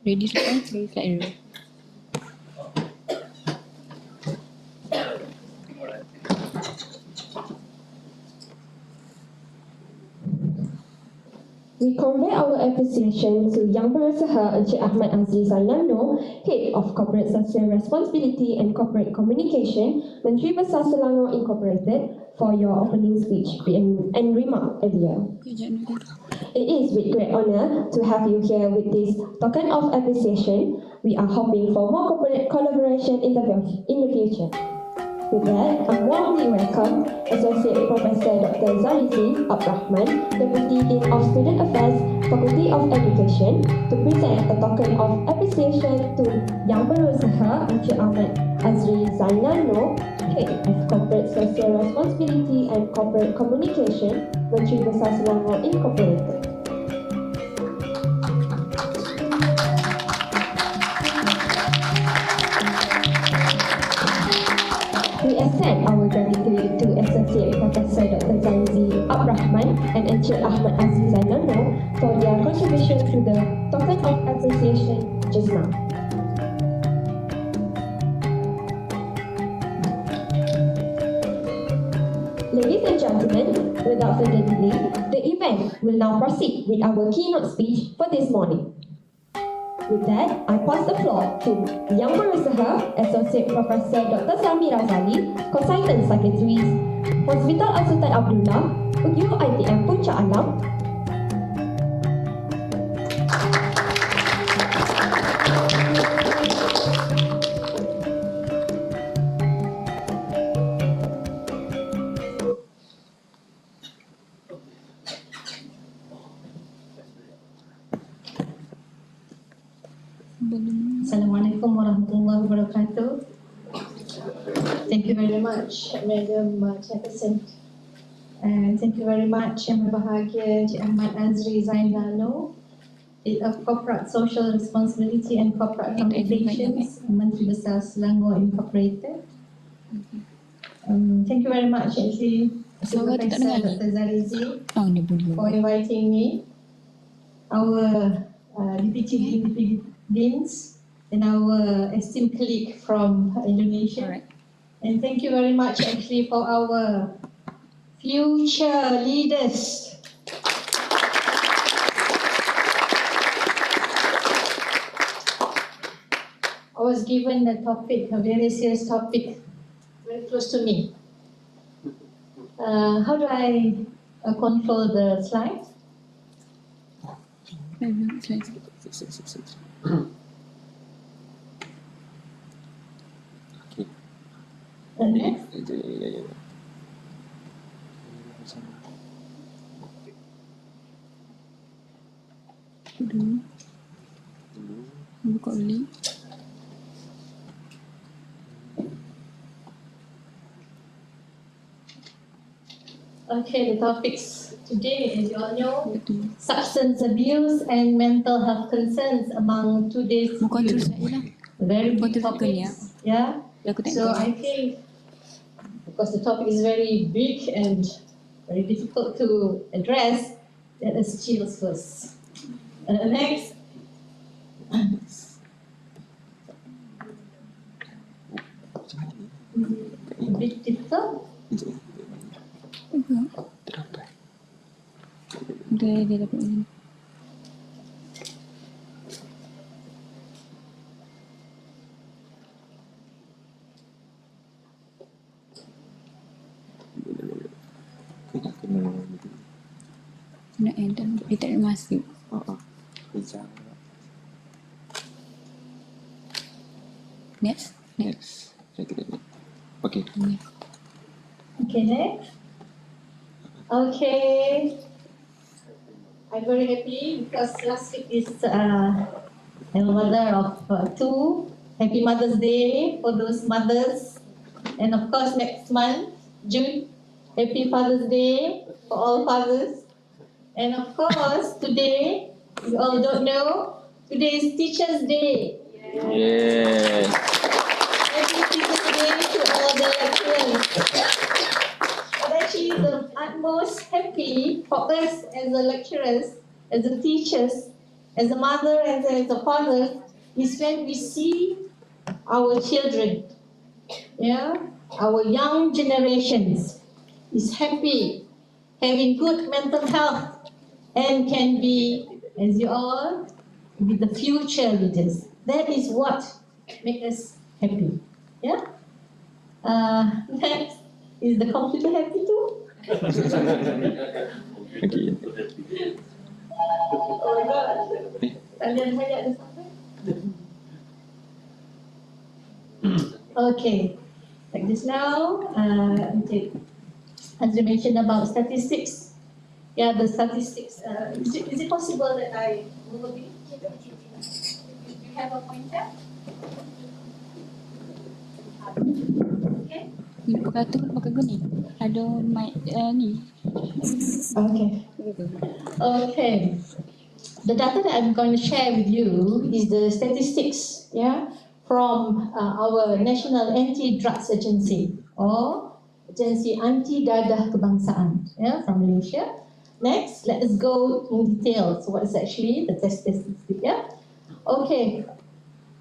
Ready slide dulu. We convey our appreciation to Yang Berusaha Encik Ahmad Azri Zainal, Head of Corporate Social Responsibility and Corporate Communication, Menteri Besar Selangor Incorporated, for your opening speech and remark earlier. It is with great honour to have you here with this token of appreciation. We are hoping for more corporate collaboration in the future. With that, I warmly welcome Associate Professor Dr. Zalizi Abdurrahman, Deputy Dean of Student Affairs, Faculty of Education, to present a token of appreciation to Yang Berusaha Encik Ahmad Azri Zainal, Head of Corporate Social Responsibility and Corporate Communication, Menteri Besar Selangor Incorporated. We extend our gratitude to Associate Professor Dr. Zalizi Abdurrahman and Encik Ahmad Azri Zainal for their contribution to the token of appreciation just now. Ladies and gentlemen, without further delay, the event will now proceed with our keynote speech for this morning. With that, I pass the floor to Yang Berusaha, Associate Professor Dr. Sami Razali, Consultant Secretaries, Hospital Sultan Abdullah, UiTM Puncak Alam. Assalamualaikum warahmatullahi wabarakatuh. Thank you very much, Madam Chairperson. And thank you very much, Yang Berbahagia Encik Ahmad Azri Zainal, Head of Corporate Social Responsibility and Corporate Communications, Menteri Besar Selangor Incorporated. Thank you very much, actually, Professor Dr. Zalizi, for inviting me. Our Deputy Deans and our esteemed colleague from Indonesia. Alright. And thank you very much actually for our future leaders. I was given a topic, a very serious topic, very close to me. How do I control the slides? Next. Buka beli. Okay, the topics today, as you all know, substance abuse and mental health concerns among today's Buka terus youth. saja lah. Very Buka big terus sekali topics. Yeah. Aku tak So tahu. I think because the topic is very big and very difficult to address, let us chill first. Next. A bit difficult. Dia dapat ni. Kena enter. Dia tak ada masuk. Next. Okay. Okay, next. Okay. I'm very happy because last week is I'm a mother of two. Happy Mother's Day for those mothers. And of course next month, June, Happy Father's Day for all fathers. And of course today, you all don't know, today is Teacher's Day. Yeah. Happy Teacher's Day to all the lecturers. But actually the utmost happy for us as the lecturers, as the teachers, as a mother and as a father, is when we see our children, yeah, our young generations is happy, having good mental health, and can be, as you all, be the future leaders. That is what makes us happy. Yeah. Next, is the computer happy too? Oh my God. Kalian banyak dah sampai? Okay. Like just now, okay. As you mentioned about statistics, yeah, the statistics. Is it possible that I move a bit? You have a pointer? Okay. Ni pakai tu pakai gini. Ada mic ni. Okay. Okay. The data that I'm going to share with you is the statistics, yeah, from our National Anti-Drugs Agency or Agency Anti-Dadah Kebangsaan, yeah, from Malaysia. Next, let us go in details. What is actually the statistics? Yeah. Okay.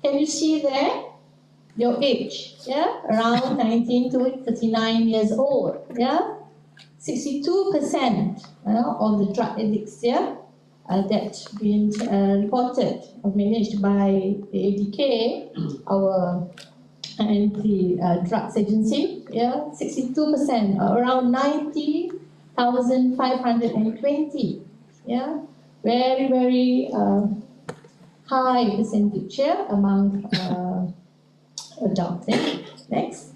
Can you see there your age? Yeah, around 19 to 39 years old. Yeah, 62% of the drug addicts. Yeah. That's been reported or managed by the ADK, our anti-drugs agency. Yeah, 62%, around 90,520. Yeah, very, very high percentage, yeah, among adults. Yeah. Next.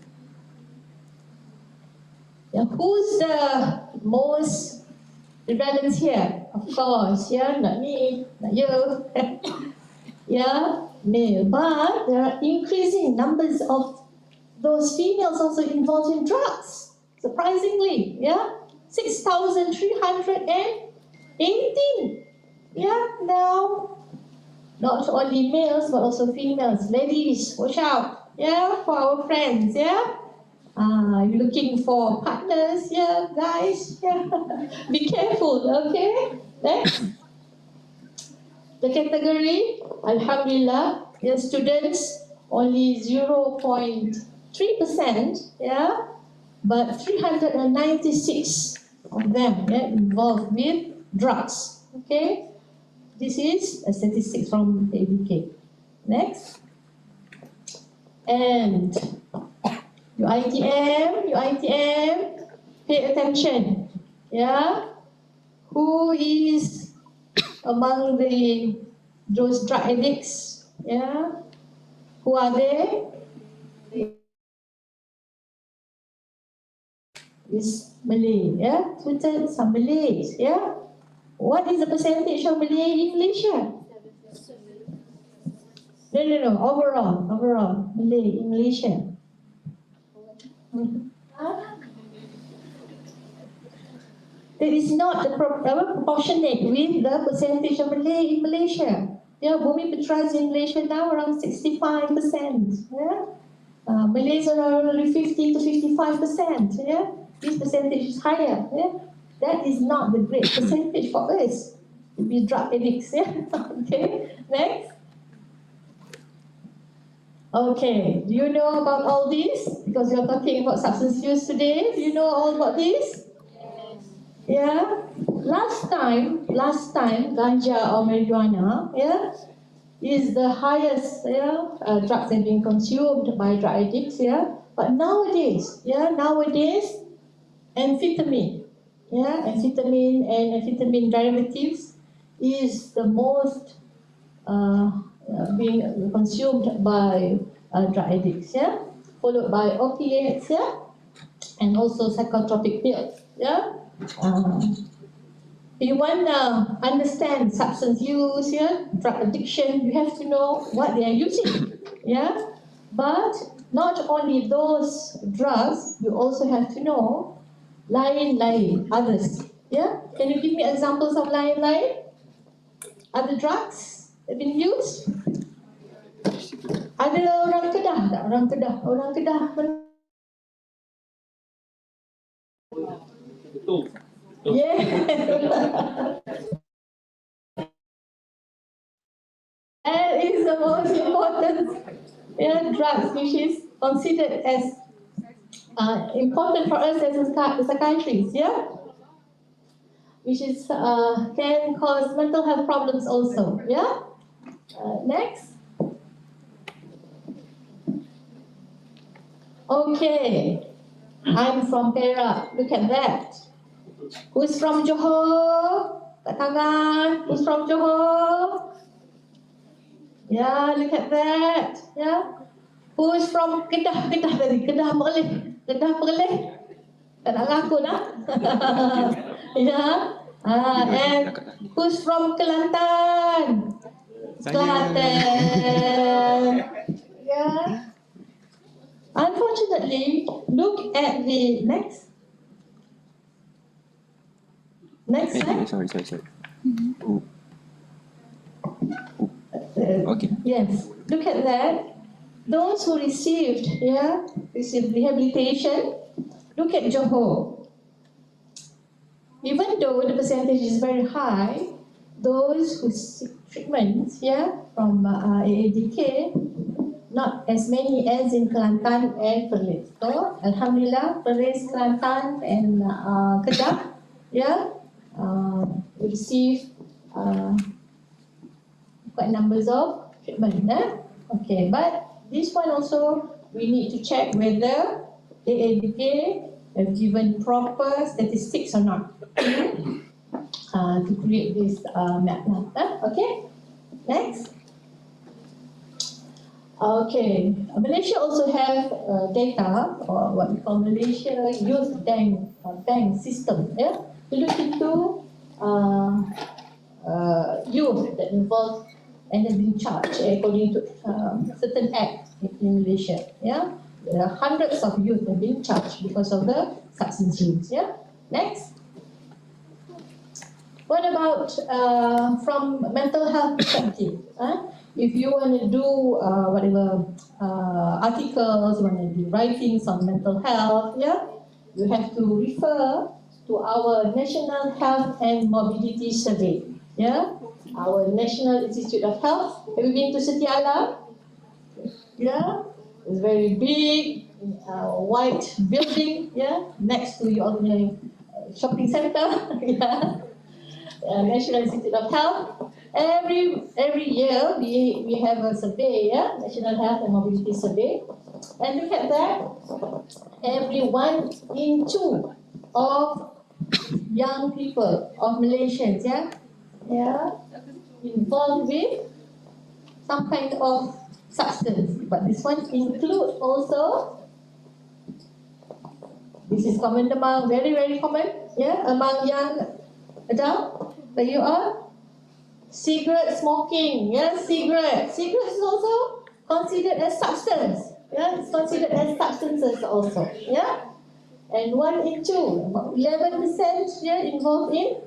Yeah, who's the most prevalence here? Of course, yeah, not me, not you. Yeah, male. But there are increasing numbers of those females also involved in drugs. Surprisingly, yeah, 6,318. Yeah, now not only males but also females. Ladies, watch out. Yeah, for our friends. Yeah. You're looking for partners, yeah, guys, yeah. Be careful, okay? Next. The category, Alhamdulillah, yeah, students only 0.3%, yeah, but 396 of them, yeah, involved with drugs, okay? This is a statistic from the ABK. Next. And UiTM, pay attention. Yeah? Who is among those drug addicts? Yeah? Who are they? Is Malay, yeah? Twitter, some Malays, yeah? What is the percentage of Malay in Malaysia? No. Overall, Malay in Malaysia. That is not proportionate with the percentage of Malay in Malaysia. Yeah, Bumi Putra in Malaysia now around 65%. Yeah, Malays are only 50 to 55%. Yeah, this percentage is higher. Yeah, that is not the great percentage for us to be drug addicts. Yeah, okay. Next. Okay, do you know about all this? Because we are talking about substance use today. Do you know all about this? Yeah. Last time, ganja or marijuana, yeah, is the highest, drugs that being consumed by drug addicts, yeah. But nowadays, amphetamine, yeah, amphetamine and amphetamine derivatives is the most being consumed by drug addicts, yeah, followed by opiates, yeah, and also psychotropic pills, yeah. You want to understand substance use, yeah, drug addiction, you have to know what they are using, yeah. But not only those drugs, you also have to know lain others, yeah. Can you give me examples of lain other drugs that have been used? Ada orang Kedah tak? Orang Kedah. Yeah. most important drugs which is considered as important for us as psychiatrists, which is can cause mental health problems also, next. Okay, I'm from Perak. Look at that. Who's from Johor? Kat tangan. Who's from Johor? Yeah, look at that. Yeah. Who's from Kedah? Kedah tadi. Kedah Perlis. Kedah Perlis. Tak nak ngaku dah. Yeah. And who's from Kelantan? Kelantan. Yeah. Unfortunately, look at the next slide. Sorry. Okay. Yes, look at that. Those who received rehabilitation, look at Johor. Even though the percentage is very high, those who seek treatments from AADK, not as many as in Kelantan and Perlis. So, Alhamdulillah, Perlis, Kelantan and Kedah, receive quite numbers of treatment. Okay, but this one also we need to check whether AADK have given proper statistics or not to create this map. Okay, next. Okay, Malaysia also have data, or what we call Malaysia Youth Bank System, to look into youth that involved and have been charged according to certain acts in Malaysia. There are hundreds of youth have been charged because of the substance use. Next. What about from mental health perspective? If you want to do whatever articles, you want to do writings on mental health, you have to refer to our National Health and Mobility Survey. Our National Institute of Health. Have you been to Siti Alam? It's very big, white building, next to your shopping center. National Institute of Health. Every year we have a survey, National Health and Mobility Survey, and look at that. Every 1 in 2 of young people of Malaysians, involved with some kind of substance. But this one include also. This is common among very common, among young adult. But you are. Cigarette smoking, cigarette. Cigarette is also considered as substance. It's considered as substances also. And 1 in 2, about 11% involved in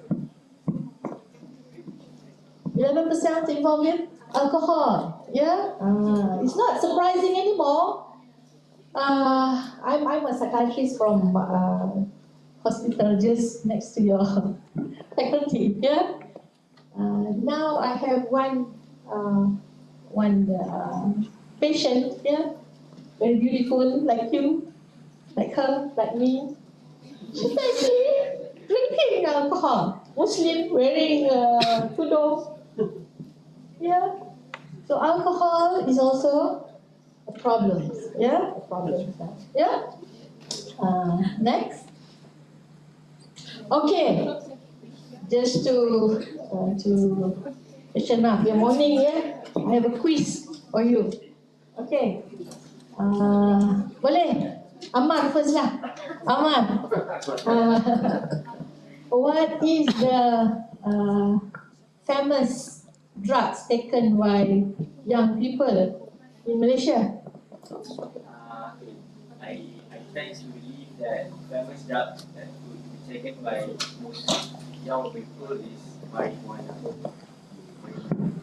11% involved in alcohol. It's not surprising anymore. I'm a psychiatrist from hospital just next to your faculty. Now I have one patient, very beautiful, like you, like her, like me. She's actually drinking alcohol. Muslim, wearing tudung. So alcohol is also a problem. A problem. Next. Okay. Just to question up your morning, I have a quiz for you. Okay. Boleh? Aman first lah. Aman. What is the famous drugs taken by young people in Malaysia? I tend to believe that famous drugs that would be taken by most young people is marijuana.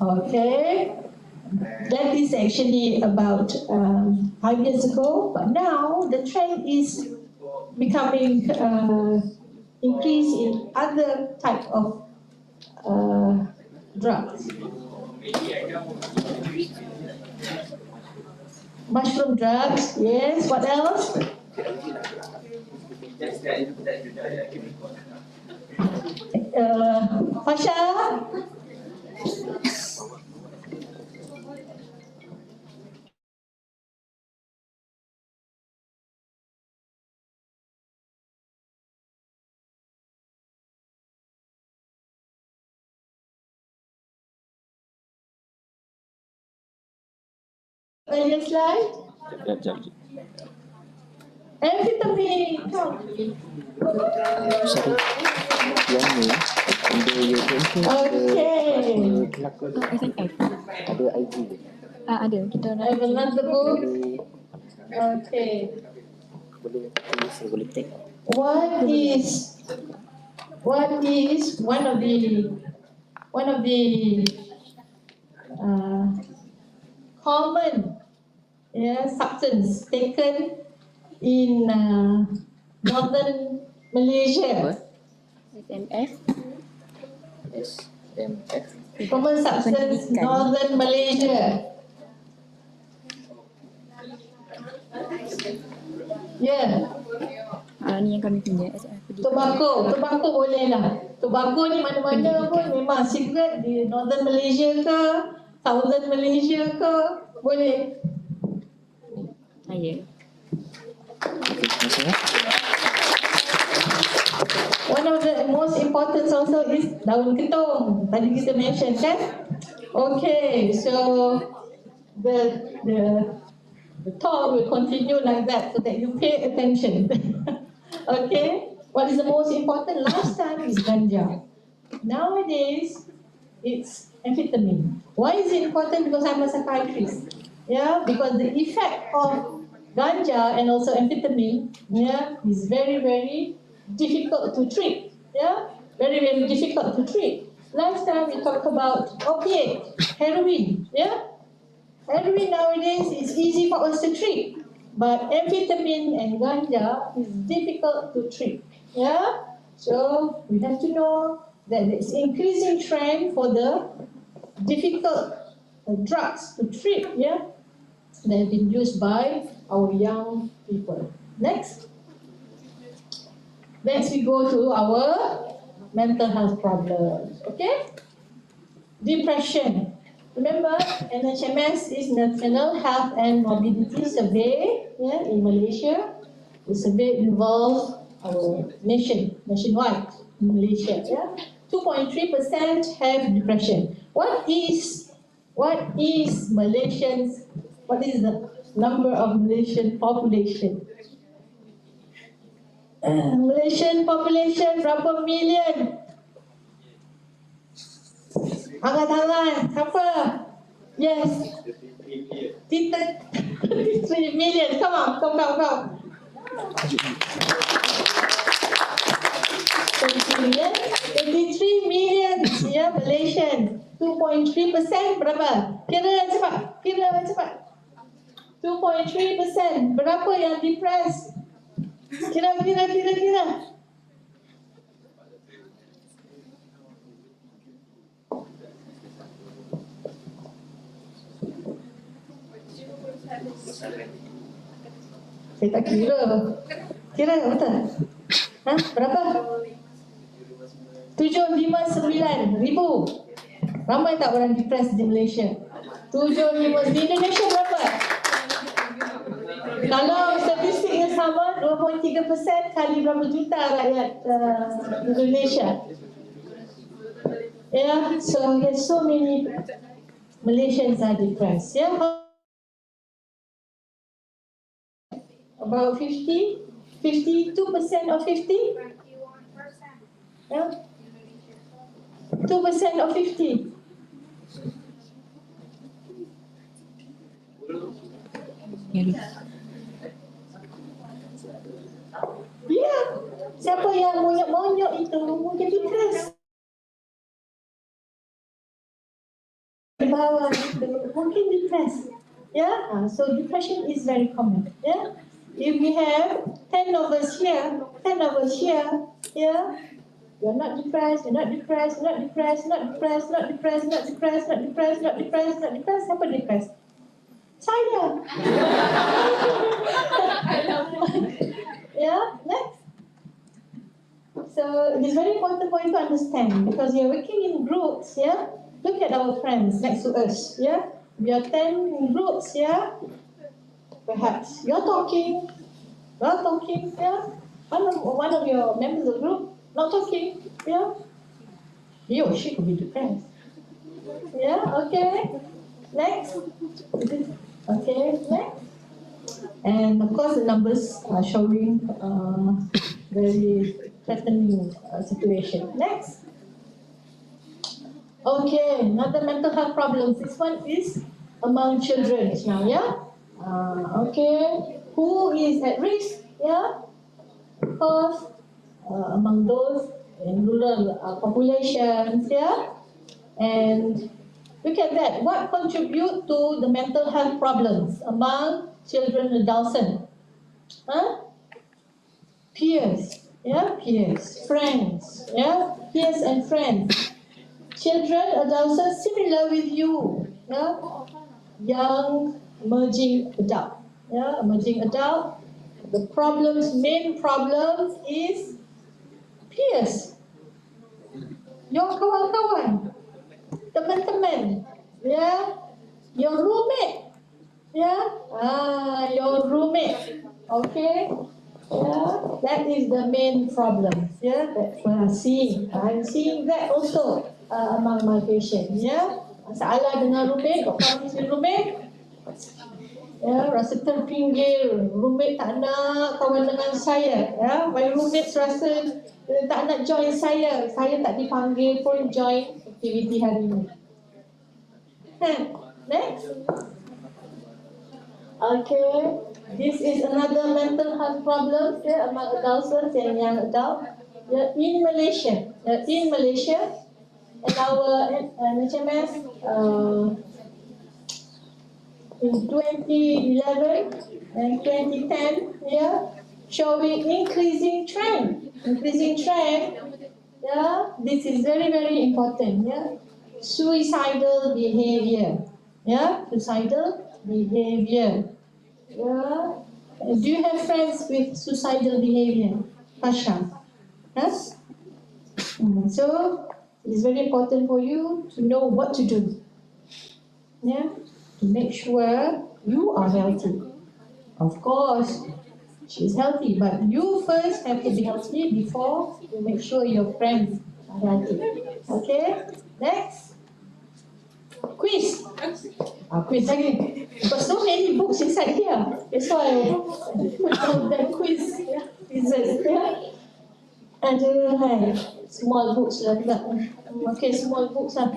Okay. That is actually about 5 years ago, but now the trend is becoming increase in other type of drugs. Maybe I come Mushroom drugs, yes. What else? Just that I can recall. Fasha? Earlier slide. Amphetamine. Come. Yang ni under your pension Okay. kelakar SNF. ada IG dia. Ada. Kita I have another book. Okay. Boleh tulis, boleh tag. What is one of the common substance taken in northern Malaysia? SNF. SMF. Common substance northern Malaysia. Yeah. Ni yang kami punya SNF. Tobacco boleh lah. Tobacco ni mana-mana pun memang cigarette di northern Malaysia ke, southern Malaysia ke, boleh. Ya. One of the most important also is daun ketung. Tadi kita mention kan? Okay, so the talk will continue like that so that you pay attention. Okay, what is the most important? Last time is ganja. Nowadays, it's amphetamine. Why is it important? Because I'm a psychiatrist. Yeah, because the effect of ganja and also amphetamine, is very, very difficult to treat. Yeah, very, very difficult to treat. Last time we talked about opiate, heroin. Yeah, heroin nowadays is easy for us to treat, but amphetamine and ganja is difficult to treat. Yeah, so we have to know that it's increasing trend for the difficult drugs to treat. Yeah, that have been used by our young people. Next we go to our mental health problems. Okay, depression. Remember, NHMS is National Health and Mobility Survey in Malaysia. The survey involves our nationwide in Malaysia. 2.3% have depression. What is Malaysians? What is the number of Malaysian population? Malaysian population berapa million? Angkat tangan. Siapa? Yes. 33 million. Come on. 33 million Malaysian. 2.3% berapa? Kira cepat. 2.3%. Berapa yang depressed? Kira. Saya tak kira. Kira betul? Berapa? 759 ribu. Ramai tak orang depressed di Malaysia? 759 di Indonesia berapa? Kalau statistiknya sama, 2.3% kali berapa juta rakyat Indonesia? So there's so many Malaysians are depressed. About 52% of 50? 2% of 50. Ya, siapa yang monyok-monyok itu mungkin depressed. Di bawah itu mungkin depressed. So depression is very common. If we have 10 of us here, you're not depressed. Siapa depressed? Saya. Yeah, next. So it's very important for you to understand because you're working in groups, yeah? Look at our friends next to us, yeah? We are 10 in groups, yeah? Perhaps you're talking, yeah? One of your members of the group not talking, yeah? He or she could be depressed. Yeah, okay. Next. Okay, next. And of course, the numbers are showing very threatening situation. Next. Okay, another mental health problem. This one is among children now, yeah? Okay, who is at risk? Yeah, of course, among those in rural populations, yeah? And look at that. What contribute to the mental health problems among children and adolescents? Huh? Peers, yeah, peers, friends, yeah, peers and friends. Children, adolescents, similar with you, yeah, young, emerging adult, yeah, emerging adult. The problems, main problems is peers, your kawan-kawan, teman-teman, yeah, your roommate, yeah, your roommate, okay. Yeah, that is the main problem. Yeah, that's what I'm seeing. I'm seeing that also among my patients. Yeah, masalah dengan roommate, got problems with roommate. Ya, rasa terpinggir. Roommate tak nak kawan dengan saya. Ya, my roommates rasa tak nak join saya. Saya tak dipanggil pun join aktiviti hari ini. Next. Okay, this is another mental health problem among adults and young adults. In Malaysia, and our NHMS in 2011 and 2010, showing increasing trend. Yeah, this is very very important. Yeah, suicidal behavior. Yeah, suicidal behavior. Yeah. Do you have friends with suicidal behavior, Pasha? Yes. So it's very important for you to know what to do. Yeah, to make sure you are healthy. Of course, she's healthy, but you first have to be healthy before you make sure your friends are healthy. Okay. Next. Quiz. Quiz again. Because so many books inside here. That's why I put down the quiz. Quizzes. And small books lah juga. Okay, small books lah.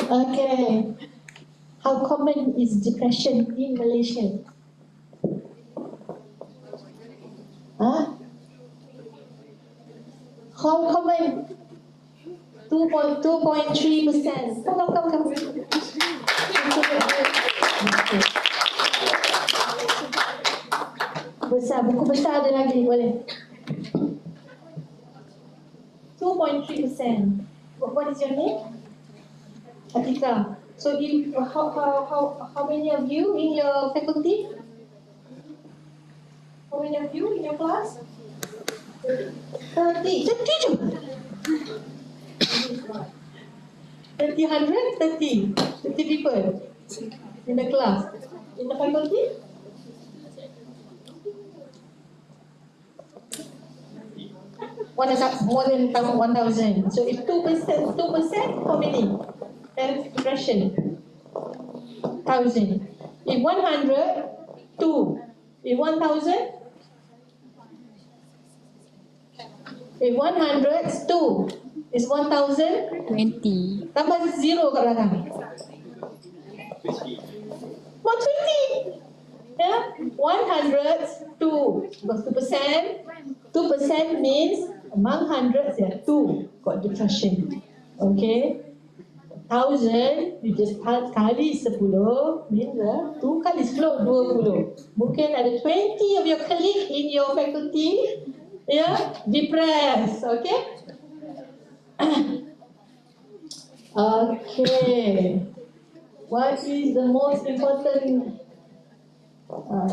Okay. How common is depression in Malaysia? How common? 2.3%. Come. Besar, buku besar ada lagi, boleh. 2.3%. What is your name? Atika. So, how many of you in your faculty? How many of you in your class? 30 people in the class. In the faculty? More than 1,000. So if 2%, how many? Then depression. 1,000. If 100, 2. If 1,000, if 100, 2. Is 1,000? 20. Tambah 0 kat belakang. 120. Yeah? 100, 2. Because 2% means among hundreds, 2 got depression. Okay? 1,000, you just kali 10 means 2 kali 10, 20. Mungkin ada 20 of your colleagues in your faculty, depressed. Okay? Okay. What is the most important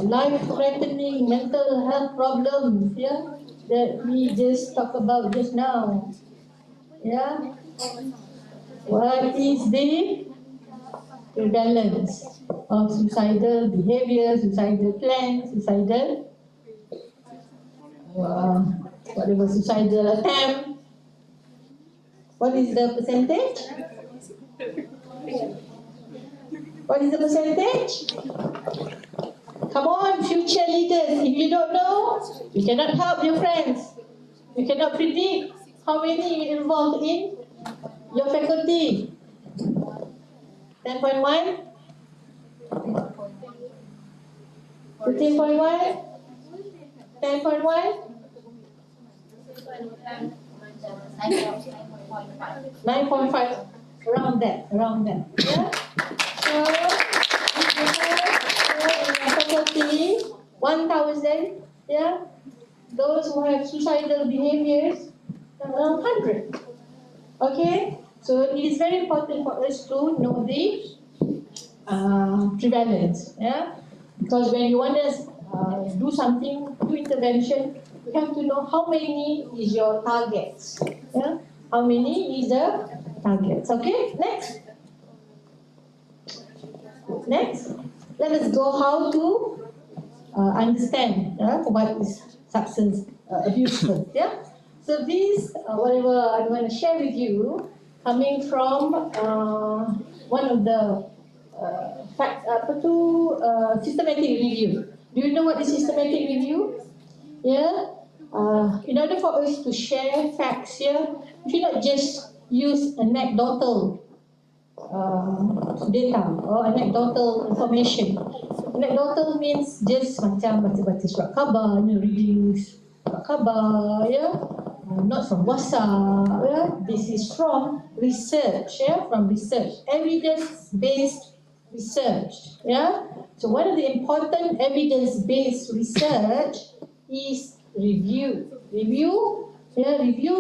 life-threatening mental health problems, yeah, that we just talked about just now? Yeah. What is the prevalence of suicidal behavior, suicidal plans, suicidal, whatever, suicidal attempt? What is the percentage? What is the percentage? Come on, future leaders. If you don't know, you cannot help your friends. You cannot predict how many involved in your faculty. 10.1? 15.1? 10.1? 9.5, around that. Yeah? So, if you have in your faculty 1,000, yeah, those who have suicidal behaviors, around 100. Okay? So it is very important for us to know the prevalence. Yeah? Because when you want to do something, do intervention, you have to know how many is your targets. Yeah? How many is the targets? Okay, next. Let us go how to understand what is substance abuse first. Yeah. So this, whatever I'm going to share with you, coming from one of the systematic review. Do you know what is systematic review? Yeah. In order for us to share facts here, we should not just use anecdotal data or anecdotal information. Anecdotal means just macam baca-baca surat khabar, reading surat khabar, yeah. Not from WhatsApp, yeah. This is from research, yeah, from research, evidence-based research, yeah. So one of the important evidence-based research is review. Review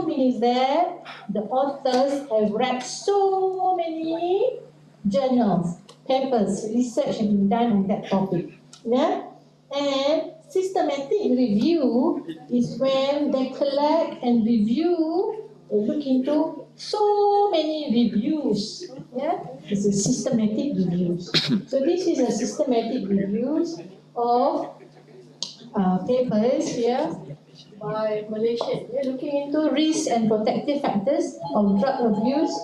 means that the authors have read so many journals, papers, research have been done on that topic. Yeah? And systematic review is when they collect and review, they look into so many reviews. Yeah? This is systematic reviews. So this is a systematic reviews of papers here by Malaysia. We're looking into risk and protective factors of drug abuse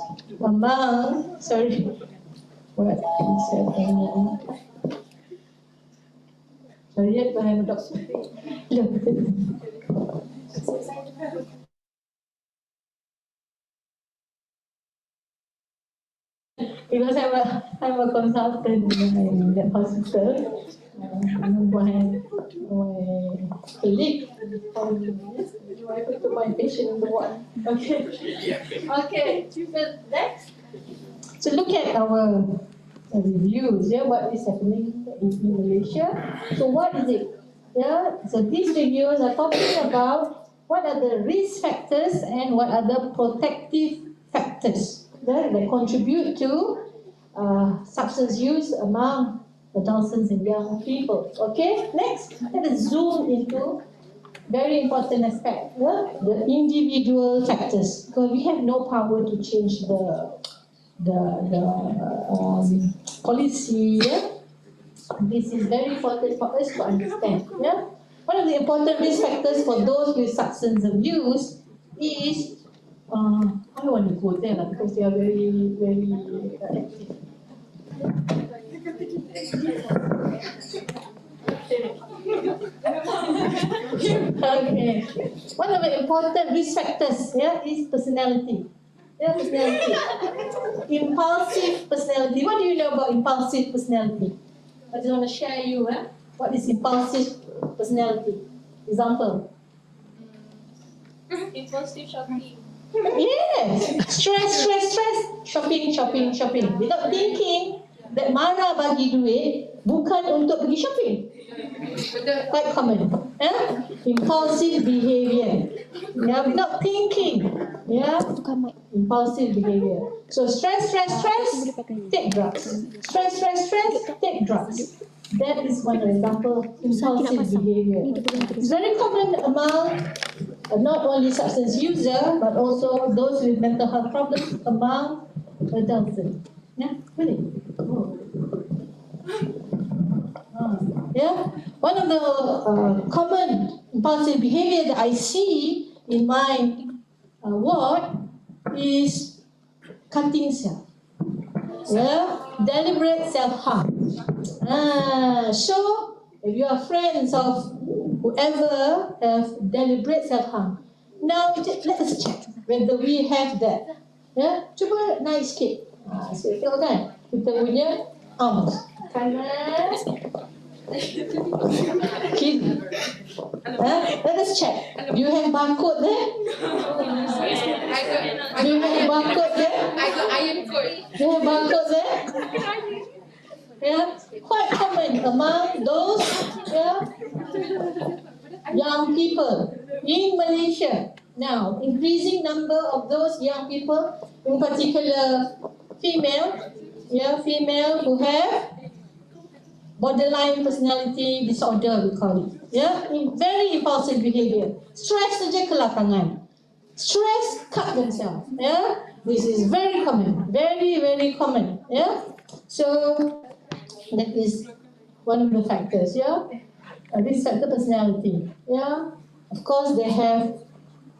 among, what is happening? Sorry, I have a doctor. Because I'm a consultant in that hospital. My colleague to my patient in the ward. Okay. So next. So look at our reviews. Yeah, what is happening in Malaysia. So what is it? Yeah. So these reviews are talking about what are the risk factors and what are the protective factors that contribute to substance use among adolescents and young people. Okay, next, let us zoom into very important aspect, the individual factors. Because we have no power to change the policy. Yeah? This is very important for us to understand. Yeah? One of the important risk factors for those with substance abuse is I don't want to go there because they are very, very active. Okay. One of the important risk factors, yeah, is personality. Yeah, personality. Impulsive personality. What do you know about impulsive personality? I just want to share you. What is impulsive personality? Example. Impulsive shopping. Yes. Stress. Shopping. Without thinking that marah bagi duit bukan untuk pergi shopping. Quite common. Impulsive behavior. Yeah, without thinking. Yeah, impulsive behavior. So stress, take drugs. Stress, take drugs. That is one example of impulsive behavior. It's very common among not only substance user but also those with mental health problems among adults. Yeah, really. Oh. Yeah, one of the common impulsive behavior that I see in my ward is cutting self. Yeah, deliberate self-harm. So, if you are friends of whoever have deliberate self-harm, now let us check whether we have that. Ya, cuba naik sikit. Tengok kan, kita punya arms. Kanan, kiri. Let us check. Do you have barcode there? Do you have barcode there? I got iron code. Do you have barcode there? Yeah, quite common among those young people in Malaysia. Now, increasing number of those young people, in particular female who have borderline personality disorder, we call it. Yeah, very impulsive behavior. Stress saja ke lapangan. Stress, cut themselves. Yeah, this is very common, very very common. Yeah, so that is one of the factors. Yeah, this factor personality. Yeah, of course they have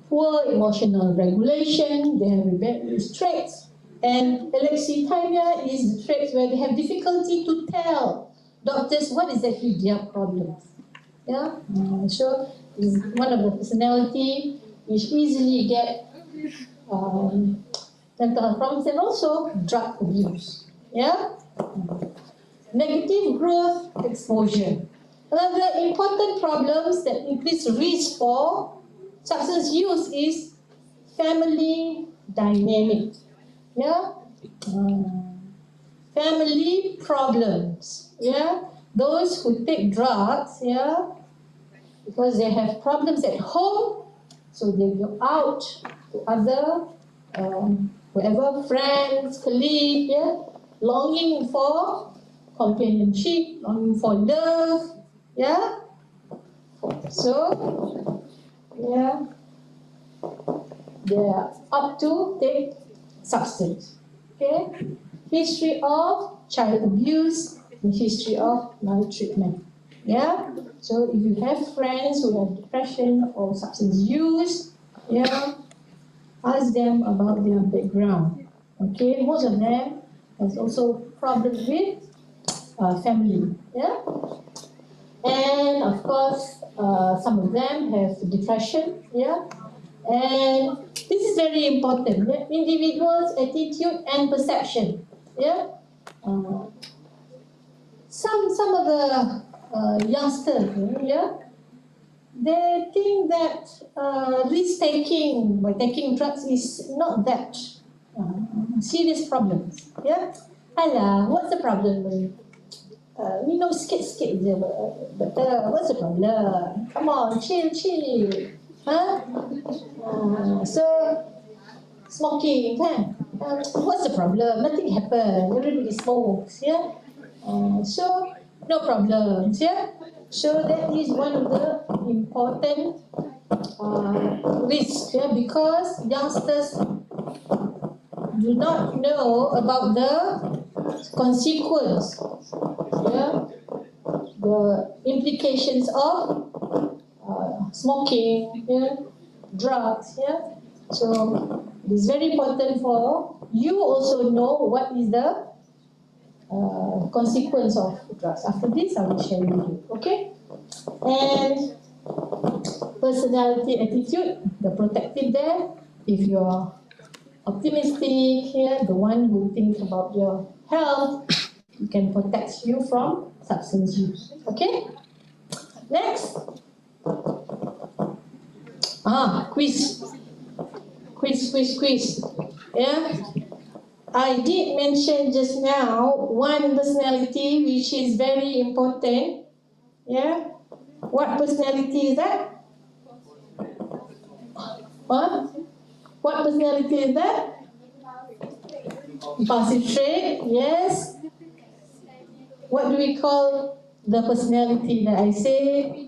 poor emotional regulation. They have various traits, and alexithymia is the traits where they have difficulty to tell doctors what is actually their problem. Yeah, so is one of the personality which easily get mental health problems and also drug abuse. Yeah, negative growth exposure. Another important problems that increase risk for substance use is family dynamic. Yeah, family problems. Yeah, those who take drugs. Yeah, because they have problems at home, so they go out to other, whatever, friends, colleagues, yeah, longing for companionship, longing for love, yeah. So, yeah, they are up to take substance. Okay, history of child abuse, and history of maltreatment. Yeah, so if you have friends who have depression or substance use, yeah, ask them about their background. Okay, most of them has also problems with family. Yeah, and of course, some of them have depression. Yeah, and this is very important. Yeah? Individuals' attitude and perception. Yeah, some of the youngsters, yeah, they think that risk taking by taking drugs is not that serious problems. Yeah, alah, what's the problem? Minum sikit-sikit je, betul. What's the problem? Come on, chill. Huh? So smoking, kan? What's the problem? Nothing happened. Everybody smokes, yeah. So no problems, yeah. So that is one of the important risks, yeah, because youngsters do not know about the consequence, yeah, the implications of smoking, yeah, drugs, yeah. So it is very important for you also know what is the consequence of drugs. After this, I will share with you. Okay? And personality, attitude, the protective there. If you're optimistic, yeah, the one who thinks about your health, it can protect you from substance use. Okay? Next. Quiz. Yeah. I did mention just now one personality which is very important. Yeah. What personality is that? What? What personality is that? Impulsive trait, yes. What do we call the personality that I say?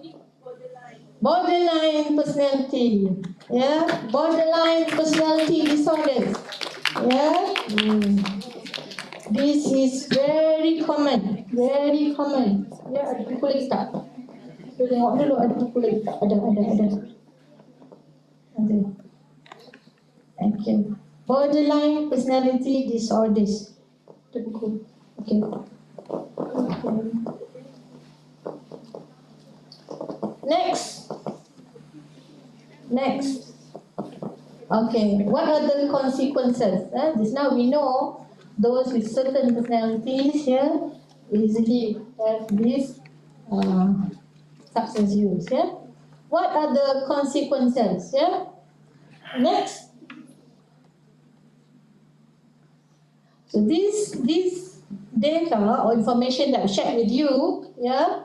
Borderline personality. Yeah, borderline personality disorders. Yeah. This is very common. Very common. Ya, ada buku lagi tak? Kita tengok dulu ada buku lagi tak? Ada. Ada. Okay. Borderline personality disorders. Ada buku. Okay. Next. Okay. What are the consequences? Just now we know those with certain personalities here easily have this substance use. Yeah. What are the consequences? Yeah. Next. So this data or information that I shared with you, yeah,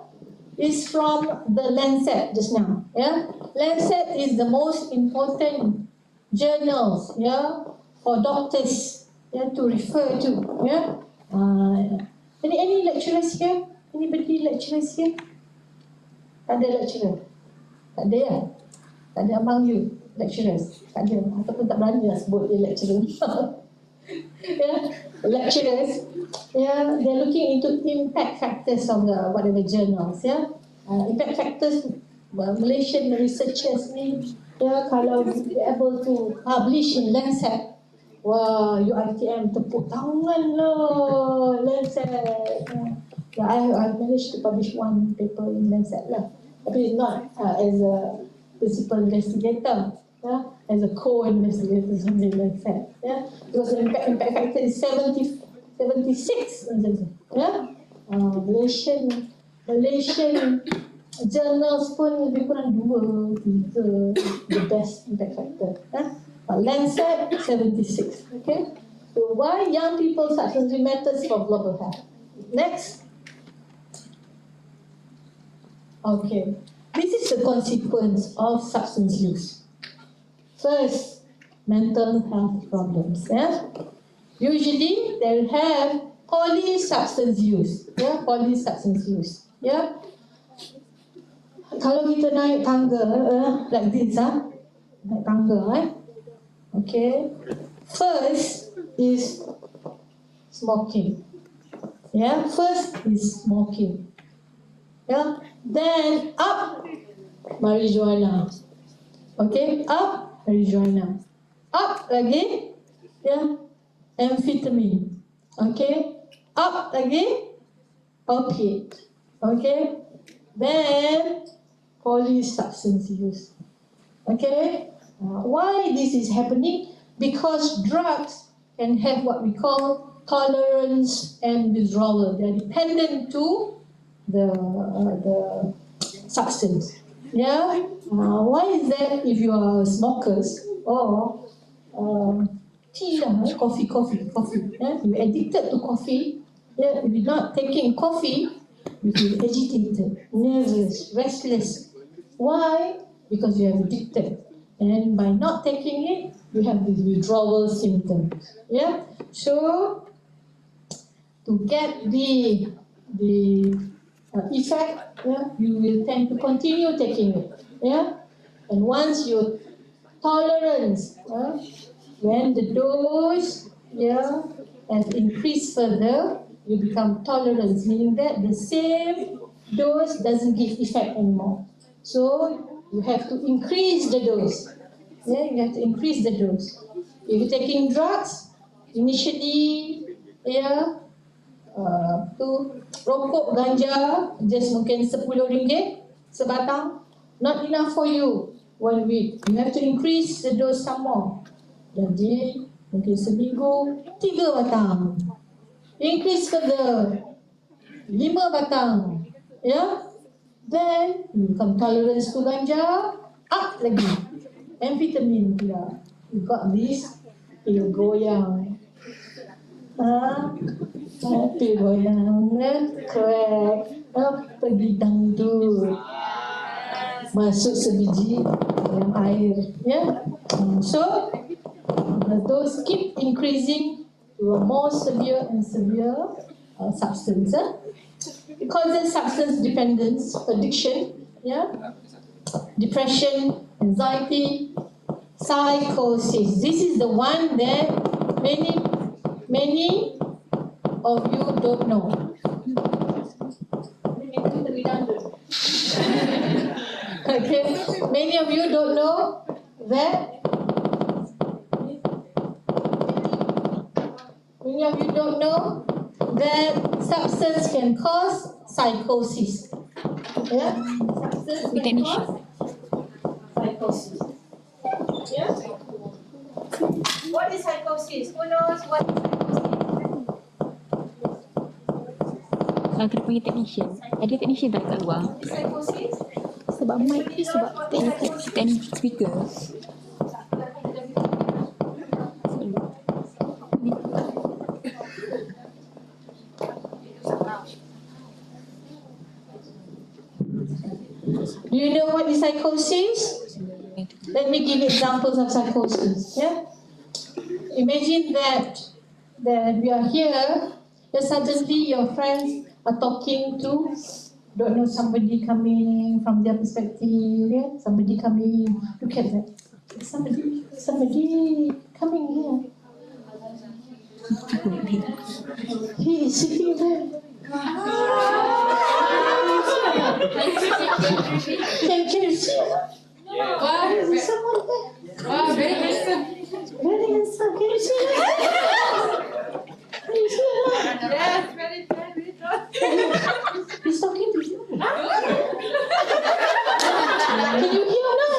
is from the Lancet just now. Yeah, Lancet is the most important journals, yeah, for doctors, yeah, to refer to. Yeah. Any lecturers here? Anybody lecturers here? Tak ada lecturer? Tak ada ya? Tak ada among you lecturers? Tak ada, ataupun tak berani lah sebut dia lecturer. Yeah, lecturers, yeah, they're looking into impact factors of the whatever journals. Yeah, impact factors. Malaysian researchers ni, yeah, kalau be able to publish in Lancet, wah, UiTM tepuk tangan lah, Lancet. Yeah, I managed to publish one paper in Lancet lah, tapi not as a principal investigator. Yeah, as a co-investigator in Lancet. Yeah, because the impact factor is 76. Yeah, Malaysian journals pun lebih kurang 2-3 the best impact factor. Lancet 76. Okay, so why young people substance use matters for global health? Next. Okay, this is the consequence of substance use. First, mental health problems. Yeah? Usually, they will have polysubstance use. Yeah? Polysubstance use. Yeah? Kalau kita naik tangga, like this, naik tangga, okay. First is smoking. Yeah? First is smoking. Yeah? Then up, marijuana. Okay? Up, marijuana. Up lagi, yeah, amphetamine. Okay, up lagi, opiate. Okay, then polysubstance use. Okay, why this is happening? Because drugs can have what we call tolerance and withdrawal. They are dependent to the substance. Yeah. Why is that? If you are smokers or tea, coffee. Yeah? You're addicted to coffee. Yeah. If you're not taking coffee, you feel agitated, nervous, restless. Why? Because you are addicted, and by not taking it, you have these withdrawal symptoms. Yeah. So to get the effect, yeah, you will tend to continue taking it. Yeah, and once your tolerance, when the dose, yeah, has increased further, you become tolerant, meaning that the same dose doesn't give effect anymore. So you have to increase the dose. Yeah, you have to increase the dose. If you're taking drugs, initially, yeah, rokok ganja just mungkin RM10 sebatang, not enough for you 1 week. You have to increase the dose some more. Jadi mungkin seminggu 3 batang. Increase further 5 batang. Yeah. Then you become tolerance to ganja, up lagi. Amphetamine pula. You got this, you goyang. Happy goyang, crack, pergi dangdut. masuk sebiji dalam air. Ya. So those keep increasing to a more severe and severe substance. It causes substance dependence, addiction, depression, anxiety, psychosis. This is the one that many of you don't know. Okay, many of you don't know that. Many of you don't know that substance can cause psychosis. Yeah, substance can cause psychosis. Yeah. What is psychosis? Who knows what is psychosis? Kena panggil technician. Ada technician tak kat luar? What is psychosis? Sebab mic, sebab teknik speaker. Do you know what is psychosis? Let me give examples of psychosis. Yeah. Imagine that we are here, then suddenly your friends are talking to, don't know, somebody coming from their perspective. Yeah? Somebody coming. Look at that. Somebody coming here. He is sitting there. Can you see? Wow, there's someone there. Wow, very handsome. Very handsome. Can you see that? Can you see that? Yes, very tall. He's talking to you. Can you hear that?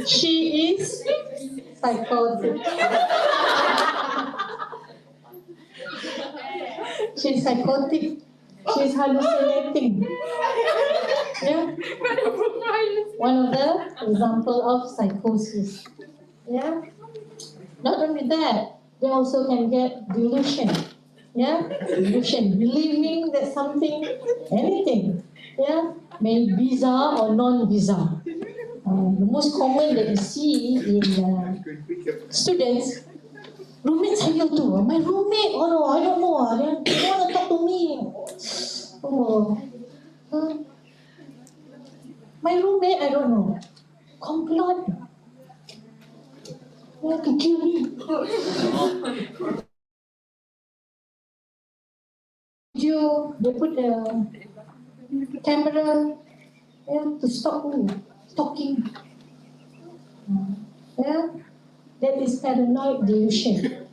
She is psychotic. She's psychotic. She's hallucinating. Yeah. One of the example of psychosis. Yeah. Not only that, they also can get delusion. Yeah. Delusion, believing that something, anything, may be bizarre or non-bizarre. The most common that you see in students, roommate saya tu, my roommate, oh no, I don't know, they don't want to talk to me. My roommate, I don't know, complot. To kill me. They put a camera to stop me, stalking. That is paranoid delusion.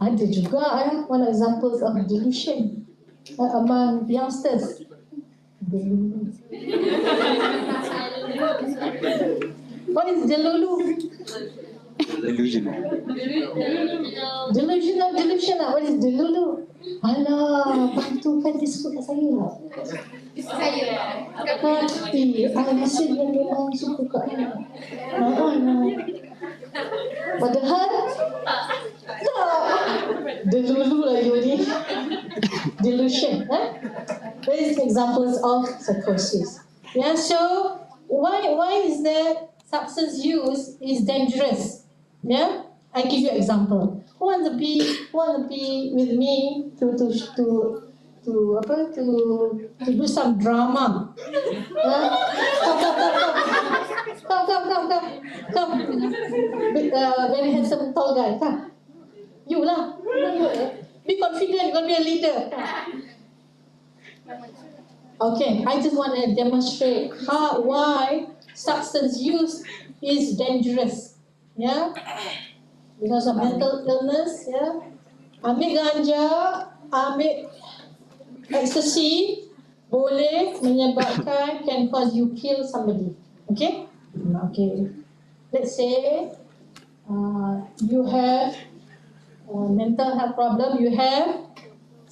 Ada juga one examples of delusion among youngsters. What is delulu? Delusional. What is delulu? Alah, bantu kan dia suka kat saya. Hati, rasa dia memang suka kat saya. Padahal delulu lah you ni. Delusion. That is examples of psychosis. Yeah, so why is that substance use is dangerous? Yeah, I give you an example. Who want to be with me to do some drama? Come. Very handsome tall guy. Come. You lah. Be confident. You're gonna be a leader. Okay, I just want to demonstrate why substance use is dangerous. Yeah, because of mental illness. Yeah, ambil ganja, ambil ecstasy, boleh menyebabkan, can cause you kill somebody. Okay. Let's say you have a mental health problem. You have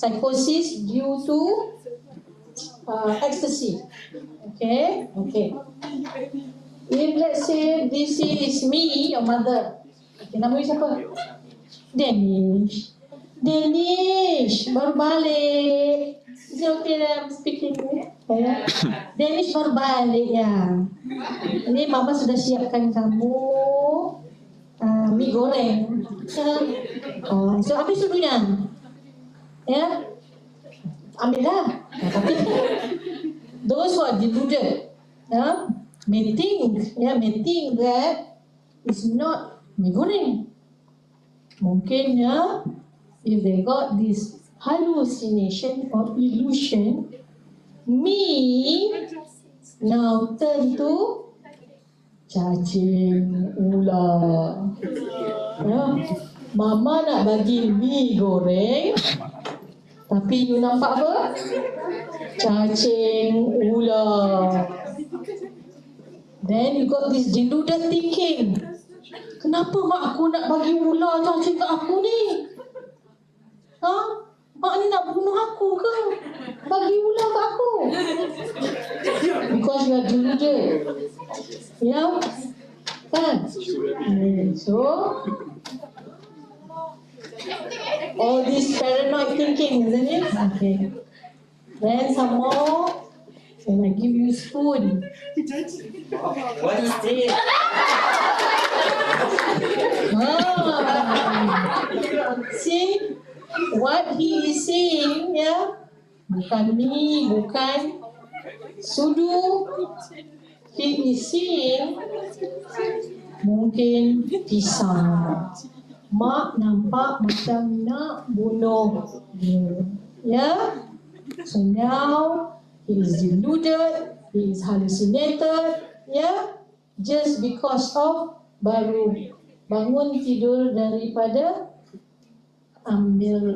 psychosis due to ecstasy. Okay. If let's say this is me, your mother. Okay, nama you siapa? Danish baru balik. Is it okay that I'm speaking? Danish baru balik ya. Ini Mama sudah siapkan kamu mie goreng. So habis dulunya. Ya. Ambillah. Tapi those who are deluded may think that it's not mie goreng. Mungkin if they got this hallucination or illusion, me now turn to cacing ular. Mama nak bagi mie goreng, tapi you nampak apa? Cacing ular. Then you got this deluded thinking. Kenapa mak aku nak bagi ular cacing kat aku ni? Mak ni nak bunuh aku ke? Bagi ular kat aku. Because you are deluded. Kan? So, all this paranoid thinking, isn't it? Okay. Then some more, when I give you spoon. What is it? See what he is saying, bukan mie, bukan sudu. He is saying mungkin pisang. Mak nampak macam nak bunuh dia. So now he is deluded, he is hallucinated, just because of baru bangun tidur daripada ambil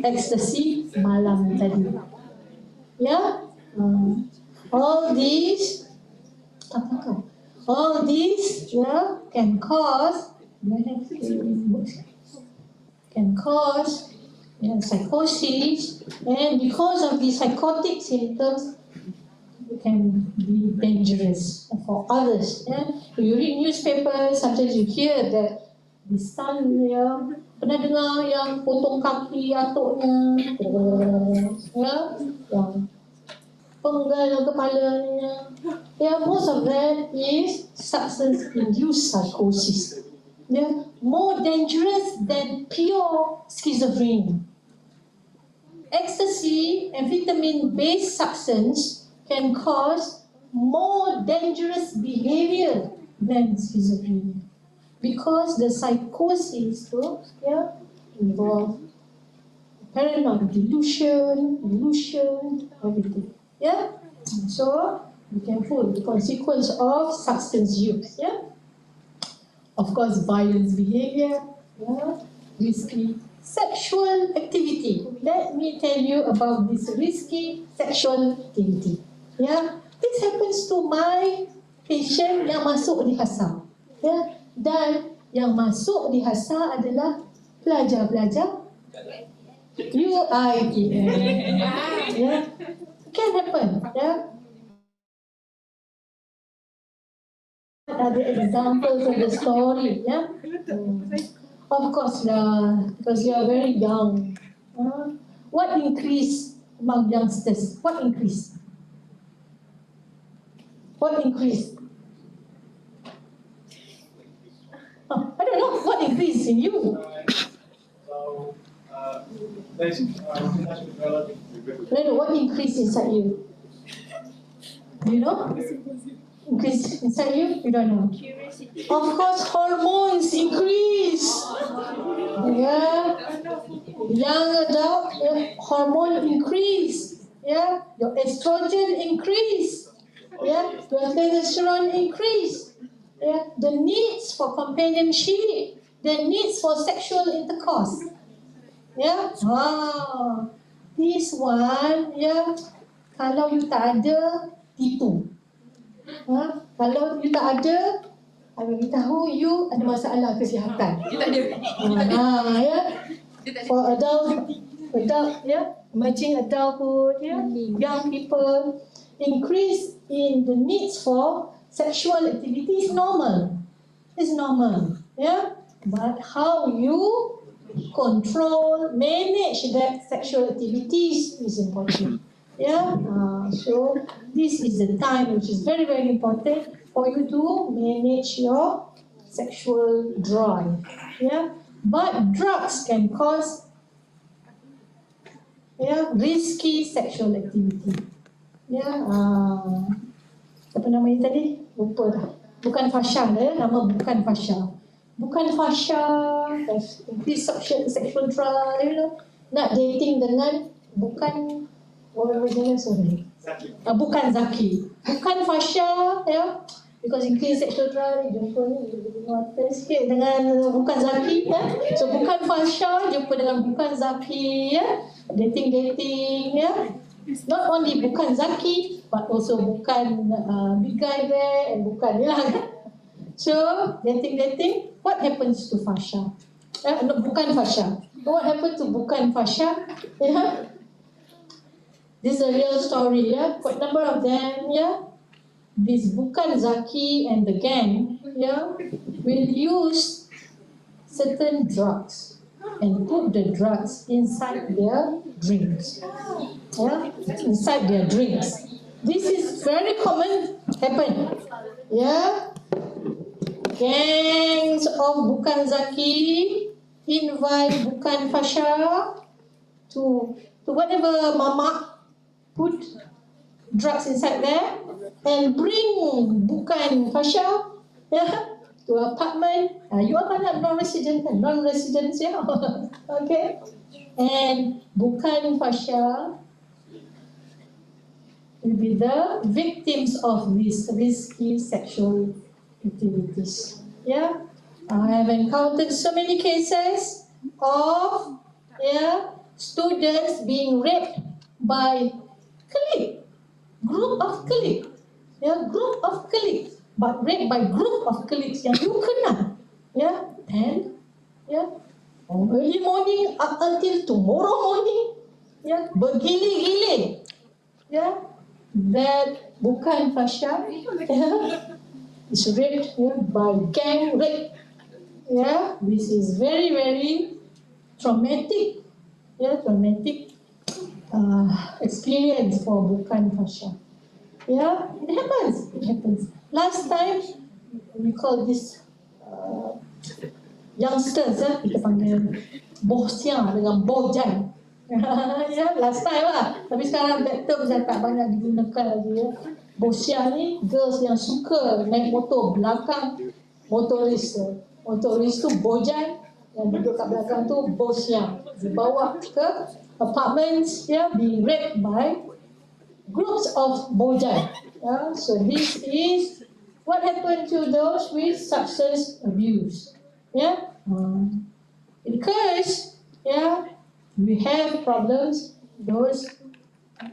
ecstasy malam tadi. All these can cause psychosis, and because of the psychotic symptoms can be dangerous for others. You read newspapers, sometimes you hear that the son pernah dengar yang potong kaki atuknya, yang penggal kepalanya. Most of that is substance-induced psychosis. More dangerous than pure schizophrenia. Ecstasy and vitamin-based substance can cause more dangerous behavior than schizophrenia, because the psychosis involve paranoid delusion, illusion, everything. So be careful the consequence of substance use. Of course, violence behavior, risky sexual activity. Let me tell you about this risky sexual activity. This happens to my patient yang masuk di HASA. Dan yang masuk di HASA adalah pelajar-pelajar UiTM. Can happen. Ada examples of the story. Of course, because you are very young. What increase among youngsters? What increase? What increase? I don't know. What increase in you? What increase inside you? Do you know? Increase inside you? You don't know. Of course, hormones increase. Young adult, hormone increase. Your estrogen increase. Your testosterone increase. The needs for companionship, the needs for sexual intercourse. This one, kalau you tak ada, tipu. Kalau you tak ada, I beritahu you ada masalah kesihatan. For adult, emerging adulthood, young people, increase in the needs for sexual activity is normal. It's normal. But how you control, manage their sexual activities is important. Yeah, so this is the time which is very, very important for you to manage your sexual drive. Yeah, but drugs can cause risky sexual activity. Yeah, apa namanya tadi? Lupa dah. Bukan fasya dah ya, nama bukan fasya. Bukan fasya, increase sexual drive, you know. Nak dating dengan bukan sorry. Bukan Zaki. Bukan fasya, ya. Because increase sexual drive, jumpa ni mata sikit dengan bukan Zaki, ya. So bukan fasya, jumpa dengan bukan Zaki, ya. Dating, ya. Not only bukan Zaki, but also bukan big guy there and bukan So dating, what happens to fasya? No, bukan fasya. What happened to bukan fasya? Yeah. This is a real story, yeah. Quite a number of them, yeah. This bukan Zaki and the gang, yeah, will use certain drugs and put the drugs inside their drinks. Yeah, inside their drinks. This is very common happen. Yeah, gangs of bukan Zaki invite bukan fasya to whatever mama put drugs inside there and bring bukan fasya to apartment. You are non-resident, yeah. Okay, and bukan fasya will be the victims of these risky sexual activities. Yeah, I have encountered so many cases of students being raped by group of colleagues, but raped by group of colleagues yang you kenal, and from early morning up until tomorrow morning, bergilir-gilir, that bukan fasya, is raped by gang rape. This is very, very traumatic, experience for bukan fasya. It happens. Last time we call this youngsters, kita panggil bosian dengan bojan. Last time lah. Tapi sekarang that term dah tak banyak digunakan lagi. Bosian ni girls yang suka naik motor belakang motoris tu bojan, yang duduk kat belakang tu bosian. Dibawa ke apartments, being raped by groups of bojan. So this is what happened to those with substance abuse. Because we have problems, those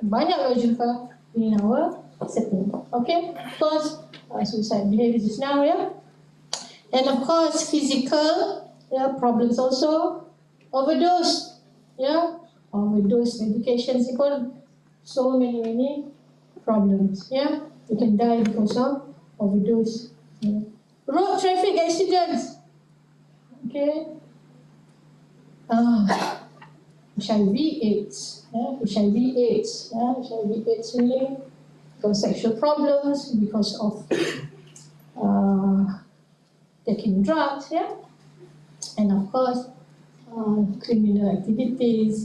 banyak lo jumpa in our setting. Okay, of course, suicide behavior is now, and of course physical problems also, overdose, overdose medications, so many problems. You can die because of overdose. Road traffic accidents. Okay. HIV/AIDS, HIV/AIDS really, because sexual problems, because of taking drugs, and of course criminal activities,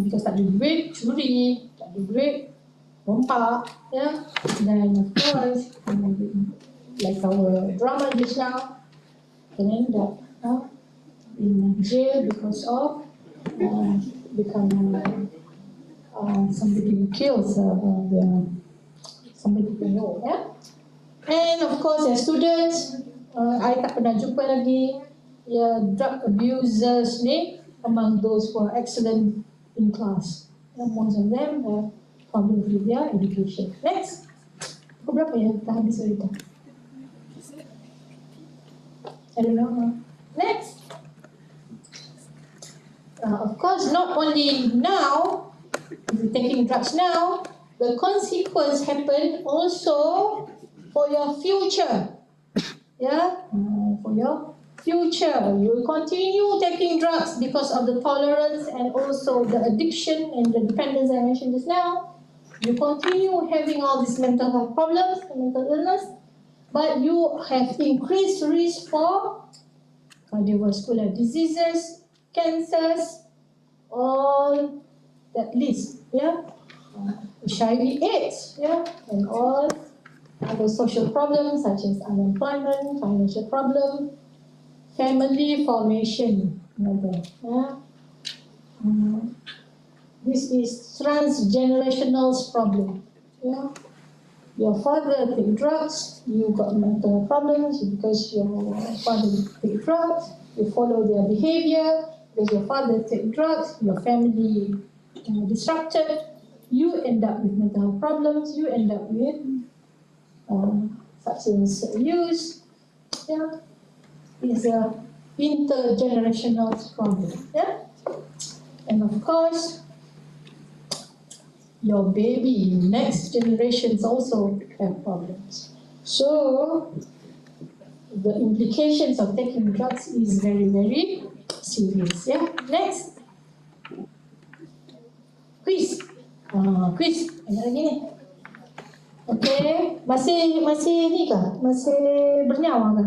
because tak ada duit, curi, tak ada duit, rompak, then of course like our drama just now, can end up in jail because of becoming somebody who kills somebody they know. And of course as students, I tak pernah jumpa lagi drug abusers ni among those who are excellent in class. Most of them have problems with their education. Next. Pukul berapa ya? Dah habis cerita. I don't know. Next. Of course, not only now, if you're taking drugs now, the consequence happen also for your future. For your future, you will continue taking drugs because of the tolerance and also the addiction and the dependence I mentioned just now. You continue having all these mental health problems, mental illness, but you have increased risk for cardiovascular diseases, cancers, all that list, yeah, HIV/AIDS, yeah, and all other social problems such as unemployment, financial problem, family formation, yeah. This is transgenerational problem, yeah. Your father take drugs, you got mental problems because your father take drugs, you follow their behavior because your father take drugs, your family disrupted, you end up with mental health problems, you end up with substance use, yeah. It's a intergenerational problem, yeah. And of course, your baby, next generations also have problems. So, the implications of taking drugs is very, very serious. Yeah. Next. Quiz. Quiz. Ada lagi ni. Okay. Masih ni ke? Masih bernyawa ke?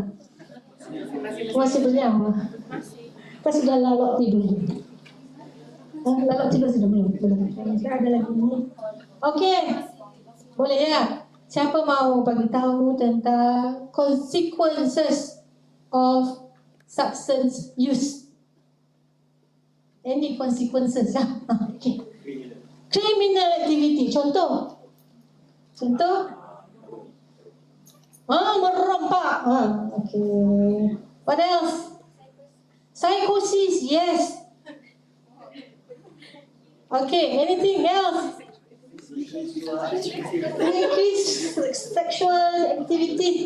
Masih bernyawa. Kita sudah lalok tidur. Lalok tidur sudah belum? Belum. Ada lagi ni. Okay. Boleh ya? Siapa mau bagi tahu tentang consequences of substance use? Any consequences? Okay. Criminal activity. Contoh? Merompak. Okay. What else? Psychosis. Yes. Okay. Anything else? Increase sexual activity.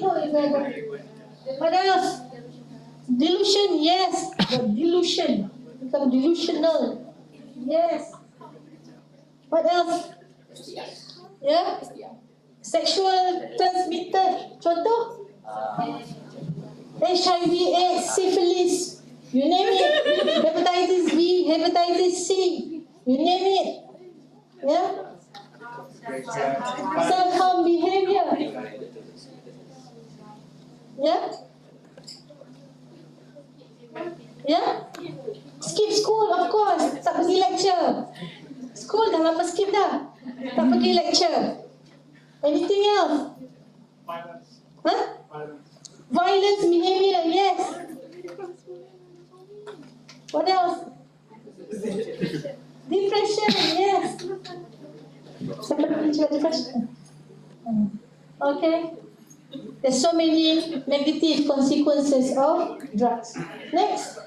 What else? Delusion, yes. The delusion. Become delusional. Yes. What else? Yeah? Sexual transmitted. Contoh? HIV/AIDS, syphilis. You name it. Hepatitis B, hepatitis C. You name it. Yeah? Self-harm behavior. Yeah? Yeah? Skip school, of course. Tak pergi lecture. School dah lama skip dah. Tak pergi lecture. Anything else? Huh? Violence behavior, yes. What else? Depression, yes. Somebody depression. Okay. There's so many negative consequences of drugs. Next.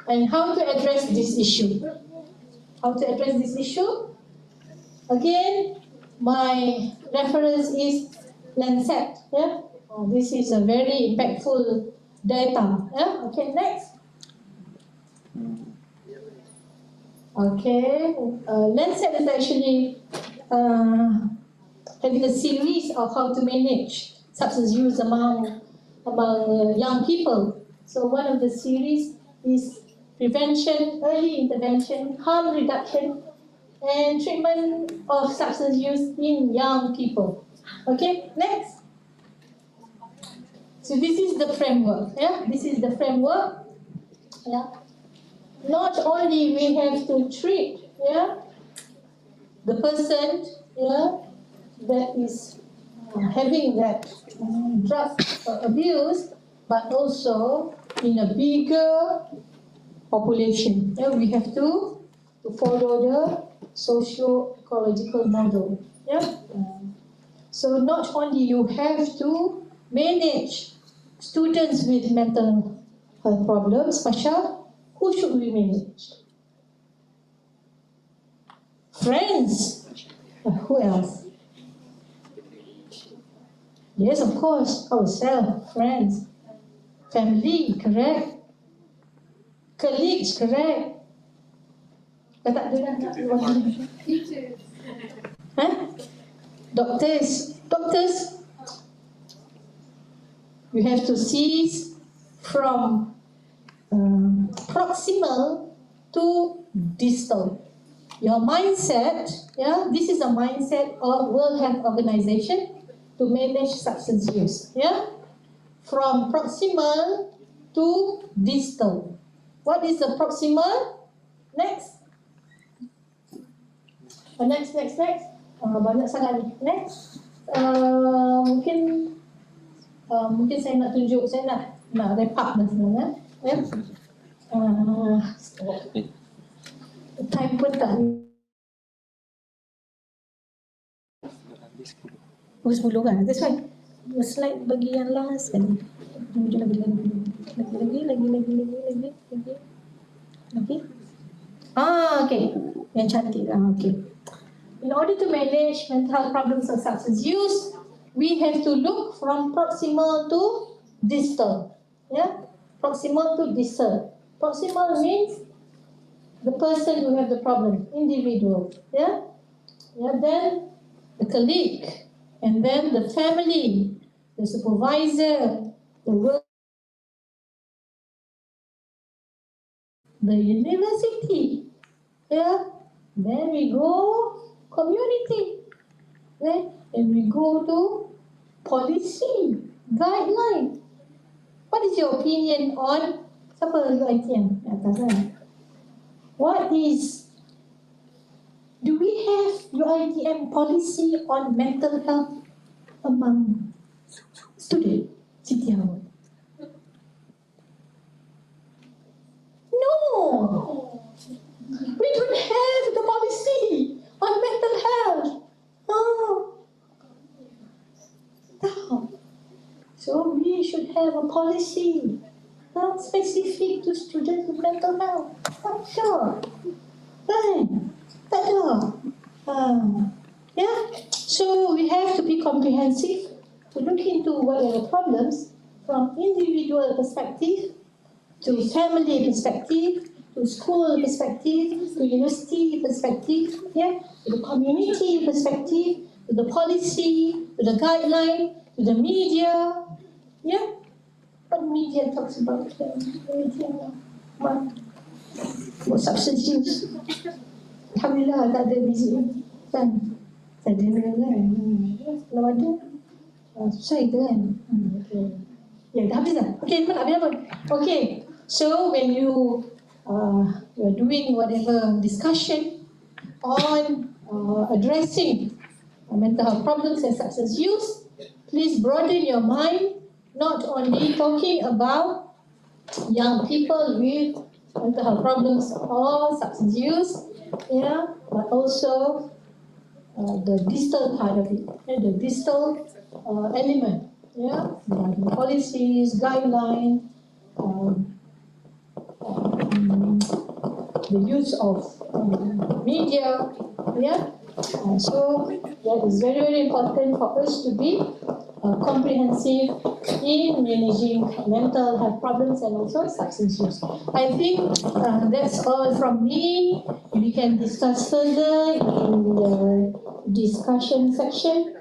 And how to address this issue? How to address this issue? Again, my reference is Lancet. Yeah? This is a very impactful data. Yeah? Okay, next. Okay, Lancet is actually having a series of how to manage substance use among young people. So one of the series is prevention, early intervention, harm reduction, and treatment of substance use in young people. Okay, next. So this is the framework. Yeah, this is the framework. Yeah. Not only we have to treat, yeah, the person, yeah, that is having that drug abuse, but also in a bigger population. Yeah, we have to follow the socio-ecological model. Yeah. So not only you have to manage students with mental health problems, Pasha, who should we manage? Friends. Who else? Yes, of course, ourselves, friends. Family, correct. Colleagues, correct. Teachers. Huh? Doctors. You have to cease from proximal to distal. Your mindset, yeah, this is a mindset of World Health Organization to manage substance use, yeah, from proximal to distal. What is the proximal? Next. Next. Banyak sangat ni. Next. Mungkin saya nak tunjuk, saya nak wrap up dah sebenarnya. Ya. Time pun tak. 10 kan? That's why. Slide bagi yang last kan. Tunjuk lagi. Okay. Okay. Yang cantik lah. Okay. In order to manage mental health problems of substance use, we have to look from proximal to distal. Yeah, proximal to distal. Proximal means the person who has the problem, individual. Yeah, then the colleague, and then the family, the supervisor, the work, the university. Yeah, then we go community. And we go to policy, guideline. What is your opinion on siapa UiTM atas kan? Do we have UiTM policy on mental health among students? Siti Awal? No! We don't have the policy on mental health. No. So we should have a policy not specific to students with mental health. Not sure. Right. Tak ada. Yeah. So we have to be comprehensive to look into what are the problems from individual perspective to family perspective to school perspective to university perspective, yeah, to the community perspective, to the policy, to the guideline, to the media, yeah. What media talks about what substance use? Alhamdulillah tak ada busy kan? Tak ada kan? Kalau ada, susah itu kan? Okay. Ya, dah habis dah. Okay, nak habis apa? Okay, so when you are doing whatever discussion on addressing mental health problems and substance use, please broaden your mind, not only talking about young people with mental health problems or substance use, yeah, but also the distal part of it, the distal element, yeah, like policies, guidelines, the use of media, yeah. So that is very, very important for us to be comprehensive in managing mental health problems and also substance use. I think that's all from me. We can discuss further in the discussion section.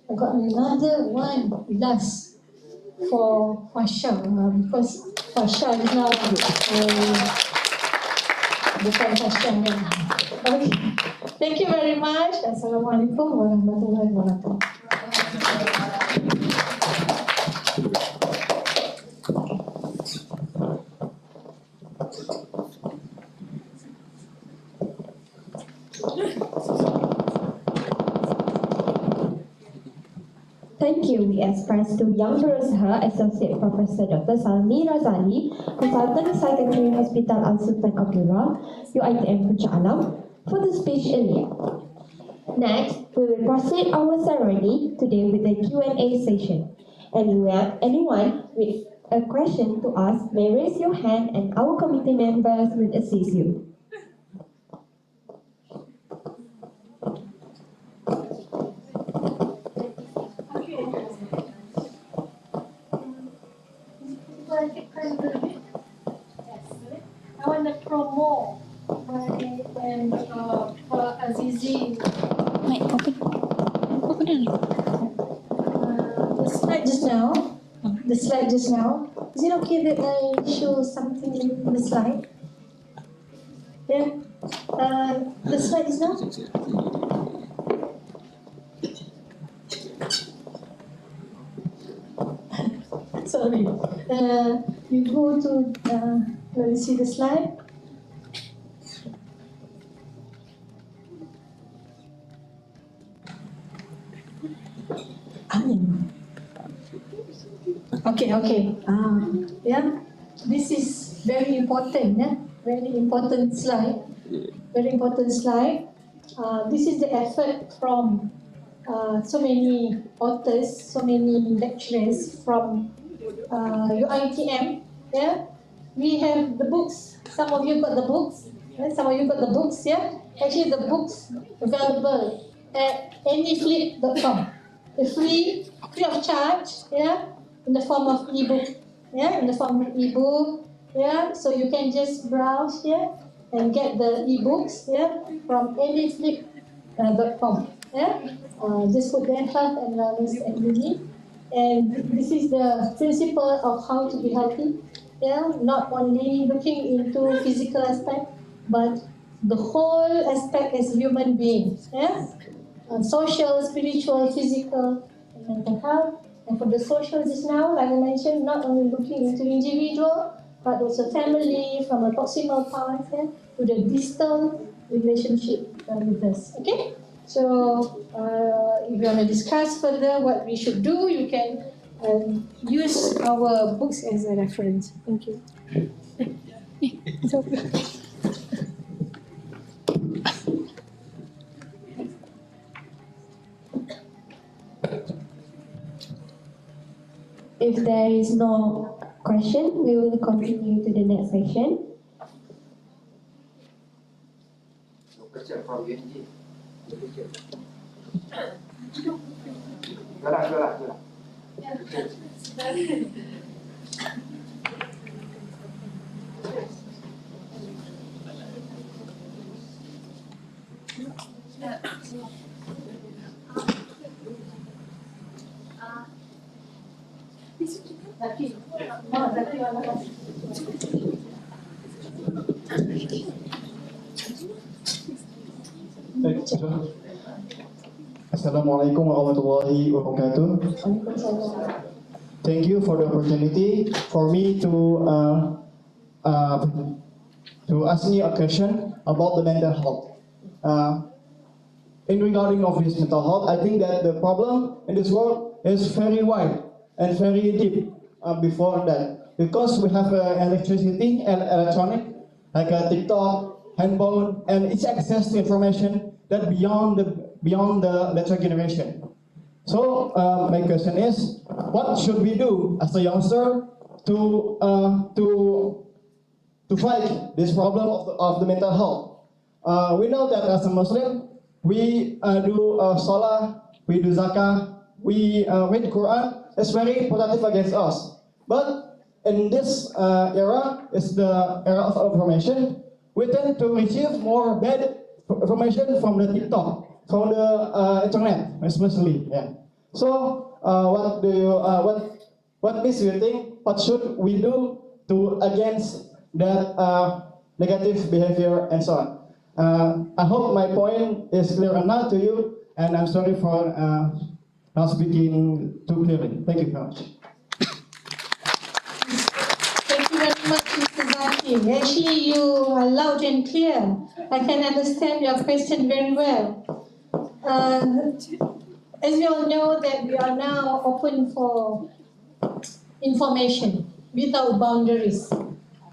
I got another one last for Fasha because Fasha is now bukan Fasha. Okay. Thank you very much. Assalamualaikum warahmatullahi wabarakatuh. Thank you. We express to Yang Berusaha Associate Professor Dr. Salmi Razali, Consultant Psychiatry Hospital Al-Sultan Abdullah, UiTM Puncak Alam, for the speech earlier. Next, we will proceed our ceremony today with the Q&A session. Anyone with a question to ask may raise your hand and our committee members will assist you. I want to promote and Azizi. Mic open. Open. The slide just now Is it okay that I show something in the slide? Yeah. The slide is now. Sorry. You go to. Let me see the slide. Amin. Okay. Yeah. This is very important. Yeah. Very important slide. Very important slide. This is the effort from so many authors, so many lecturers from UiTM. Yeah, we have the books. Some of you got the books. Yeah? Some of you got the books. Yeah, actually the books available at anyflip.com. It's free of charge. Yeah, in the form of ebook. Yeah, in the form of ebook. Yeah, so you can just browse here and get the ebooks. Yeah, from anyflip.com. Yeah, just put there health and wellness and beauty. And this is the principle of how to be healthy. Yeah, not only looking into physical aspect, but the whole aspect as human beings. Yeah, social, spiritual, physical, and mental health. And for the social just now, like I mentioned, not only looking into individual, but also family from a proximal part, yeah, to the distal relationship with us. Okay. So, if you want to discuss further what we should do, you can use our books as a reference. Thank you. If there is no question, we will continue to the next section. No question from UNG. Go lah. Assalamualaikum warahmatullahi wabarakatuh. Thank you for the opportunity for me to ask me a question about the mental health. In regarding of this mental health, I think that the problem in this world is very wide and very deep. Before that, because we have electricity and electronic, like TikTok, handphone, and it's access to information that beyond the electric generation. So my question is, what should we do as a youngster to fight this problem of the mental health? We know that as a Muslim, we do salah, we do zakah, we read Quran. It's very productive against us. But in this era, it's the era of information. We tend to receive more bad information from the TikTok, from the internet, especially. Yeah. So, what makes you think? What should we do to against that negative behavior and so on? I hope my point is clear enough to you, and I'm sorry for not speaking too clearly. Thank you very much. Thank you very much, Mr. Zaki. Actually, you are loud and clear. I can understand your question very well. As we all know that we are now open for information without boundaries.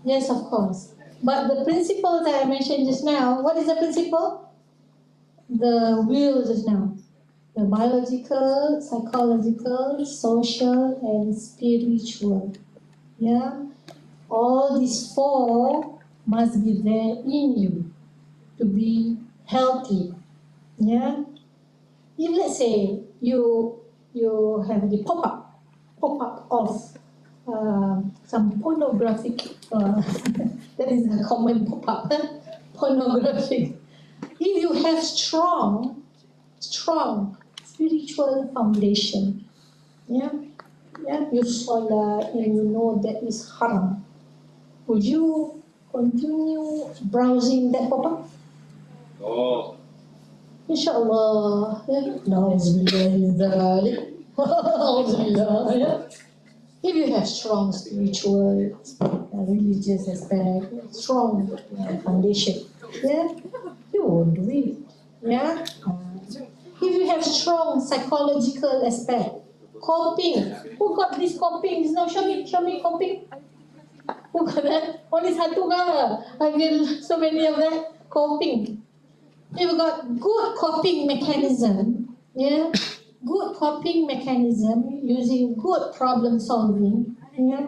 Yes, of course. But the principle that I mentioned just now, what is the principle? The will just now. The biological, psychological, social, and spiritual. Yeah, all these four must be there in you to be healthy. Yeah, if let's say you have the pop up of some pornographic, that is a common pop up, pornographic. If you have strong spiritual foundation, yeah, yeah, you salat and you know that is haram, would you continue browsing that pop-up? Oh, Inshallah, yeah. Nauzubillah, yeah. If you have strong spiritual, religious aspect, strong foundation, yeah, you won't do it. Yeah. If you have strong psychological aspect, coping, who got this coping? Now show me coping. Who got that? Only satu ke? I feel so many of that coping. You've got good coping mechanism, yeah, good coping mechanism using good problem solving, yeah,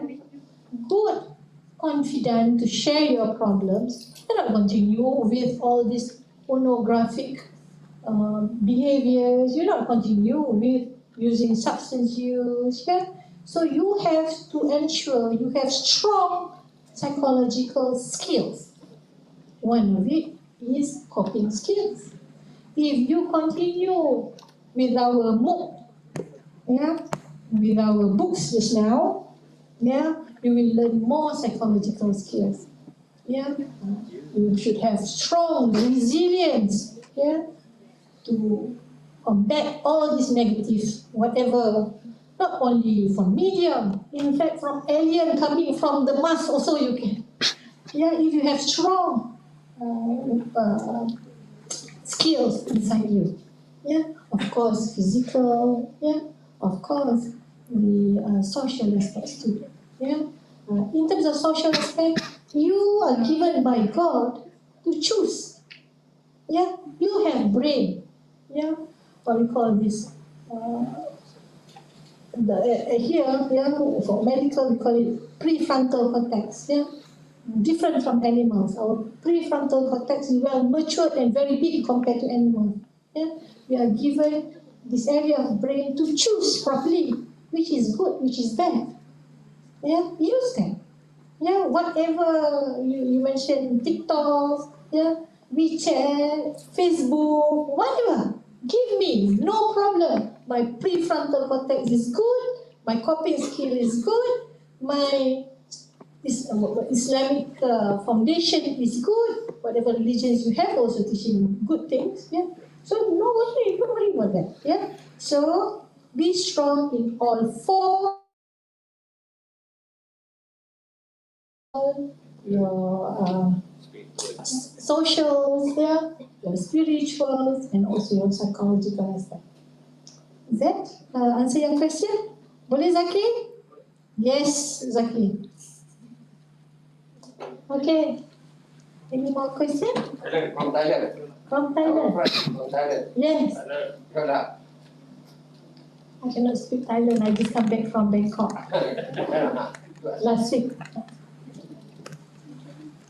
good confident to share your problems. You don't continue with all these pornographic behaviors. You don't continue with using substance use, yeah. So you have to ensure you have strong psychological skills. One of it is coping skills. If you continue with our MOOC, yeah, with our books just now, yeah, you will learn more psychological skills. Yeah, you should have strong resilience, yeah, to combat all these negative, whatever, not only from media, in fact from alien coming from the Mars also you can. Yeah, if you have strong skills inside you. Yeah, of course, physical. Yeah, of course, the social aspects too. Yeah, in terms of social aspect, you are given by God to choose. Yeah, you have brain. Yeah, what we call this. Here, yeah, for medical, we call it prefrontal cortex. Yeah, different from animals. Our prefrontal cortex is well matured and very big compared to animals. Yeah? We are given this area of brain to choose properly, which is good, which is bad. Yeah? Use them. Yeah, whatever you mentioned, TikTok, yeah, WeChat, Facebook, whatever. Give me, no problem. My prefrontal cortex is good, my coping skill is good, my Islamic foundation is good. Whatever religions you have also teaching good things. Yeah. So don't worry about that. Yeah. So be strong in all four. Your socials, yeah, your spirituals, and also your psychological aspect. Is that answer your question? Boleh Zaki? Yes, Zaki. Okay. Any more questions? From Thailand. From Thailand? From Thailand. Yes. Thailand. I cannot speak Thailand. I just come back from Bangkok last week.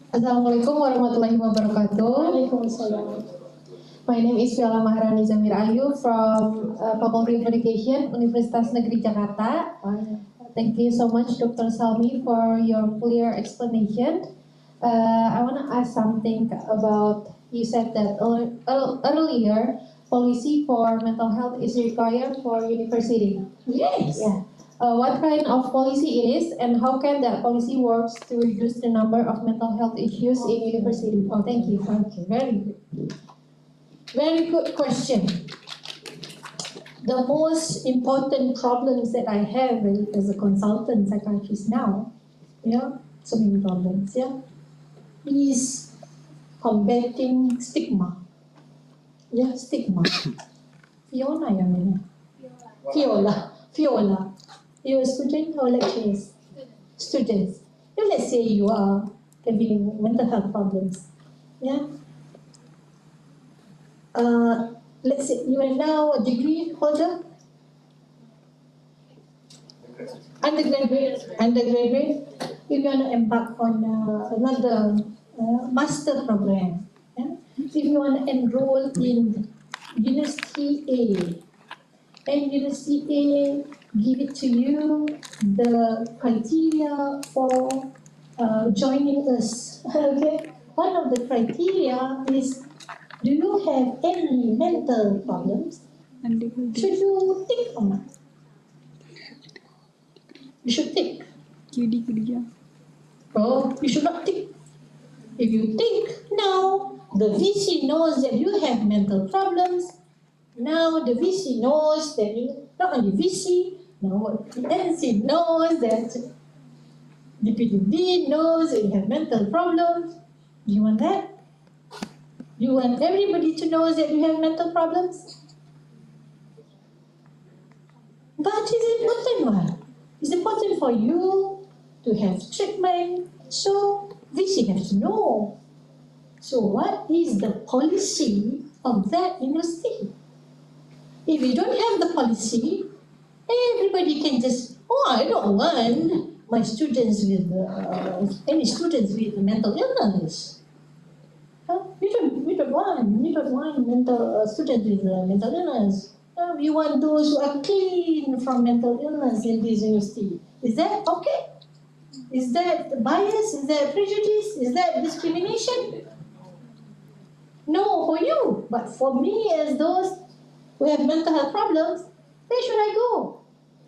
Assalamualaikum warahmatullahi wabarakatuh. Waalaikumsalam. My name is Viola Maharani Zamir Ayu from Faculty of Education, Universitas Negeri Jakarta. Thank you so much, Dr. Salmi, for your clear explanation. I want to ask something about, you said that earlier, policy for mental health is required for university. Yes. Yeah. What kind of policy it is, and how can that policy works to reduce the number of mental health issues in university? Oh, thank you. Okay, very good. Very good question. The most important problems that I have as a consultant psychiatrist now, yeah, so many problems, yeah, is combating stigma. Yeah, stigma. Fiona, yang mana? Viola. You're a student or lecturers? Students. Now let's say you are having mental health problems. Yeah. Let's say you are now a degree holder. Undergraduate. If you want to embark on another master program. Yeah? If you want to enroll in University A, and University A give it to you the criteria for joining us. Okay, one of the criteria is, do you have any mental problems? Should you think or not? You should think. QD kerja. Oh, you should not think. If you think, now the VC knows that you have mental problems. Now the VC knows that you, not only VC, now the NC knows that DPD knows that you have mental problems. Do you want that? Do you want everybody to know that you have mental problems? But it's important one. It's important for you to have treatment. So VC has to know. So what is the policy of that university? If you don't have the policy, everybody can just, oh, I don't want my students with any students with mental illness. Huh? We don't want mental students with mental illness. We want those who are clean from mental illness in this university. Is that okay? Is that bias? Is that prejudice? Is that discrimination? No, for you. But for me, as those who have mental health problems, where should I go?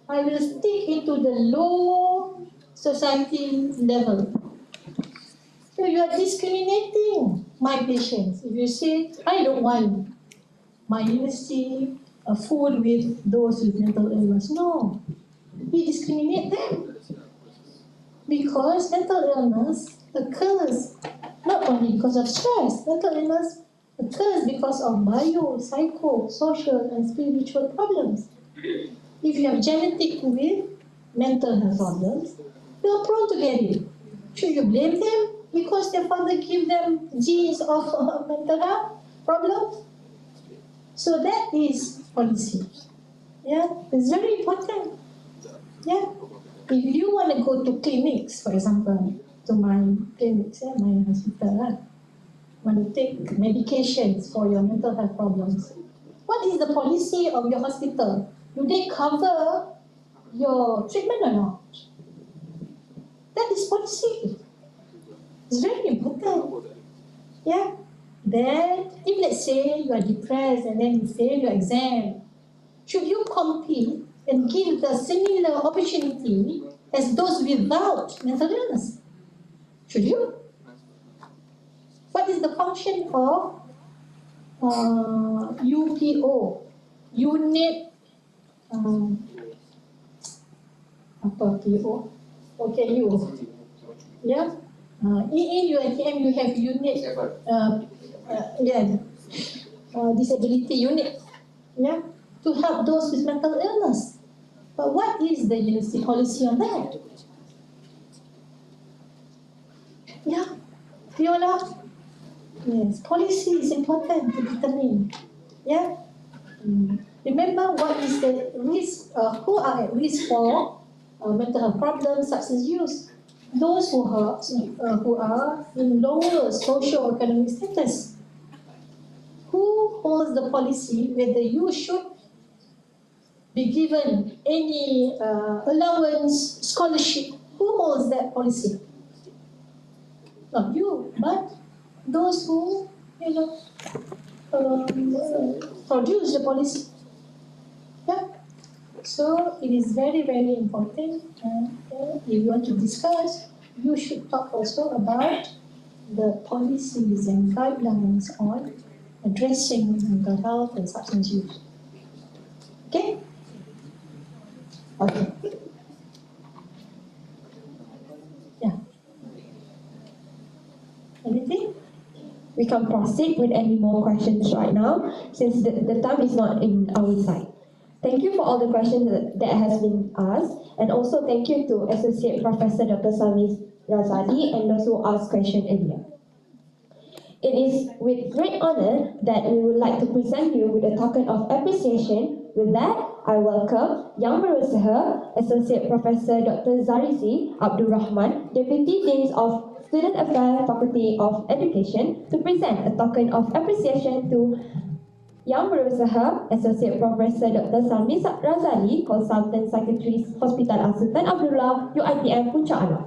I will stick into the low society level. So you are discriminating my patients. If you say, I don't want my university full with those with mental illness. No, you discriminate them. Because mental illness occurs not only because of stress, mental illness occurs because of bio, psycho, social, and spiritual problems. If you have genetic with mental health problems, you are prone to get it. Should you blame them because their father gave them genes of mental health problems? So that is policy. Yeah, it's very important. Yeah, if you want to go to clinics, for example, to my clinics, my hospital, want to take medications for your mental health problems. What is the policy of your hospital? Do they cover your treatment or not? That is policy. It's very important. Yeah. Then, if let's say you are depressed and then you fail your exam, should you compete and give the similar opportunity as those without mental illness? Should you? What is the function of UPO? Unit apa PO? OKU. Yeah. In UiTM you have unit disability unit. Yeah. To help those with mental illness. But what is the university policy on that? Yeah. Viola? Yes, policy is important to determine. Yeah. Remember what is the risk, who are at risk for mental health problems, substance use? Those who are in lower socio-economic status. Who holds the policy whether you should be given any allowance, scholarship? Who holds that policy? Not you, but those who, produce the policy. Yeah. So it is very, very important. If you want to discuss, you should talk also about the policies and guidelines on addressing mental health and substance use. Okay? Okay. Yeah. Anything? We can proceed with any more questions right now, since the time is not in our side. Thank you for all the questions that has been asked, and also thank you to Associate Professor Dr. Salmi Razali and those who asked questions earlier. It is with great honor that we would like to present you with a token of appreciation. With that, I welcome Yang Berusaha, Associate Professor Dr. Zarizi Abdul Rahman, Deputy Dean of Student Affairs Faculty of Education, to present a token of appreciation to Yang Berusaha, Associate Professor Dr. Salmi Razali, Consultant Secretary Hospital Al-Sultan Abdullah, UiTM Puncak Alam.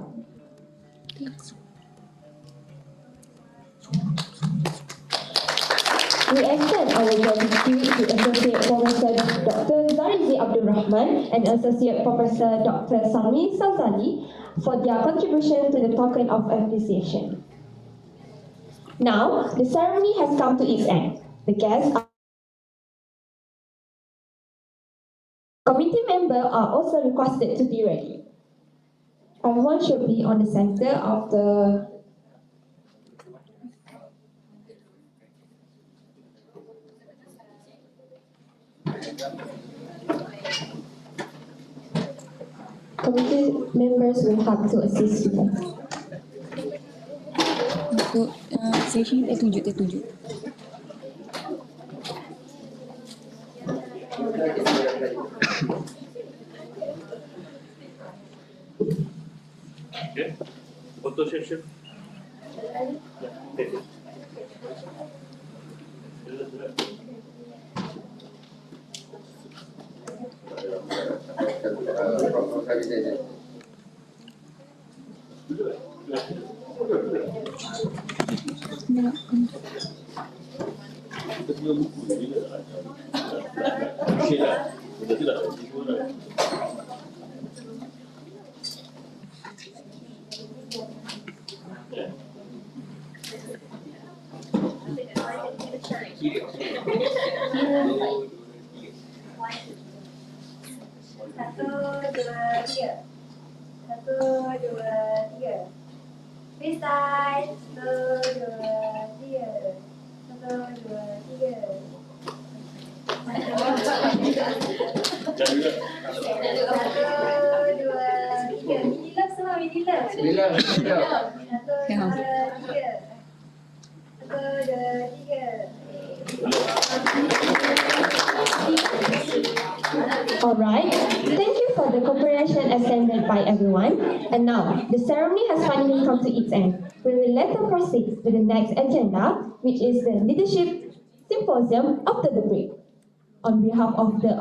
We extend our gratitude to Associate Professor Dr. Zarizi Abdul Rahman and Associate Professor Dr. Sami Sazali for their contribution to the token of appreciation. Now, the ceremony has come to its end. The guests are committee members are also requested to be ready. Everyone should be on the center of the committee members will have to assist with us. Untuk session tertuju. Okay. Photo session. Satu, dua, tiga. Freestyle. Satu, dua, tiga. Satu, dua, tiga. Satu, dua, tiga. Mini love semua, mini love. Bila. Satu, dua, tiga. Satu, dua, tiga. Alright, thank you for the cooperation extended by everyone. And now, the ceremony has finally come to its end. We will later proceed to the next agenda, which is the Leadership Symposium after the break. On behalf of the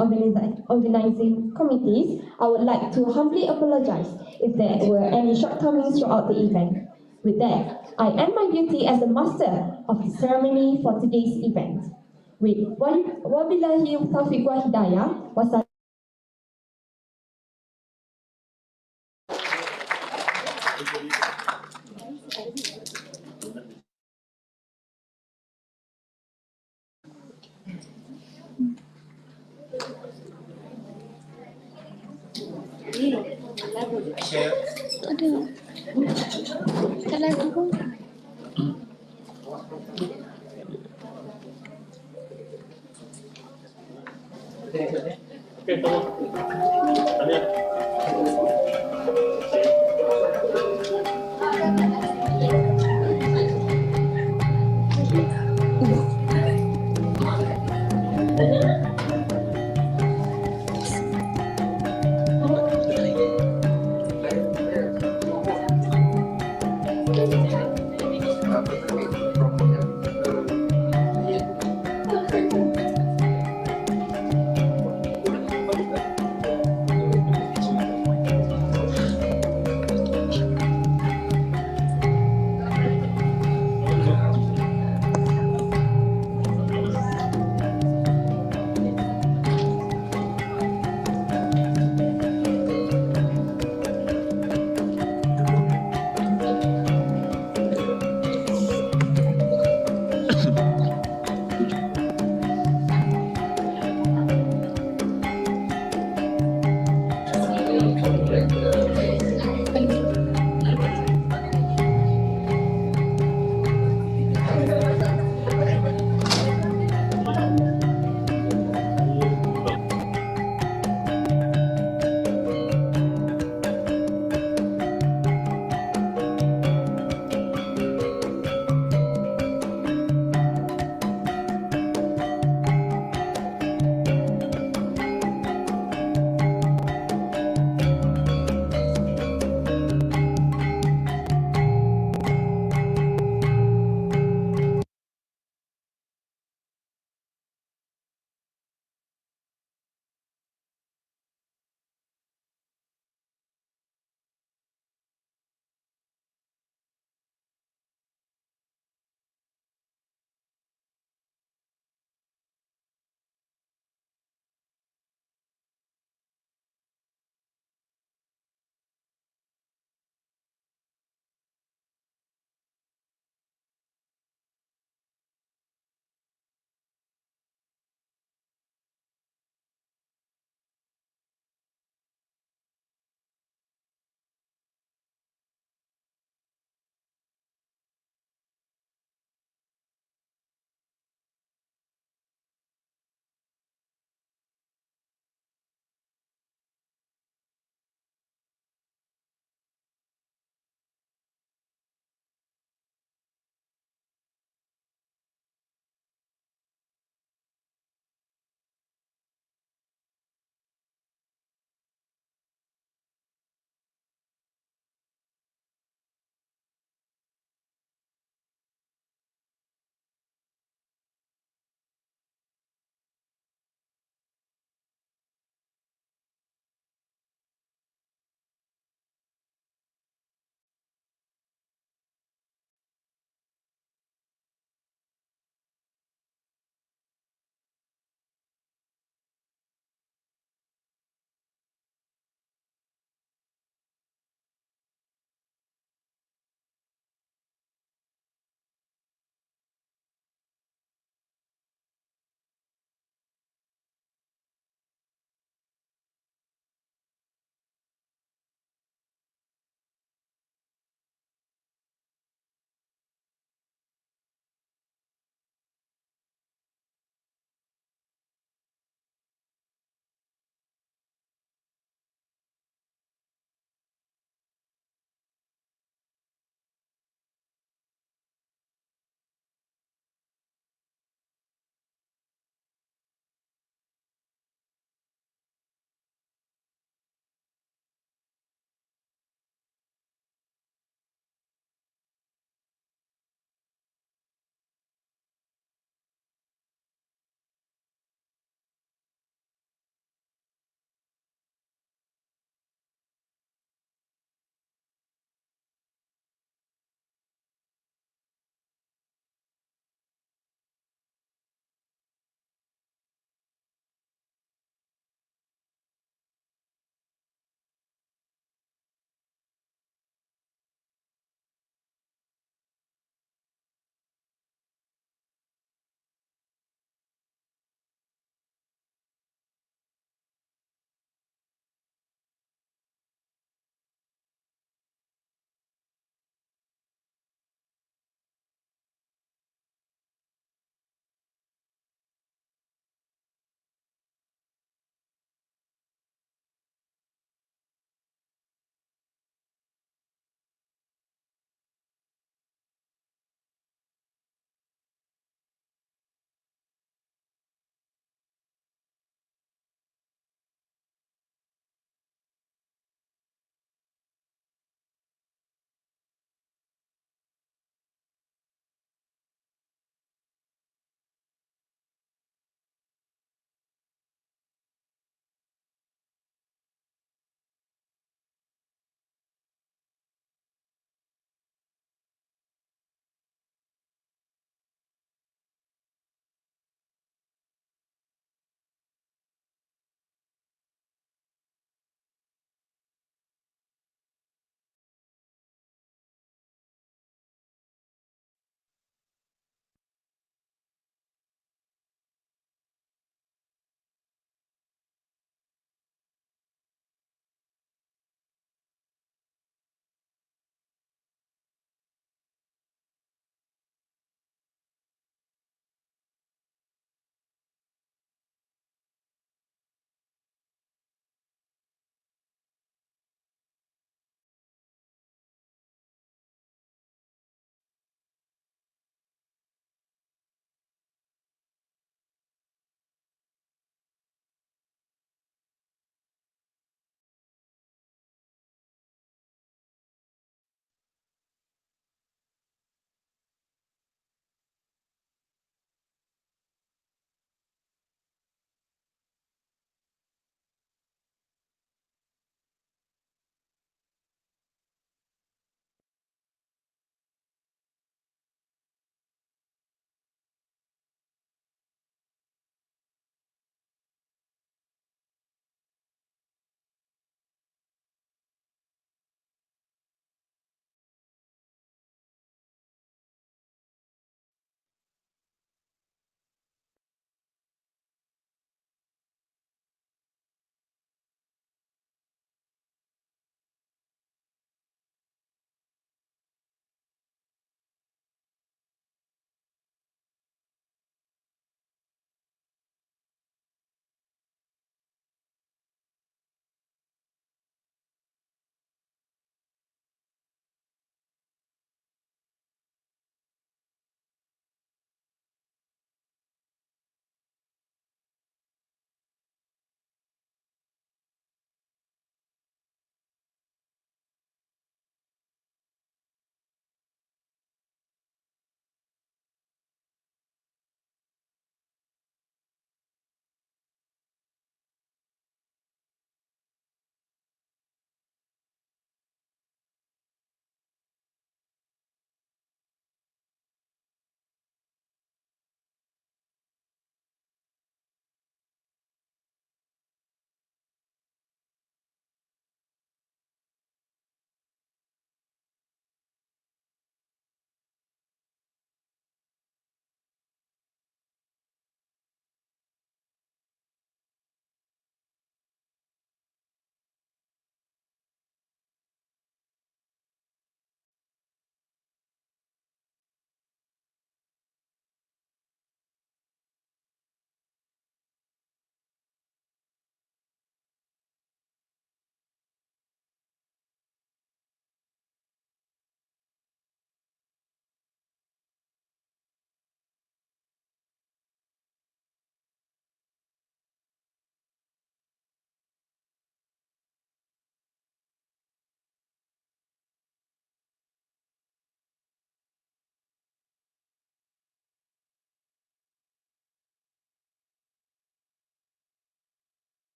organizing committees, I would like to humbly apologize if there were any shortcomings throughout the event. With that, I end my duty as the master of the ceremony for today's event. With wabillahi taufiq wa hidayah, wassalamu. Ada. Tak lagu pun. Okay, tolong. Tanya.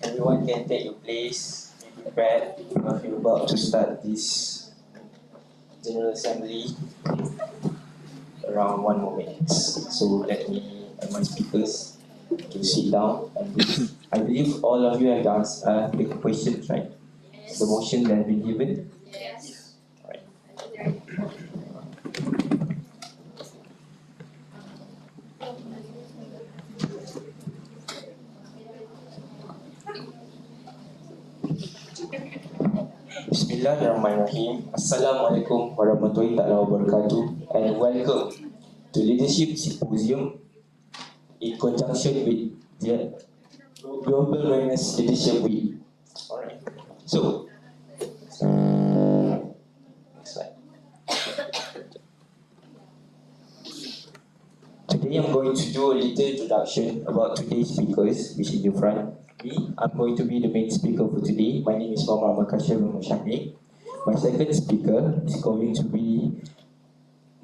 everyone can take your place, be prepared. We're about to start this General Assembly around 1 more minute. So let me and my speakers to sit down and breathe. I believe all of you have asked the questions, right? The motion that has been given. Yes. Alright. Bismillahirrahmanirrahim. Assalamualaikum warahmatullahi wabarakatuh, and welcome to Leadership Symposium in conjunction with the Global Wellness Leadership Week. Alright. So, next slide. Today I'm going to do a little introduction about today's speakers, which is in front of me. I'm going to be the main speaker for today. My name is Muhammad Makashir Muhammad. My second speaker is going to be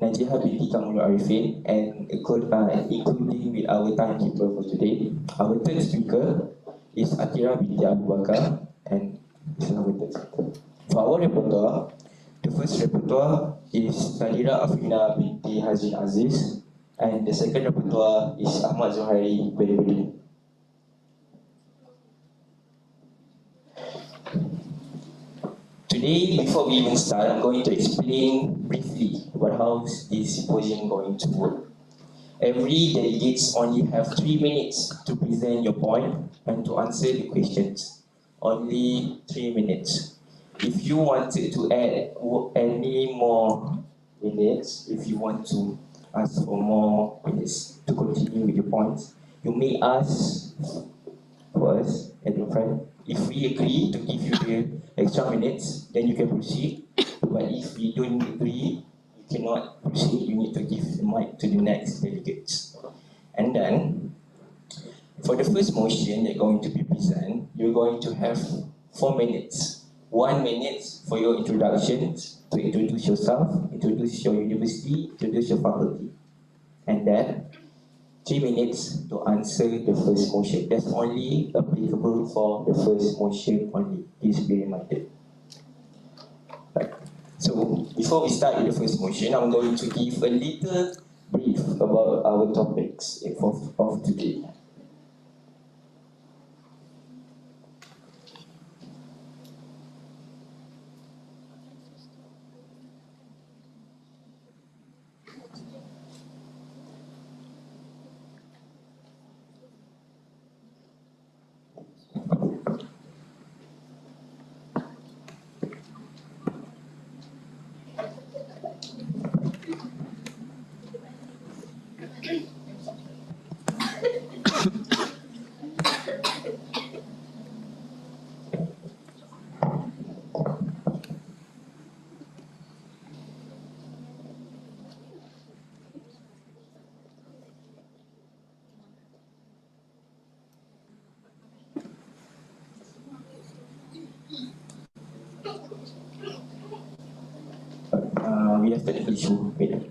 Najiha binti Kamul Arifin, and including with our timekeeper for today. Our third speaker is Atira binti Abu Bakar, and this is our third speaker. For our repertoire, the first repertoire is Nadira Afrina binti Hazin Aziz, and the second repertoire is Ahmad Zuhairi bin Budi. Today, before we even start, I'm going to explain briefly about how this symposium is going to work. Every delegates only have 3 minutes to present your point and to answer the questions. Only 3 minutes. If you wanted to add any more minutes, if you want to ask for more minutes to continue with your points, you may ask for us at the front. If we agree to give you the extra minutes, then you can proceed. But if we don't agree, you cannot proceed. You need to give the mic to the next delegates. And then, for the first motion you're going to be present, you're going to have 4 minutes. 1 minute for your introductions, to introduce yourself, introduce your university, introduce your faculty. And then, 3 minutes to answer the first motion. That's only applicable for the first motion only. Please be reminded. Right. So, before we start with the first motion, I'm going to give a little brief about our topics of today. We have technical issue. Wait.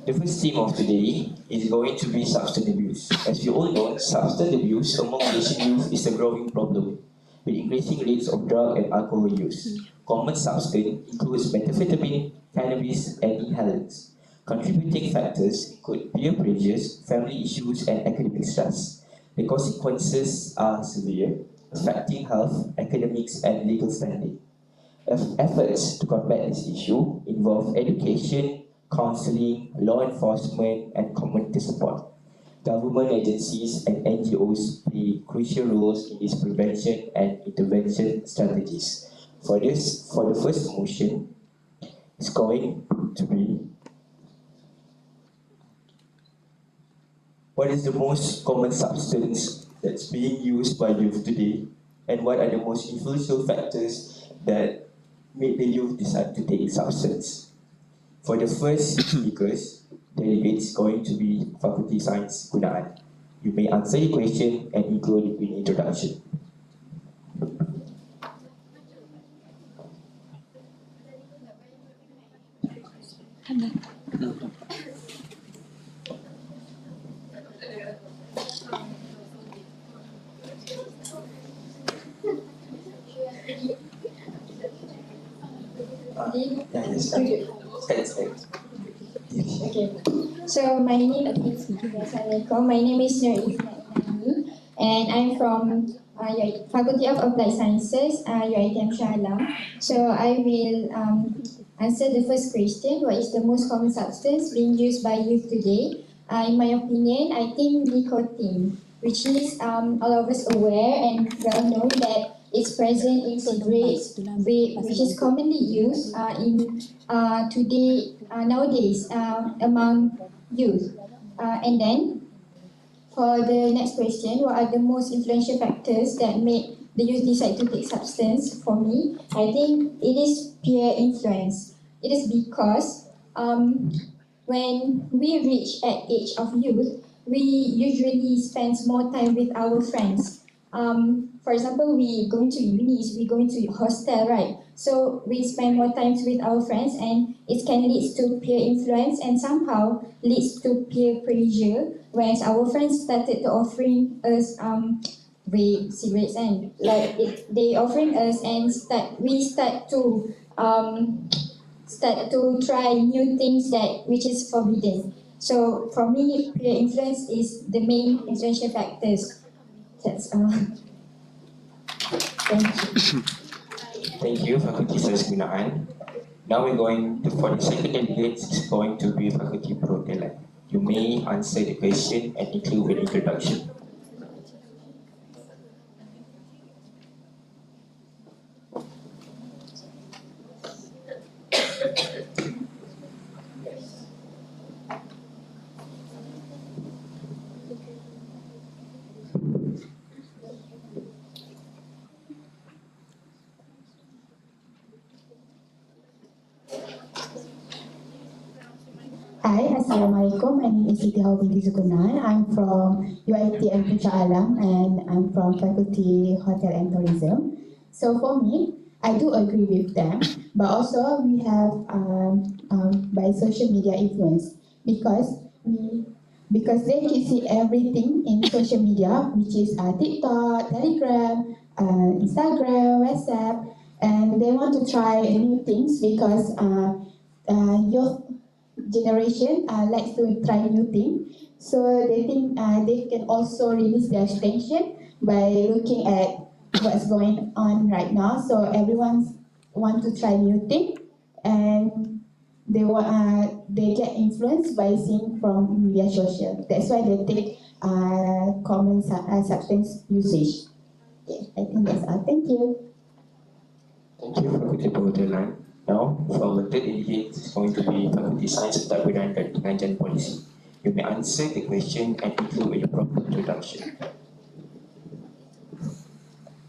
The first theme of today is going to be substance abuse. As you all know, substance abuse among Malaysian youth is a growing problem, with increasing rates of drug and alcohol use. Common substance includes methamphetamine, cannabis, and inhalants. Contributing factors include peer pressures, family issues, and academic stress. The consequences are severe, affecting health, academics, and legal standing. Efforts to combat this issue involve education, counseling, law enforcement, and community support. Government agencies and NGOs play crucial roles in this prevention and intervention strategies. For the first motion, it's going to be: what is the most common substance that's being used by youth today? And what are the most influential factors that make the youth decide to take substance? For the first speakers, delegates going to be Faculty Science Gunaan. You may answer the question and include it in introduction. Okay. So my name is Assalamualaikum. My name is Nur Ismail and I'm from Faculty of Applied Sciences, UiTM Shah Alam. So I will answer the first question. What is the most common substance being used by youth today? In my opinion, I think nicotine, which is all of us aware and well known that it's present in cigarettes, which is commonly used nowadays among youth. And then, for the next question, what are the most influential factors that make the youth decide to take substance? For me, I think it is peer influence. It is because when we reach at age of youth, we usually spend more time with our friends. For example, we going to unis, we going to hostel, right? So we spend more time with our friends, and it can lead to peer influence and somehow leads to peer pressure. When our friends started to offering us vape, cigarettes, and they offering us, and we start to try new things which is forbidden. So for me, peer influence is the main influential factors. That's all. Thank you. Thank you, Faculty Science Gunaan. Now we're going to, for the second delegate, is going to be Faculty Perhotelan. You may answer the question and include an introduction. Hi, Assalamualaikum. My name is Siti Hawbindi Zukunan. I'm from UiTM Shah Alam and I'm from Faculty Hotel and Tourism. So for me, I do agree with them, but also we have by social media influence because they can see everything in social media, which is TikTok, Telegram, Instagram, WhatsApp, and they want to try new things because your generation likes to try new things. So they think they can also release their tension by looking at what's going on right now. So everyone want to try new things, and they get influenced by seeing from media social. That's why they take common substance usage. Yeah, I think that's all. Thank you. Thank you, Faculty Perhotelan. Now, for the third delegate is going to be Faculty Science Pentadbiran dan Pengajian Polisi. You may answer the question and include a proper introduction.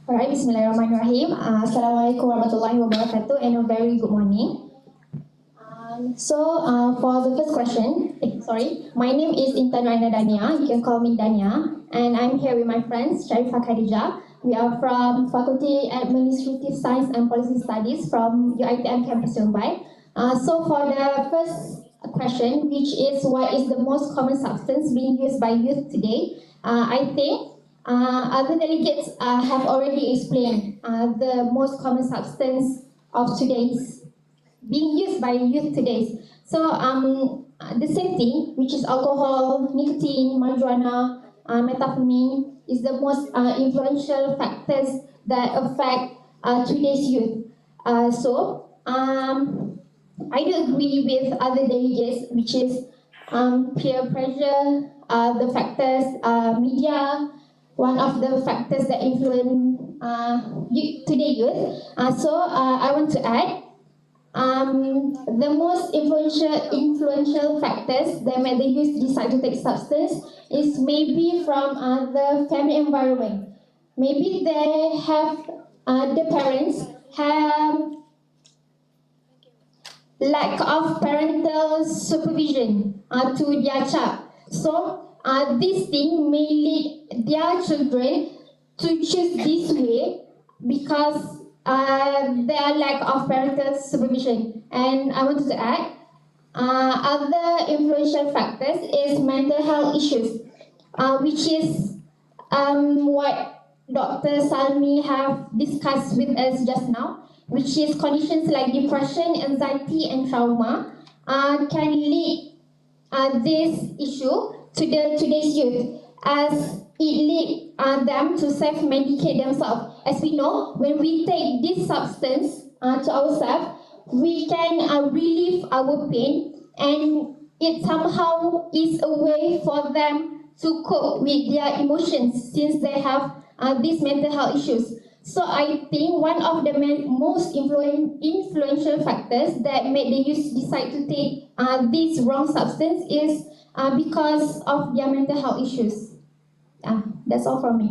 Alright, Bismillahirrahmanirrahim. Assalamualaikum warahmatullahi wabarakatuh, and a very good morning. For the first question, my name is Intan Raina Dania. You can call me Dania, and I'm here with my friends Sharifah Khadijah. We are from Faculty Administrative Science and Policy Studies from UiTM Campus Mumbai. So for the first question, which is what is the most common substance being used by youth today, I think other delegates have already explained the most common substance of today's being used by youth today. So the same thing, which is alcohol, nicotine, marijuana, methamphetamine, is the most influential factors that affect today's youth. I do agree with other delegates, which is peer pressure, the factors, media, one of the factors that influence today youth. I want to add the most influential factors that make the youth decide to take substance is maybe from the family environment. maybe they have the parents have lack of parental supervision to their child. So this thing may lead their children to choose this way because their lack of parental supervision. And I wanted to add, other influential factors is mental health issues, which is what Dr. Salmi have discussed with us just now, which is conditions like depression, anxiety, and trauma can lead this issue to today's youth, as it lead them to self-medicate themselves. As we know, when we take this substance to ourselves, we can relieve our pain, and it somehow is a way for them to cope with their emotions since they have these mental health issues. So I think one of the most influential factors that made the youth decide to take this wrong substance is because of their mental health issues. That's all from me.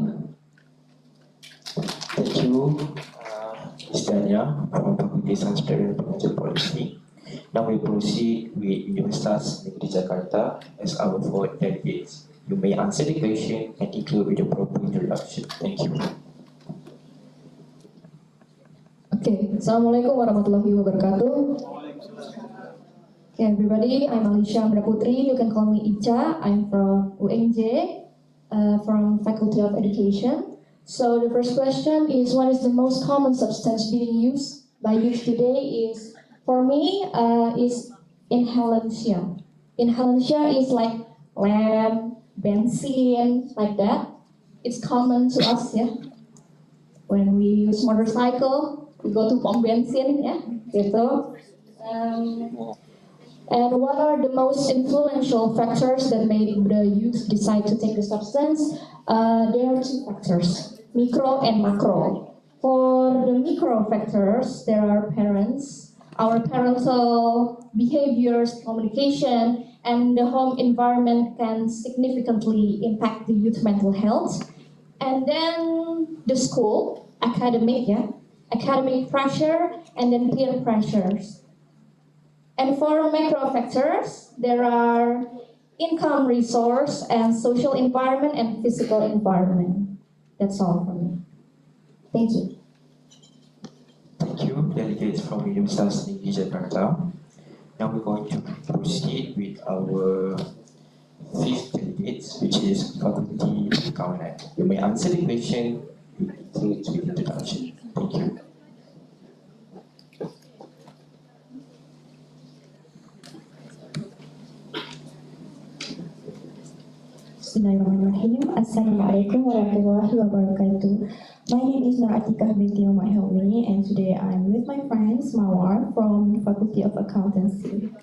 Thank you, Ms. Dania from Faculty of Science and Financial Policy. Now we proceed with Universitas Negeri Jakarta as our fourth delegates. You may answer the question and include with the proper introduction. Thank you. Okay, Assalamualaikum warahmatullahi wabarakatuh. Okay, everybody, I'm Alicia Mraputri. You can call me Icha. I'm from UNJ, from Faculty of Education. So the first question is, what is the most common substance being used by youth today? Is for me is inhalansia. Inhalansia is like lamp, benzene, like that. It's common to us, yeah. When we use motorcycle, we go to pom bensin, ya, gitu. And what are the most influential factors that made the youth decide to take the substance? There are two factors, micro and macro. For the micro factors, there are parents, our parental behaviors, communication, and the home environment can significantly impact the youth mental health. And then the school, academic pressure, and then peer pressures. And for macro factors, there are income resource and social environment and physical environment. That's all from me. Thank you. Thank you, delegates from Universitas Negeri Jakarta. Now we're going to proceed with our fifth delegates, which is Faculty Cawangan. You may answer the question with introduction. Thank you. Bismillahirrahmanirrahim. Assalamualaikum warahmatullahi wabarakatuh. My name is Nur Atikah binti Muhammad Helmi, and today I'm with my friends Mawar from Faculty of Accountancy.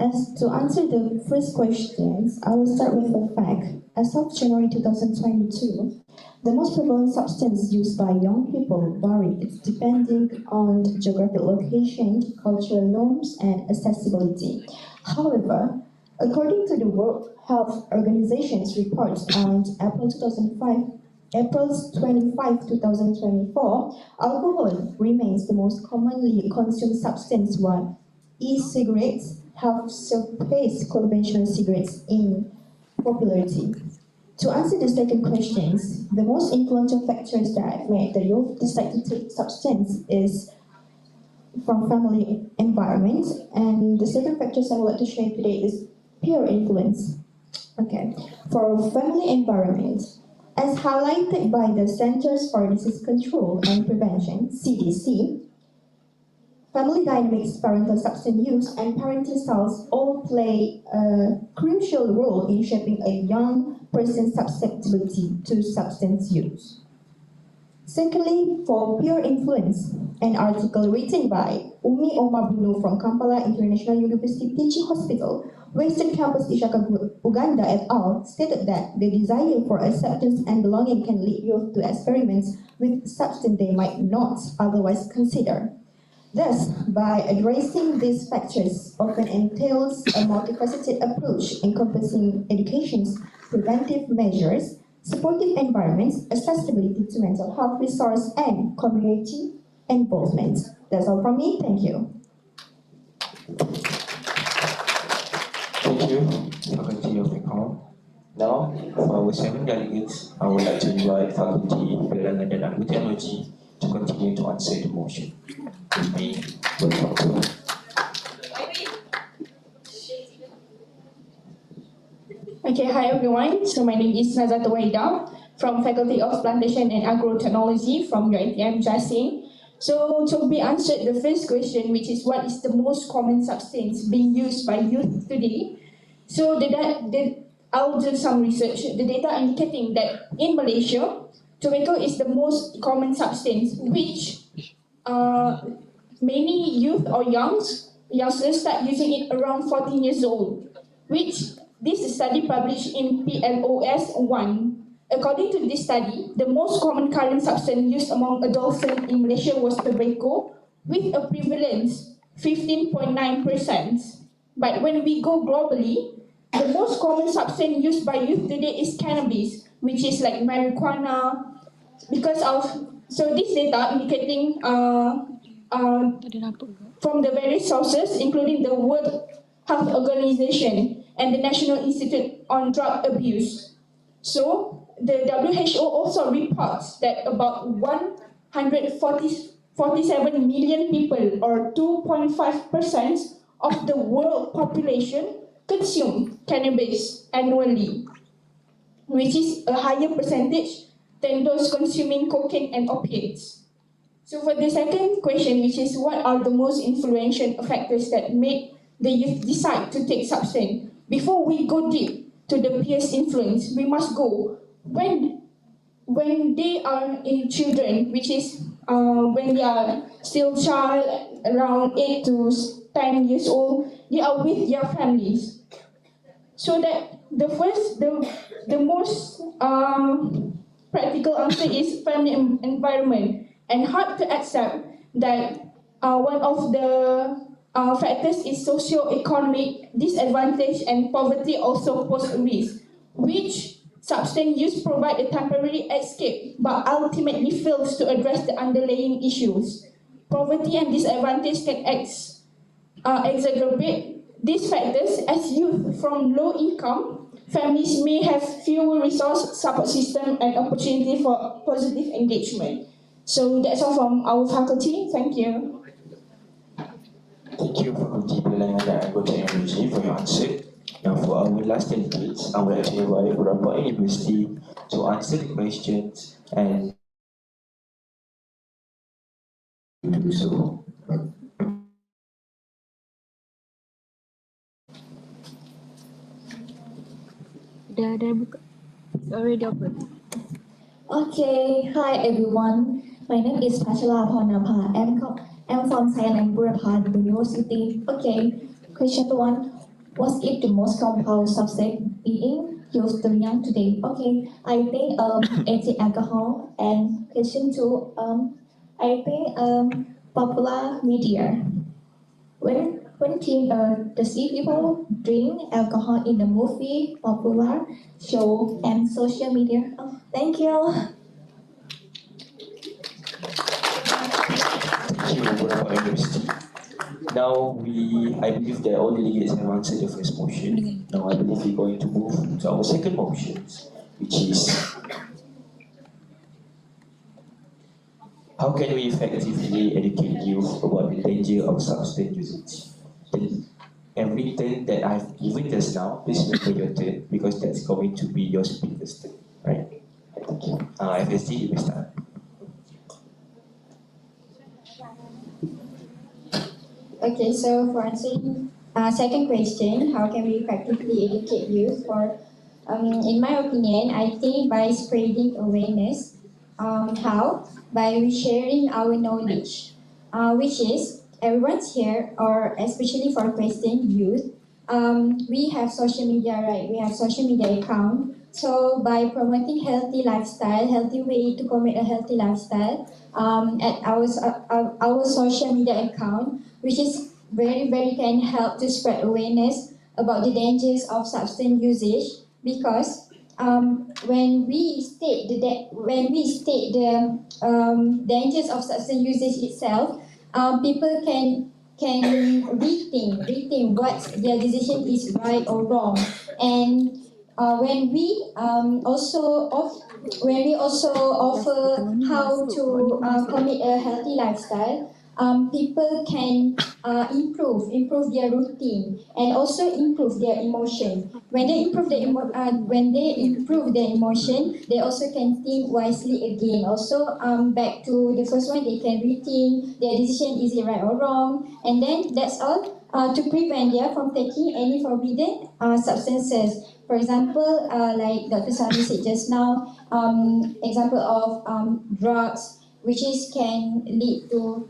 As to answer the first questions, I will start with a fact. As of January 2022, the most prevalent substance used by young people varies depending on geographic location, cultural norms, and accessibility. However, according to the World Health Organization's report on April 25, 2024, alcohol remains the most commonly consumed substance, while e-cigarettes have surpassed conventional cigarettes in popularity. To answer the second question, the most influential factors that made the youth decide to take substance is from family environment, and the second factors I would like to share today is peer influence. Okay, for family environment, as highlighted by the Centers for Disease Control and Prevention, CDC, family dynamics, parental substance use, and parenting styles all play a crucial role in shaping a young person's susceptibility to substance use. Secondly, for peer influence, an article written by Umi Omar Bruno from Kampala International University Teaching Hospital, Western Campus Ishaka, Uganda et al. Stated that the desire for acceptance and belonging can lead youth to experiments with substance they might not otherwise consider. Thus, by addressing these factors often entails a multifaceted approach encompassing education's preventive measures, supportive environments, accessibility to mental health resource, and community involvement. That's all from me. Thank you. Thank you, Faculty of Econ. Now, for our 7 delegates, I would like to invite Faculty Penerangan dan Teknologi to continue to answer the motion. You may welcome. Okay, hi everyone. So my name is Nazata Wahida from Faculty of Plantation and Agrotechnology from UiTM Jasing. So to be answered the first question, which is what is the most common substance being used by youth today? So I'll do some research. The data indicating that in Malaysia, tobacco is the most common substance, which many youth or youngsters start using it around 14 years old, which this study published in PLOS 1. According to this study, the most common current substance used among adolescents in Malaysia was tobacco, with a prevalence 15.9%. But when we go globally, the most common substance used by youth today is cannabis, which is like marijuana. So this data indicating from the various sources, including the World Health Organization and the National Institute on Drug Abuse. So the WHO also reports that about 147 million people, or 2.5% of the world population, consume cannabis annually, which is a higher percentage than those consuming cocaine and opiates. So for the second question, which is what are the most influential factors that make the youth decide to take substance? Before we go deep to the peers' influence, we must go when they are in children, which is when they are still child, around 8 to 10 years old, they are with their families. So that the most practical answer is family environment, and hard to accept that one of the factors is socio-economic disadvantage, and poverty also pose a risk, which substance use provide a temporary escape but ultimately fails to address the underlying issues. Poverty and disadvantage can exacerbate these factors, as youth from low-income families may have fewer resource, support system, and opportunity for positive engagement. So that's all from our faculty. Thank you. Thank you, Faculty Penerangan dan Agrotechnology, for your answer. Now, for our last delegates, I would like to invite Gwlw University to answer the questions and do so. Dah buka. Already open. Okay, hi everyone. My name is Pachala Ponnapha. I'm from Thailand, Burapad University. Okay, question 1. What is the most compound substance being used during young today? Okay, I think ethyl alcohol. And question 2, I think popular media. When the see people drink alcohol in the movie, popular show, and social media. Oh, thank you. Thank you, Gwlw University. Now, I believe that all delegates have answered the first motion. Now, I believe we're going to move to our second motion, which is how can we effectively educate youth about the danger of substance usage? Every turn that I've given just now, please remember your turn, because that's going to be your speaker's turn, right? Thank you. FSD, you may start. Okay, so for answering second question, how can we practically educate youth? In my opinion, I think by spreading awareness. How? By sharing our knowledge, which is everyone's here, or especially for Christian youth. We have social media, right? We have social media account. So by promoting healthy lifestyle, healthy way to promote a healthy lifestyle at our social media account, which is very can help to spread awareness about the dangers of substance usage, because when we state the dangers of substance usage itself, people can rethink what their decision is right or wrong. And when we also offer how to commit a healthy lifestyle, people can improve their routine and also improve their emotion. When they improve their emotion, they also can think wisely again. Also, back to the first one, they can rethink their decision, is it right or wrong, and then that's all to prevent them from taking any forbidden substances. For example, like Dr. Sari said just now, example of drugs, which is can lead to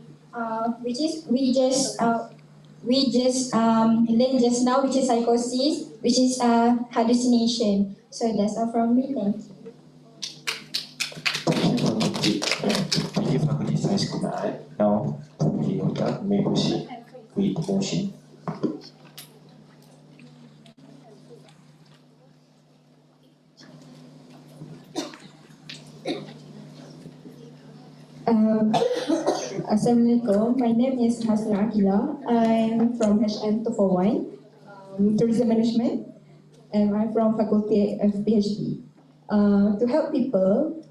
which is we just learned just now, which is psychosis, which is hallucination. So that's all from me. Thank you. Thank you, Faculty Science Kunal. Now, Faculty Hotel may proceed with the motion. Assalamualaikum. My name is Hasna Akila. I'm from HN 241, Tourism Management, and I'm from Faculty of PhD. To help people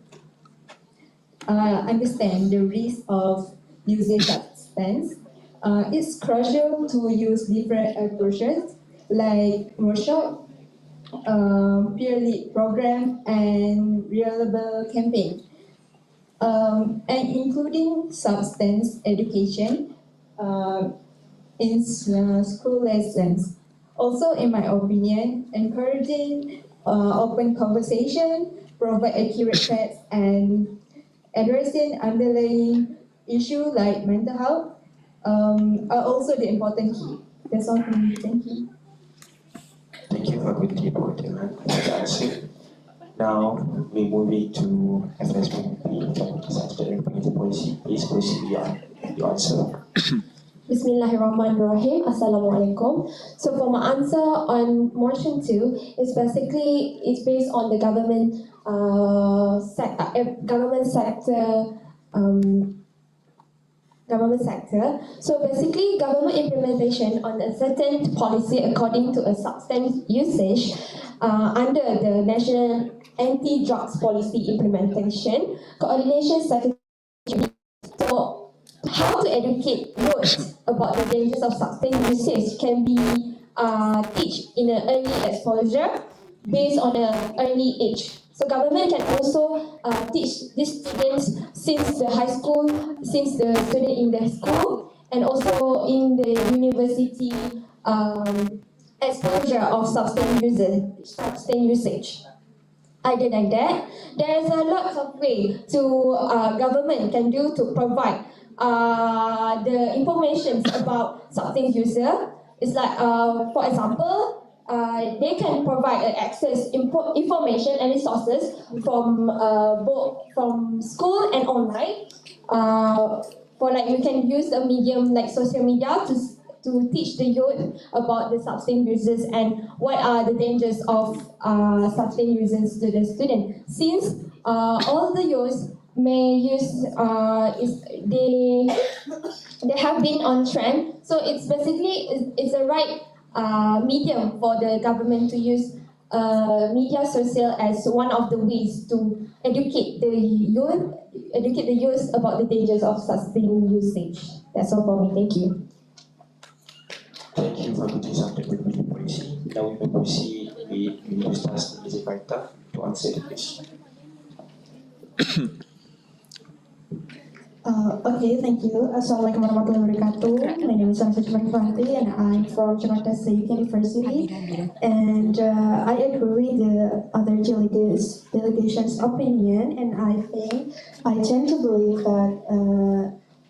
understand the risk of using substance, it's crucial to use different approaches like workshop, peer lead program, and reliable campaign. And including substance education in school lessons. Also, in my opinion, encouraging open conversation, provide accurate facts, and addressing underlying issues like mental health are also the important key. That's all from me. Thank you. Thank you, Faculty Hotel, for the answer. Now, we move to FSP, Faculty Science and Community Policy. Please proceed beyond your answer. Bismillahirrahmanirrahim. Assalamualaikum. So for my answer on motion 2, it's based on the government sector. So basically, government implementation on a certain policy according to a substance usage under the National Anti-Drugs Policy Implementation Coordination Strategy. So how to educate youth about the dangers of substance usage can be teach in an early exposure based on an early age. So government can also teach these students since the high school, since the student in the school, and also in the university exposure of substance usage. Other than that, there is a lot of way to government can do to provide the information about substance user. It's like, for example, they can provide access information and resources from both from school and online. For like you can use a medium like social media to teach the youth about the substance uses and what are the dangers of substance uses to the student. Since all the youth may use they have been on trend, so it's basically it's a right medium for the government to use media social as one of the ways to educate the youth about the dangers of substance usage. That's all for me. Thank you. Thank you, Faculty Science and Community Policy. Now we may proceed with Universitas Jakarta to answer the question. Okay, thank you. Assalamualaikum warahmatullahi wabarakatuh. My name is Samsud Farhati and I'm from Jakarta State University. And I agree with the other delegation's opinion, and I tend to believe that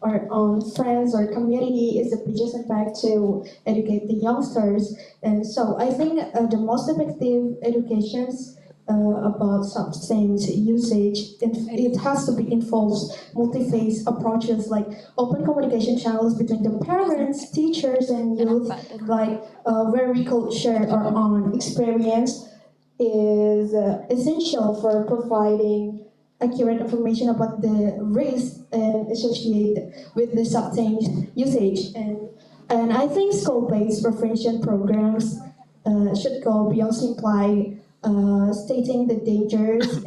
our own friends or community is the biggest impact to educate the youngsters. And so I think the most effective educations about substance usage, it has to be involves multi-phase approaches like open communication channels between the parents, teachers, and youth, like where we could share our own experience is essential for providing accurate information about the risks associated with the substance usage. And I think school-based prevention programs should go beyond simply stating the dangers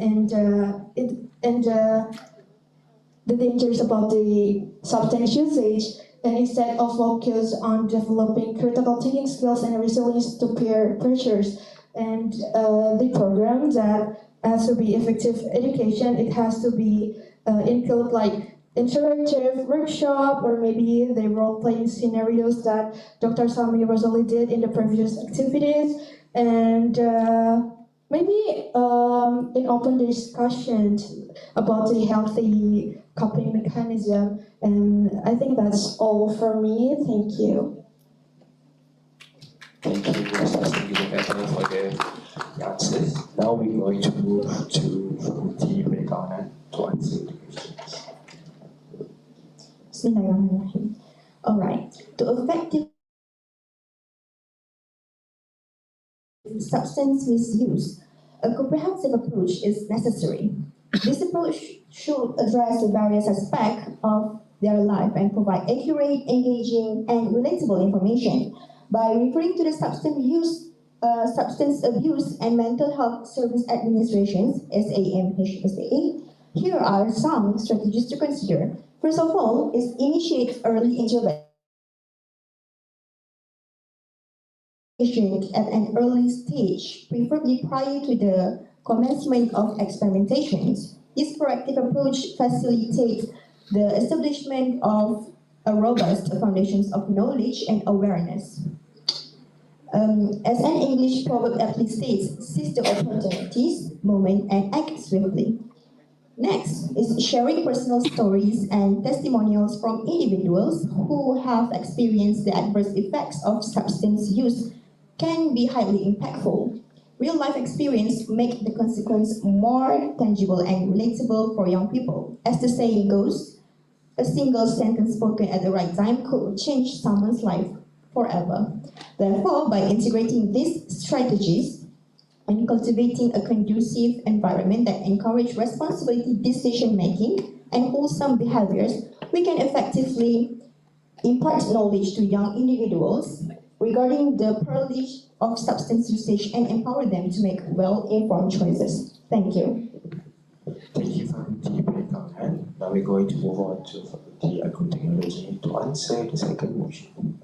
the dangers about the substance usage, and instead of focus on developing critical thinking skills and resilience to peer pressures. And the program that has to be effective education, it has to be include like interactive workshop or maybe the role-playing scenarios that Dr. Sami Rosali did in the previous activities, and maybe an open discussions about the healthy coping mechanism. And I think that's all for me. Thank you. Thank you, Mr. for the answers. Now we're going to move to Fakulti Perikawanan to answer the questions. Bismillahirrahmanirrahim. Alright, to effectively substance misuse, a comprehensive approach is necessary. This approach should address the various aspects of their life and provide accurate, engaging, and relatable information. By referring to the Substance Abuse and Mental Health Service Administrations (SAMHSA), here are some strategies to consider. First of all, is initiate early intervention at an early stage, preferably prior to the commencement of experimentations. This proactive approach facilitates the establishment of a robust foundations of knowledge and awareness. As an English proverb aptly states, seize the opportunities, moment, and act swiftly. Next is sharing personal stories and testimonials from individuals who have experienced the adverse effects of substance use can be highly impactful. Real-life experience make the consequence more tangible and relatable for young people. As the saying goes, a single sentence spoken at the right time could change someone's life forever. Therefore, by integrating these strategies and cultivating a conducive environment that encourages responsibility decision-making and wholesome behaviors, we can effectively impart knowledge to young individuals regarding the perils of substance usage and empower them to make well-informed choices. Thank you. Thank you, Fakulti Perikawanan. Now we're going to move on to Fakulti Agrotechnology to answer the second motion.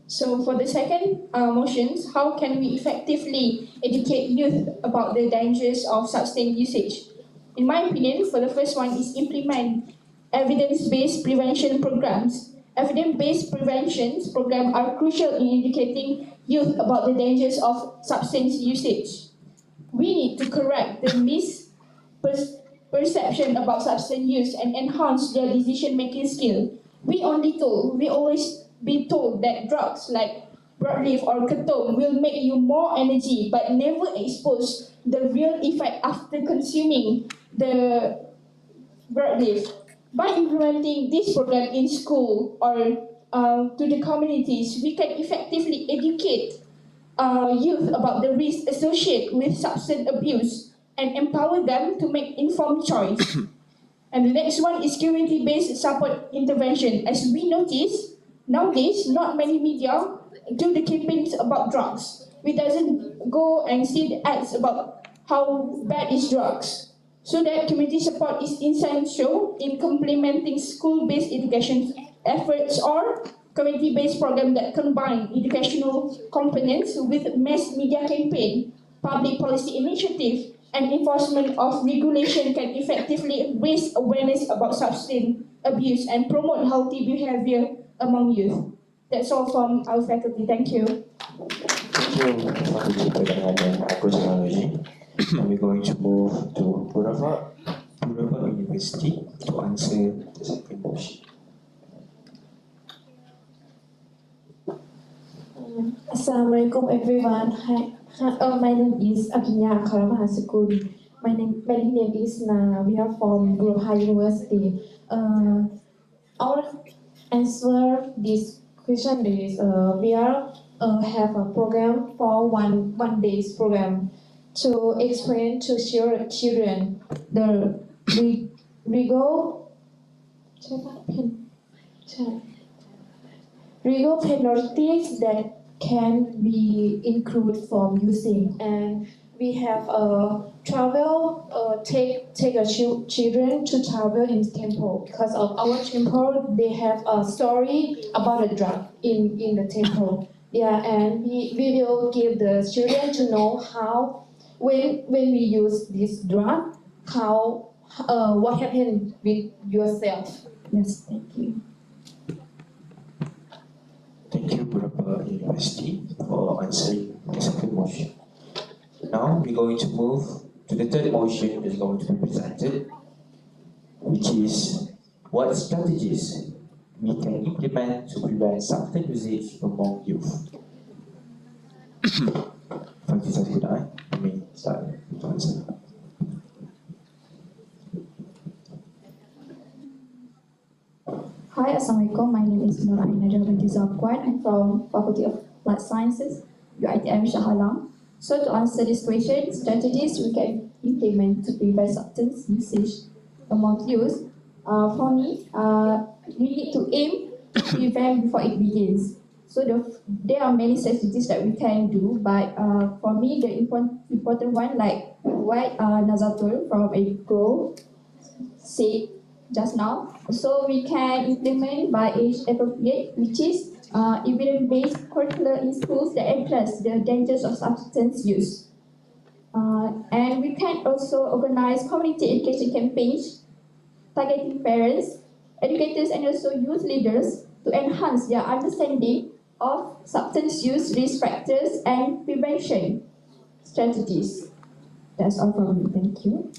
So for the second motions, how can we effectively educate youth about the dangers of substance usage? In my opinion, for the first one is implement evidence-based prevention programs. Evidence-based prevention programs are crucial in educating youth about the dangers of substance usage. We need to correct the misperception about substance use and enhance their decision-making skill. We always be told that drugs like broadleaf or ketum will make you more energy, but never expose the real effect after consuming the broadleaf. By implementing this program in school or to the communities, we can effectively educate youth about the risks associated with substance abuse and empower them to make informed choice. And the next one is community-based support intervention. As we notice, nowadays, not many media do the campaigns about drugs. We doesn't go and see the ads about how bad is drugs. So that community support is essential in complementing school-based education efforts or community-based program that combine educational components with mass media campaign, public policy initiative, and enforcement of regulation can effectively raise awareness about substance abuse and promote healthy behavior among youth. That's all from our faculty. Thank you. Thank you, Fakulti Perikawanan and Agrotechnology. Now we're going to move to Purava University to answer the second motion. Assalamualaikum everyone. Hi. My name is Abhinya Karamahasukuri. My name is Na. We are from Gwlw University. Our answer this question is we are have a program for one day's program to explain to children the legal penalties that can be included from using, and we have take children to travel in temple because of our temple. They have a story about a drug in the temple. Yeah, and we will give the children to know how when we use this drug, how what happened with yourself. Yes, thank you. Thank you, Beberapa University, for answering the second motion. Now we're going to move to the third motion that is going to be presented, which is what strategies we can implement to prevent substance usage among youth. Faculty Saudara, you may start to answer. Hi, Assalamualaikum. My name is Nur Aina Binti Zakwan. I'm from Faculty of Life Sciences, UiTM Shah Alam. So to answer this question, strategies we can implement to prevent substance usage among youth. For me, we need to aim to prevent before it begins. So there are many strategies that we can do, but for me, the important one, like what Nazatul from Gwlw said just now. So we can implement by age appropriate, which is evidence-based curricula in schools that address the dangers of substance use. And we can also organize community education campaigns targeting parents, educators, and also youth leaders to enhance their understanding of substance use risk factors and prevention strategies. That's all from me. Thank you.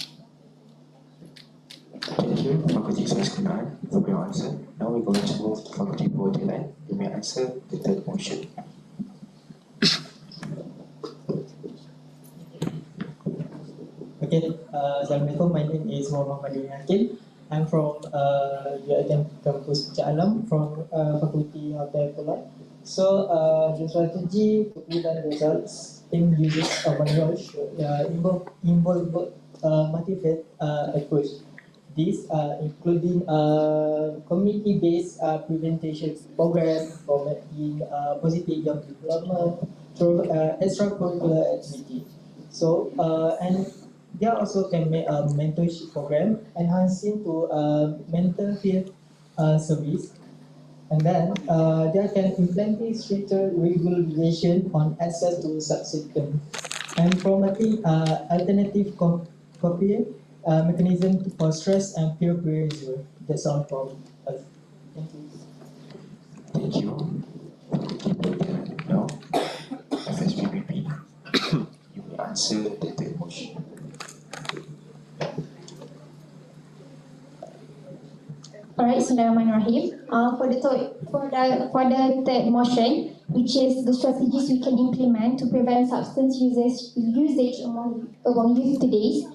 Thank you, Faculty Science Kunar, for your answer. Now we're going to move to Faculty Borderland. You may answer the third motion. Okay, Assalamualaikum. My name is Muhammad Hakim. I'm from UiTM Campus Puncak Alam from Faculty Hotel Polite. So the strategy to prevent results in usage of manual should involve multi-phase approach. This including community-based prevention program, promoting positive young development through extracurricular activity. So and they also can make a mentorship program enhancing to mental health service, and then they can implement stricter regulation on access to substance and promoting alternative coping mechanism for stress and peer pressure. That's all from us. Thank you. Thank you. Now, FSPPP, you may answer the third motion. Alright, Bismillahirrahmanirrahim. For the third motion, which is the strategies we can implement to prevent substance usage among youth today.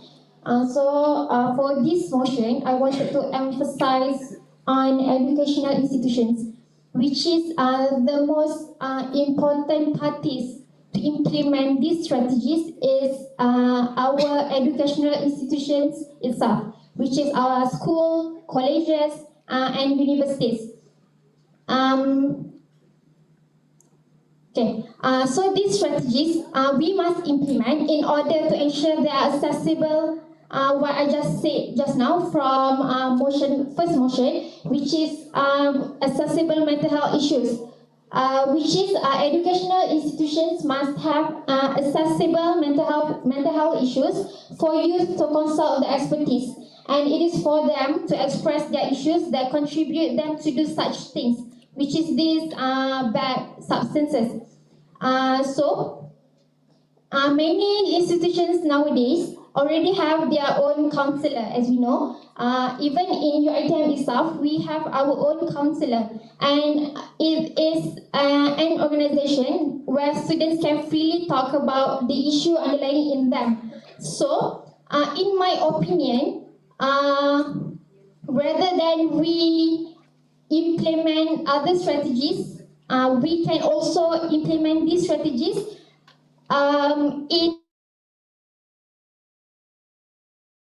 For this motion, I wanted to emphasize on educational institutions, which is the most important parties to implement these strategies is our educational institutions itself, which is our school, colleges, and universities. So these strategies we must implement in order to ensure they are accessible. What I just said just now from first motion, which is accessible mental health issues, which is educational institutions must have accessible mental health issues for youth to consult the expertise, and it is for them to express their issues that contribute them to do such things, which is these bad substances. Many institutions nowadays already have their own counselor, as we know. Even in UiTM itself, we have our own counselor, and it is an organization where students can freely talk about the issue underlying in them. So, in my opinion, rather than we implement other strategies, we can also implement these strategies in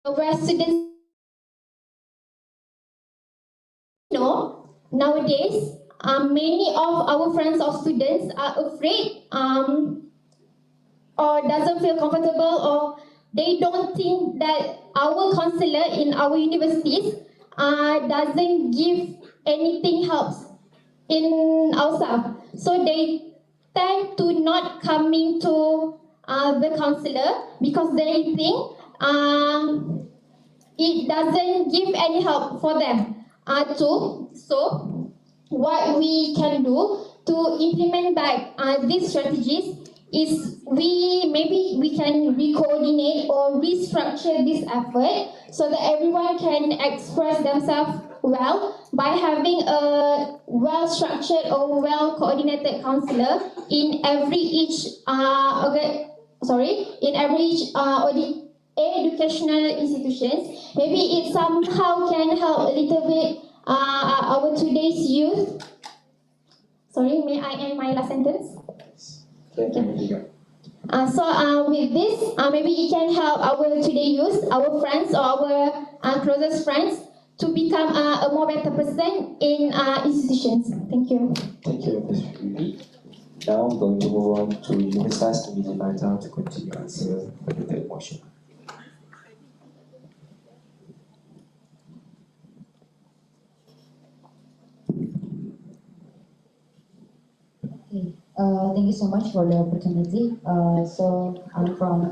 where students nowadays many of our friends of students are afraid or doesn't feel comfortable, or they don't think that our counselor in our universities doesn't give anything helps in ourselves. So they tend to not coming to the counselor because they think it doesn't give any help for them too. So what we can do to implement back these strategies is maybe we can re-coordinate or restructure this effort so that everyone can express themselves well by having a well-structured or well-coordinated counselor in every educational institutions. Maybe it somehow can help a little bit our today's youth. Sorry, may I end my last sentence? Okay. With this, maybe it can help our today youth, our friends or our closest friends to become a more better person in institutions. Thank you. Thank you, Ms. Ruby. Now I'm going to move on to Universitas Negeri Jakarta to continue answer for the third motion. Thank you so much for the opportunity. So I'm from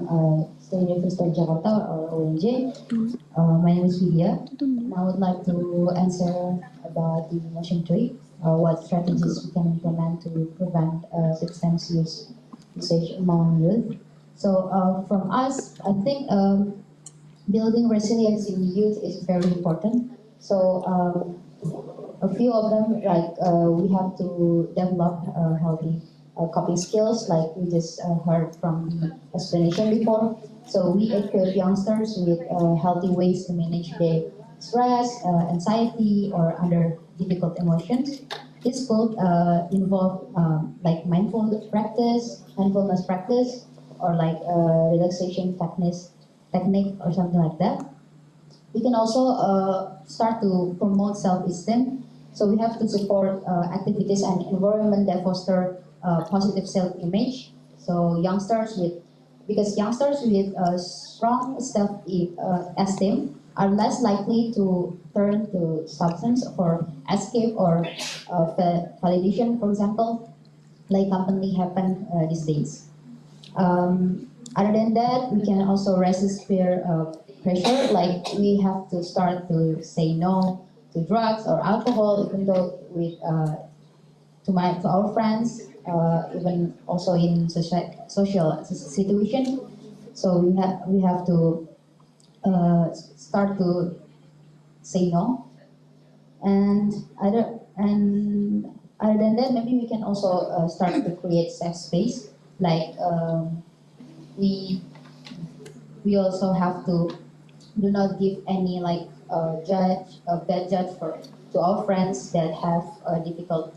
State University of Jakarta or ONJ. My name is Vidya. And I would like to answer about the motion 3. What strategies we can implement to prevent substance use usage among youth. So from us, I think building resilience in youth is very important. So a few of them, like we have to develop healthy coping skills, like we just heard from the explanation before. So we equip youngsters with healthy ways to manage their stress, anxiety, or other difficult emotions. This could involve like mindfulness practice, or like relaxation technique or something like that. We can also start to promote self-esteem. So we have to support activities and environment that foster positive self-image. So because youngsters with strong self-esteem are less likely to turn to substance for escape or validation, for example, like commonly happen these days. Other than that, we can also resist peer pressure, like we have to start to say no to drugs or alcohol, even though to our friends, even also in social situation. So we have to start to say no, and other than that, maybe we can also start to create safe space, like we also have to do not give any like bad judge to our friends that have a difficult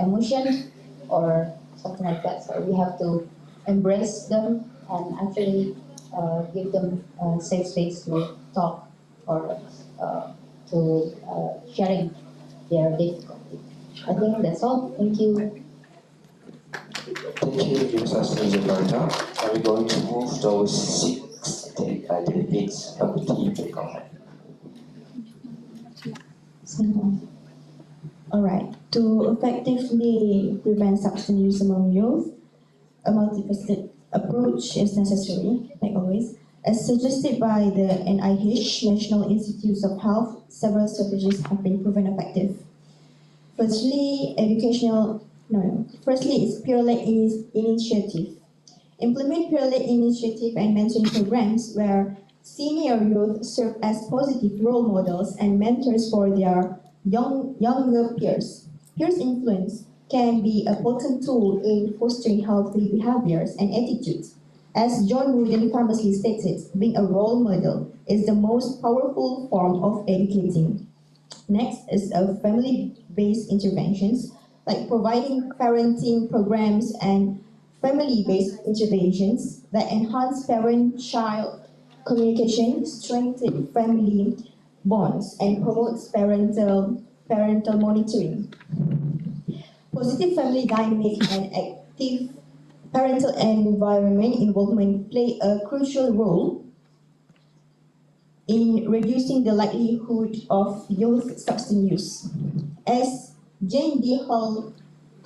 emotion or something like that. So we have to embrace them and actually give them a safe space to talk or to sharing their difficulty. I think that's all. Thank you. Thank you, Universitas Negeri Jakarta. Are we going to move towards 6 delegates faculty breakout? Alright, to effectively prevent substance use among youth, a multifaceted approach is necessary, like always. As suggested by the NIH, National Institutes of Health, several strategies have been proven effective. Firstly, it's peer-led initiative. Implement peer-led initiative and mentoring programs where senior youth serve as positive role models and mentors for their younger peers. Peers' influence can be a potent tool in fostering healthy behaviors and attitudes. As John Wooden famously stated, being a role model is the most powerful form of educating. Next is family-based interventions. like providing parenting programs and family-based interventions that enhance parent-child communication, strengthen family bonds, and promotes parental monitoring. Positive family dynamic and active parental and environment involvement play a crucial role in reducing the likelihood of youth substance use. As Jane D. Hall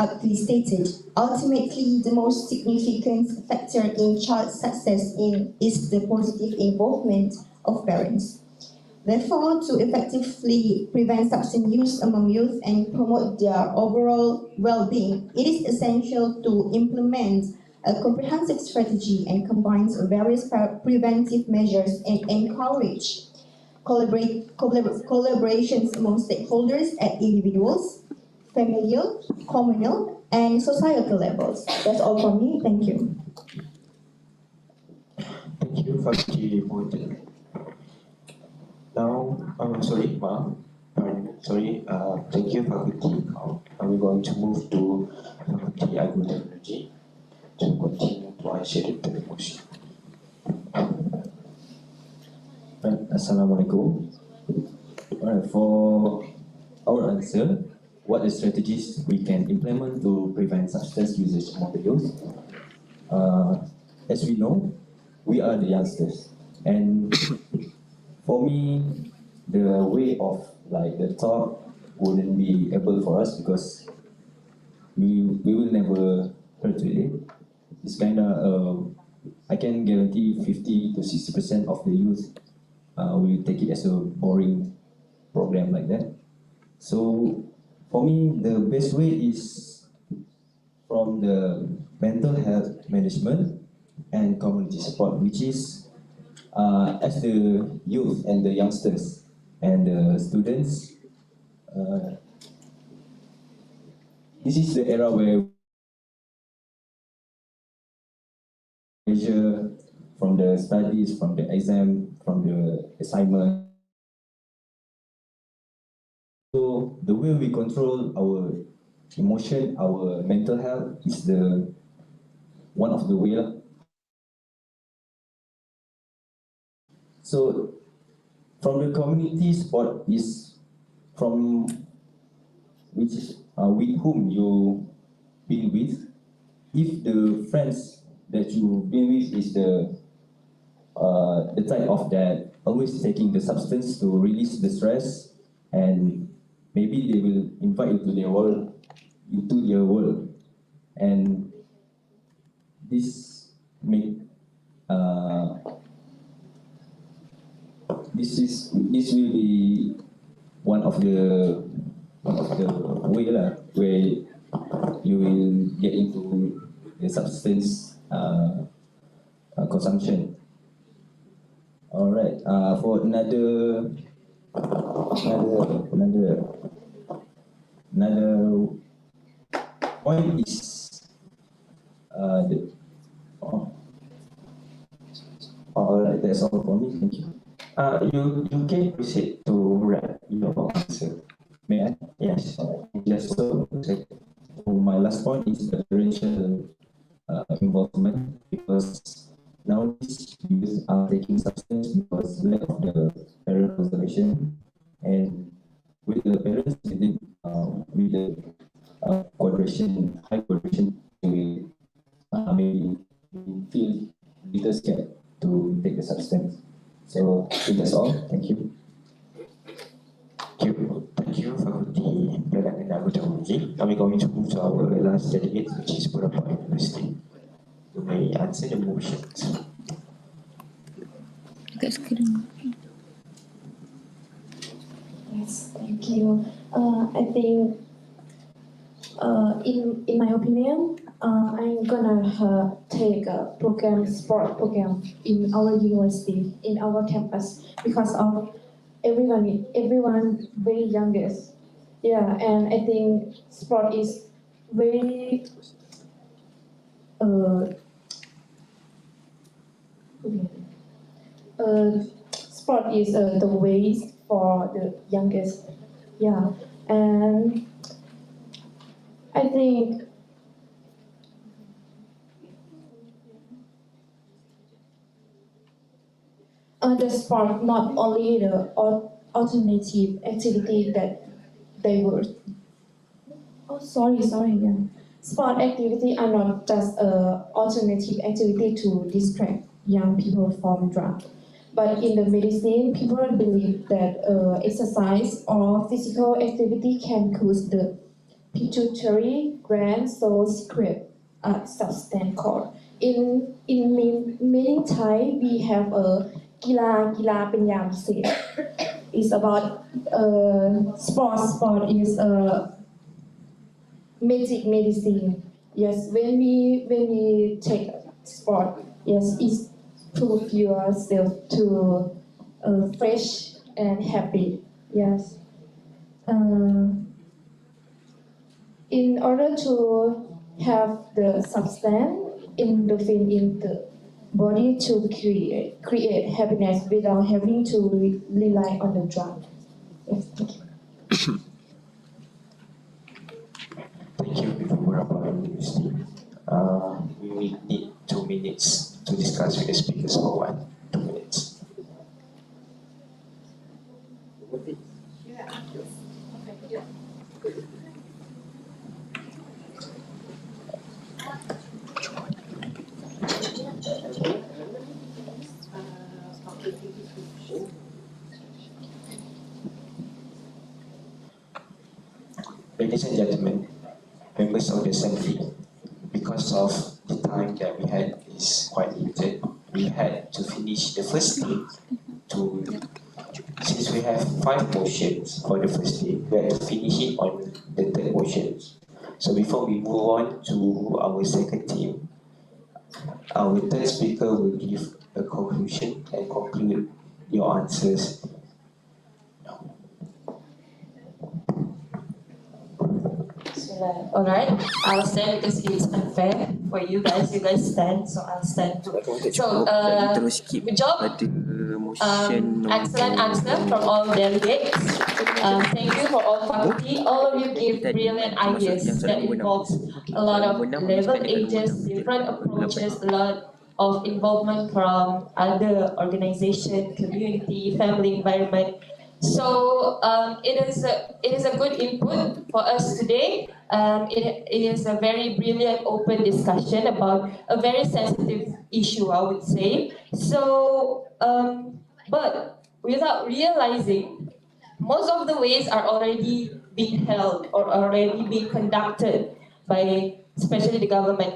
aptly stated, ultimately the most significant factor in child success is the positive involvement of parents. Therefore, to effectively prevent substance use among youth and promote their overall well-being, it is essential to implement a comprehensive strategy and combines various preventive measures and encourage collaborations among stakeholders at individuals, familial, communal, and societal levels. That's all from me. Thank you. Thank you, Faculty Boyd. Now, sorry, thank you, Faculty. Now, we're going to move to Faculty Agro-Technology to continue to answer the motion. Assalamualaikum. Alright, for our answer, what are the strategies we can implement to prevent substance usage among the youth? As we know, we are the youngsters, and for me, the way of the thought wouldn't be able for us because we will never hurt with it. It's kind of I can guarantee 50 to 60% of the youth will take it as a boring program like that. So for me, the best way is from the mental health management and community support, which is as the youth and the youngsters and the students, this is the era where pressure from the studies, from the exam, from the assignment. So the way we control our emotion, our mental health is the one of the way. So from the community support is from which with whom you been with. If the friends that you been with is the type of that always taking the substance to release the stress, and maybe they will invite you to their world, and this make this will be one of the way where you will get into the substance consumption. All right. For another point is all right. That's all for me. Thank you. You can proceed to wrap your answer. May I? Yes. Just so my last point is the racial involvement, because nowadays youth are taking substance because lack of the parent observation, and with the parents with the high coordination, they maybe feel little scared to take the substance. So that's all. Thank you. Thank you, Faculty Product and Agro-Technology. Now we're going to move to our last delegate, which is Purapa University. You may answer the motions. Kat screen. Yes, thank you. I think, in my opinion, I'm gonna take a sport program in our university, in our campus, because of everyone very youngest. Yeah, and I think sport is very sport is the way for the youngest. Yeah, and I think the sport not only the alternative activity that they were. Oh, sorry, yeah. Sport activity are not just a alternative activity to distract young people from drug. But in the medicine, people believe that exercise or physical activity can cause the pituitary gland so secret a substance called. In meaning Thai, we have a กีฬาเป็นยามพิเศษ It's about sport is magic medicine. Yes, when we take sport, yes, it prove yourself to fresh and happy. Yes. In order to have the substance endorphin in the body to create happiness without having to rely on the drug. Yes, thank you. Thank you beberapa University. We will need 2 minutes to discuss with the speakers for 2 minutes. Ladies and gentlemen, members of the assembly, because of the time that we had is quite limited, we had to finish the first day since we have 5 motions for the first day, we had to finish it on the third motion. So before we move on to our second team, our third speaker will give a conclusion and conclude your answers. Alright, I'll stand because it's unfair for you guys. You guys stand, so I'll stand too. So, good job. Excellent answer from all delegates. Thank you for all faculty. All of you give brilliant ideas that involves a lot of level ages, different approaches, a lot of involvement from other organization, community, family environment. So it is a good input for us today. It is a very brilliant, open discussion about a very sensitive issue, I would say. So, but without realizing, most of the ways are already being held or already being conducted by, especially the government.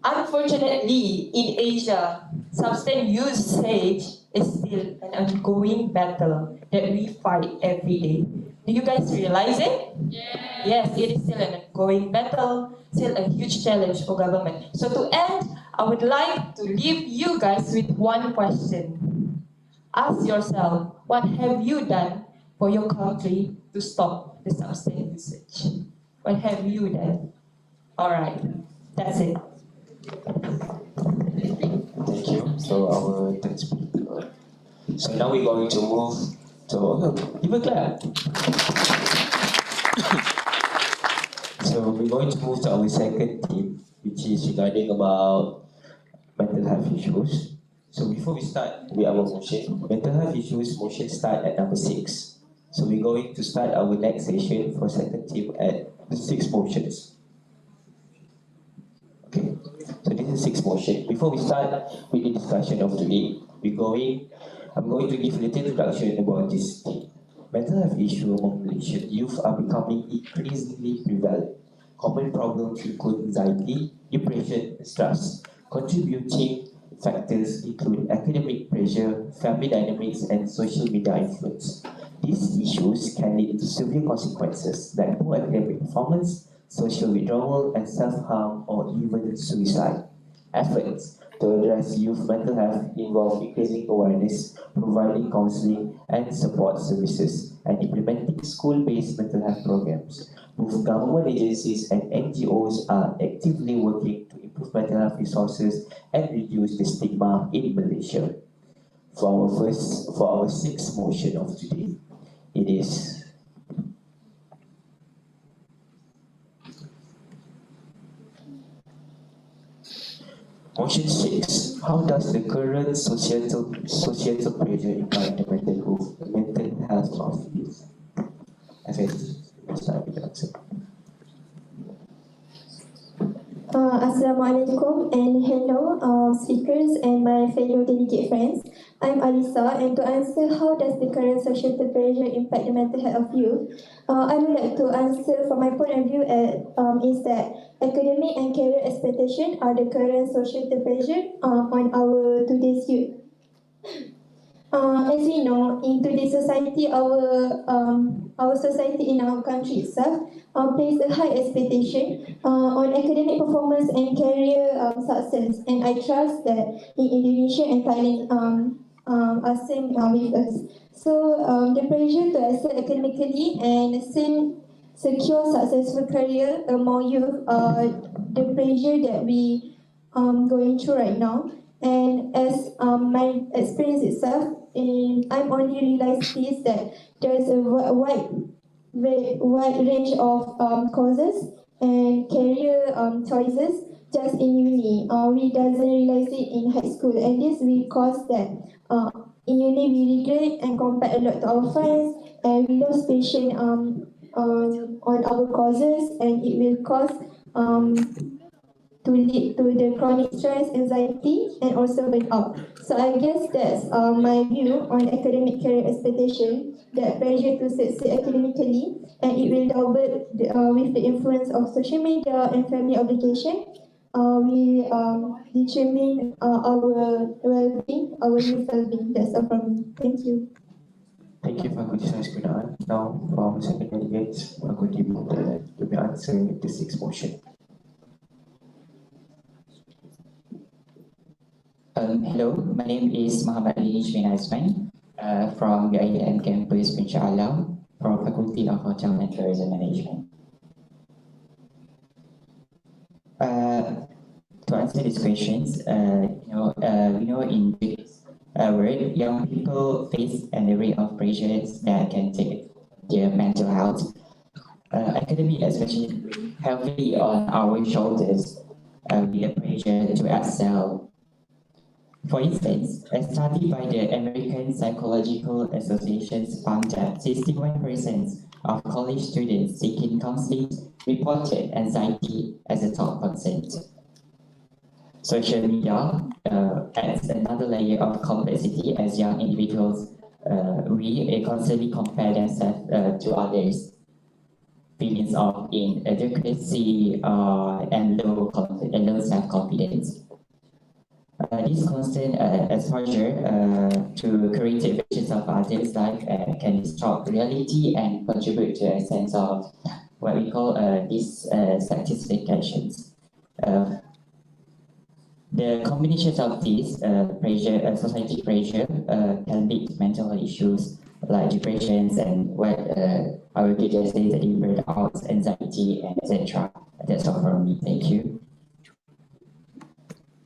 Unfortunately, in Asia, substance usage is still an ongoing battle that we fight every day. Do you guys realize it? Yes, it is still an ongoing battle, still a huge challenge for government. So to end, I would like to leave you guys with one question. Ask yourself, what have you done for your country to stop the substance usage? What have you done? Alright, that's it. Thank you. So our third speaker. So now we're going to move to give a clap. So we're going to move to our second team, which is regarding about mental health issues. So before we start with our motion, mental health issues motion start at number 6. So we're going to start our next session for second team at the 6 motions. Okay, so this is 6 motion. Before we start with the discussion of today, I'm going to give a little introduction about this thing. Mental health issues among Malaysian youth are becoming increasingly prevalent. Common problems include anxiety, depression, and stress. Contributing factors include academic pressure, family dynamics, and social media influence. These issues can lead to severe consequences like poor academic performance, social withdrawal, and self-harm, or even suicide. Efforts to address youth mental health involve increasing awareness, providing counseling and support services, and implementing school-based mental health programs. Both government agencies and NGOs are actively working to improve mental health resources and reduce the stigma in Malaysia. For our 6th motion of today, it is Motion 6. How does the current societal pressure impact the mental health of youth? Let's start with the answer. Assalamualaikum and hello speakers and my fellow delegate friends. I'm Alisa, and to answer how does the current societal pressure impact the mental health of youth, I would like to answer from my point of view is that academic and career expectation are the current societal pressure on our today's youth. As we know, in today's society, our society in our country itself place a high expectation on academic performance and career success. And I trust that in Indonesia and Thailand are same with us. So the pressure to excel academically and secure successful career among youth, the pressure that we going through right now. And as my experience itself, I'm only realized this that there's a wide range of courses and career choices just in uni. We doesn't realize it in high school, and this will cause that in uni we regret and compare a lot to our friends, and we lose patience on our courses, and it will cause to lead to the chronic stress, anxiety, and also burnout. So I guess that's my view on academic career expectation, that pressure to succeed academically, and it will double with the influence of social media and family obligation. We determine our well-being, our youth well-being. That's all from me. Thank you. Thank you, Fakulti Sains Gunaan. Now, from second delegates, Fakulti Buta, to be answering the sixth motion. Hello, my name is Muhammad Alish bin Azman from UiTM campus Puncak Alam from Faculty of Hotel and Tourism Management. To answer these questions, we know in today's world, young people face an array of pressures that can take their mental health. Academic especially heavily on our shoulders with the pressure to excel. For instance, a study by the American Psychological Association found that 61% of college students seeking counseling reported anxiety as a top concern. Social media adds another layer of complexity as young individuals constantly compare themselves to others. Feelings of inadequacy and low self-confidence. This constant exposure to creative visions of others' life can distort reality and contribute to a sense of what we call dissatisfactions. The combinations of these society pressure can lead to mental health issues like depressions and what our teacher says that burnout, anxiety, and etc. That's all from me. Thank you.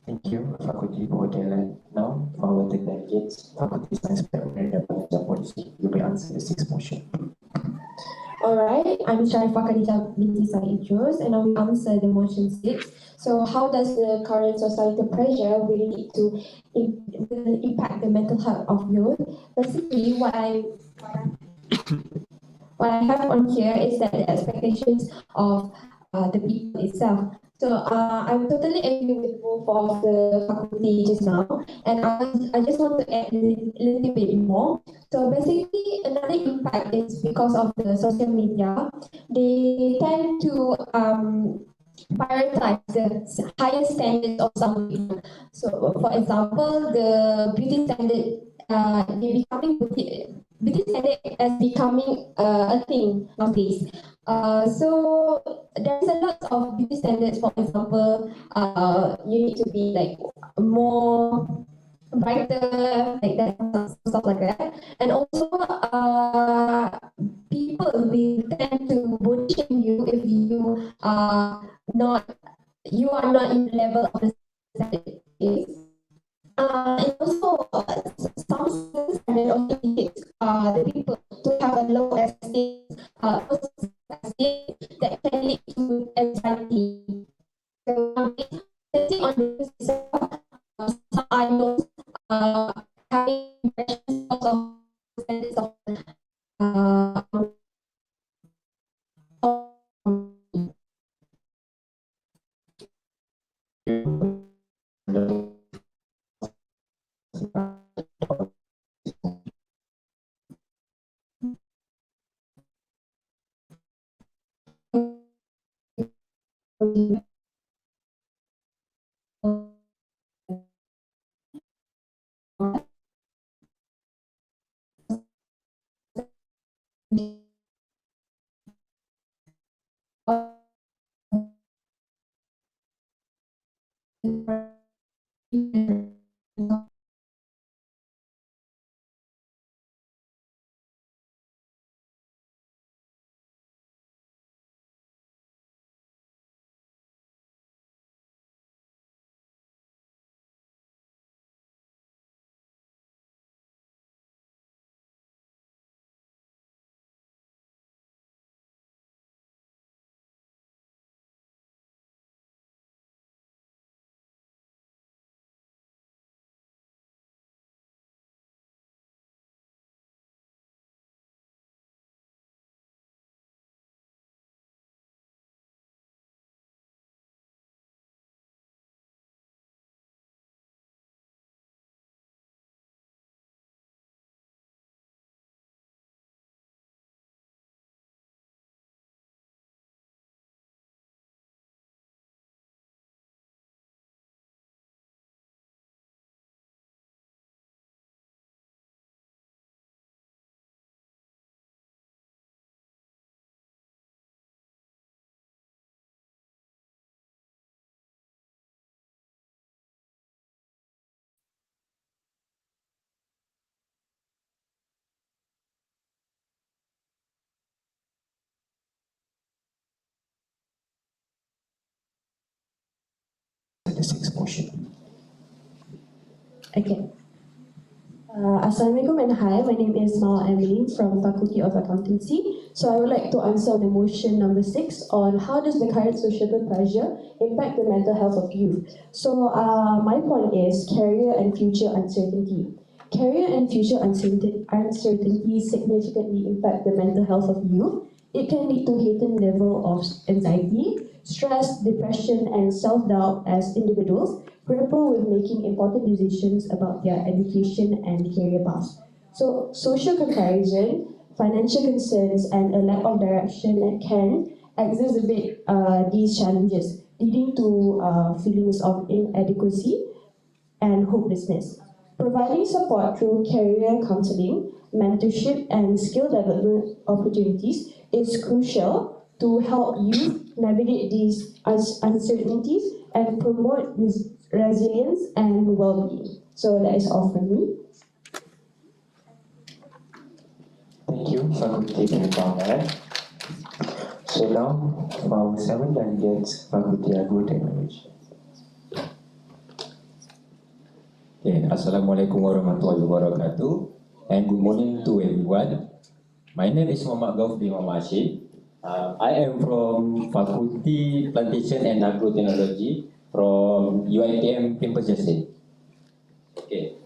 Thank you, Fakulti Hotel. Now, for our delegates, Faculty Science Background and Policy, you may answer the sixth motion. Alright, I'm Sharifah Khadijah binti Said Idrus, and I will answer the motion 6. So how does the current societal pressure will lead to impact the mental health of youth? Basically, what I have on here is that the expectations of the people itself. So I'm totally agree with both of the faculty just now, and I just want to add a little bit more. So basically, another impact is because of the social media. They tend to prioritize the higher standards of some people. So, for example, the beauty standard, beauty standard is becoming a thing nowadays. So there's a lot of beauty standards. For example, you need to be like more brighter, like that, stuff like that. And also, people will tend to body shame you if you are not in the level of the standard. And also, some standard also indicates the people to have a low esteem, that can lead to anxiety. So, on this, of standards of uh, The sixth motion. Okay. Assalamualaikum and hi, my name is Mal Emily from Faculty of Accountancy. So I would like to answer the motion number 6 on how does the current societal pressure impact the mental health of youth. So my point is career and future uncertainty. Career and future uncertainty significantly impact the mental health of youth. It can lead to heightened level of anxiety, stress, depression, and self-doubt as individuals grapple with making important decisions about their education and career paths. So, social comparison, financial concerns, and a lack of direction can exacerbate these challenges, leading to feelings of inadequacy and hopelessness. Providing support through career counseling, mentorship, and skill development opportunities is crucial to help youth navigate these uncertainties and promote resilience and well-being. So that is all from me. Thank you, Faculty Cawangan. So now, our 7 delegates, Faculty Agro-Technology. Okay, Assalamualaikum warahmatullahi wabarakatuh, and good morning to everyone. My name is Muhammad Ghauf bin Muhammad Hashim. I am from Faculty Plantation and Agrotechnology from UiTM Symposium. Okay,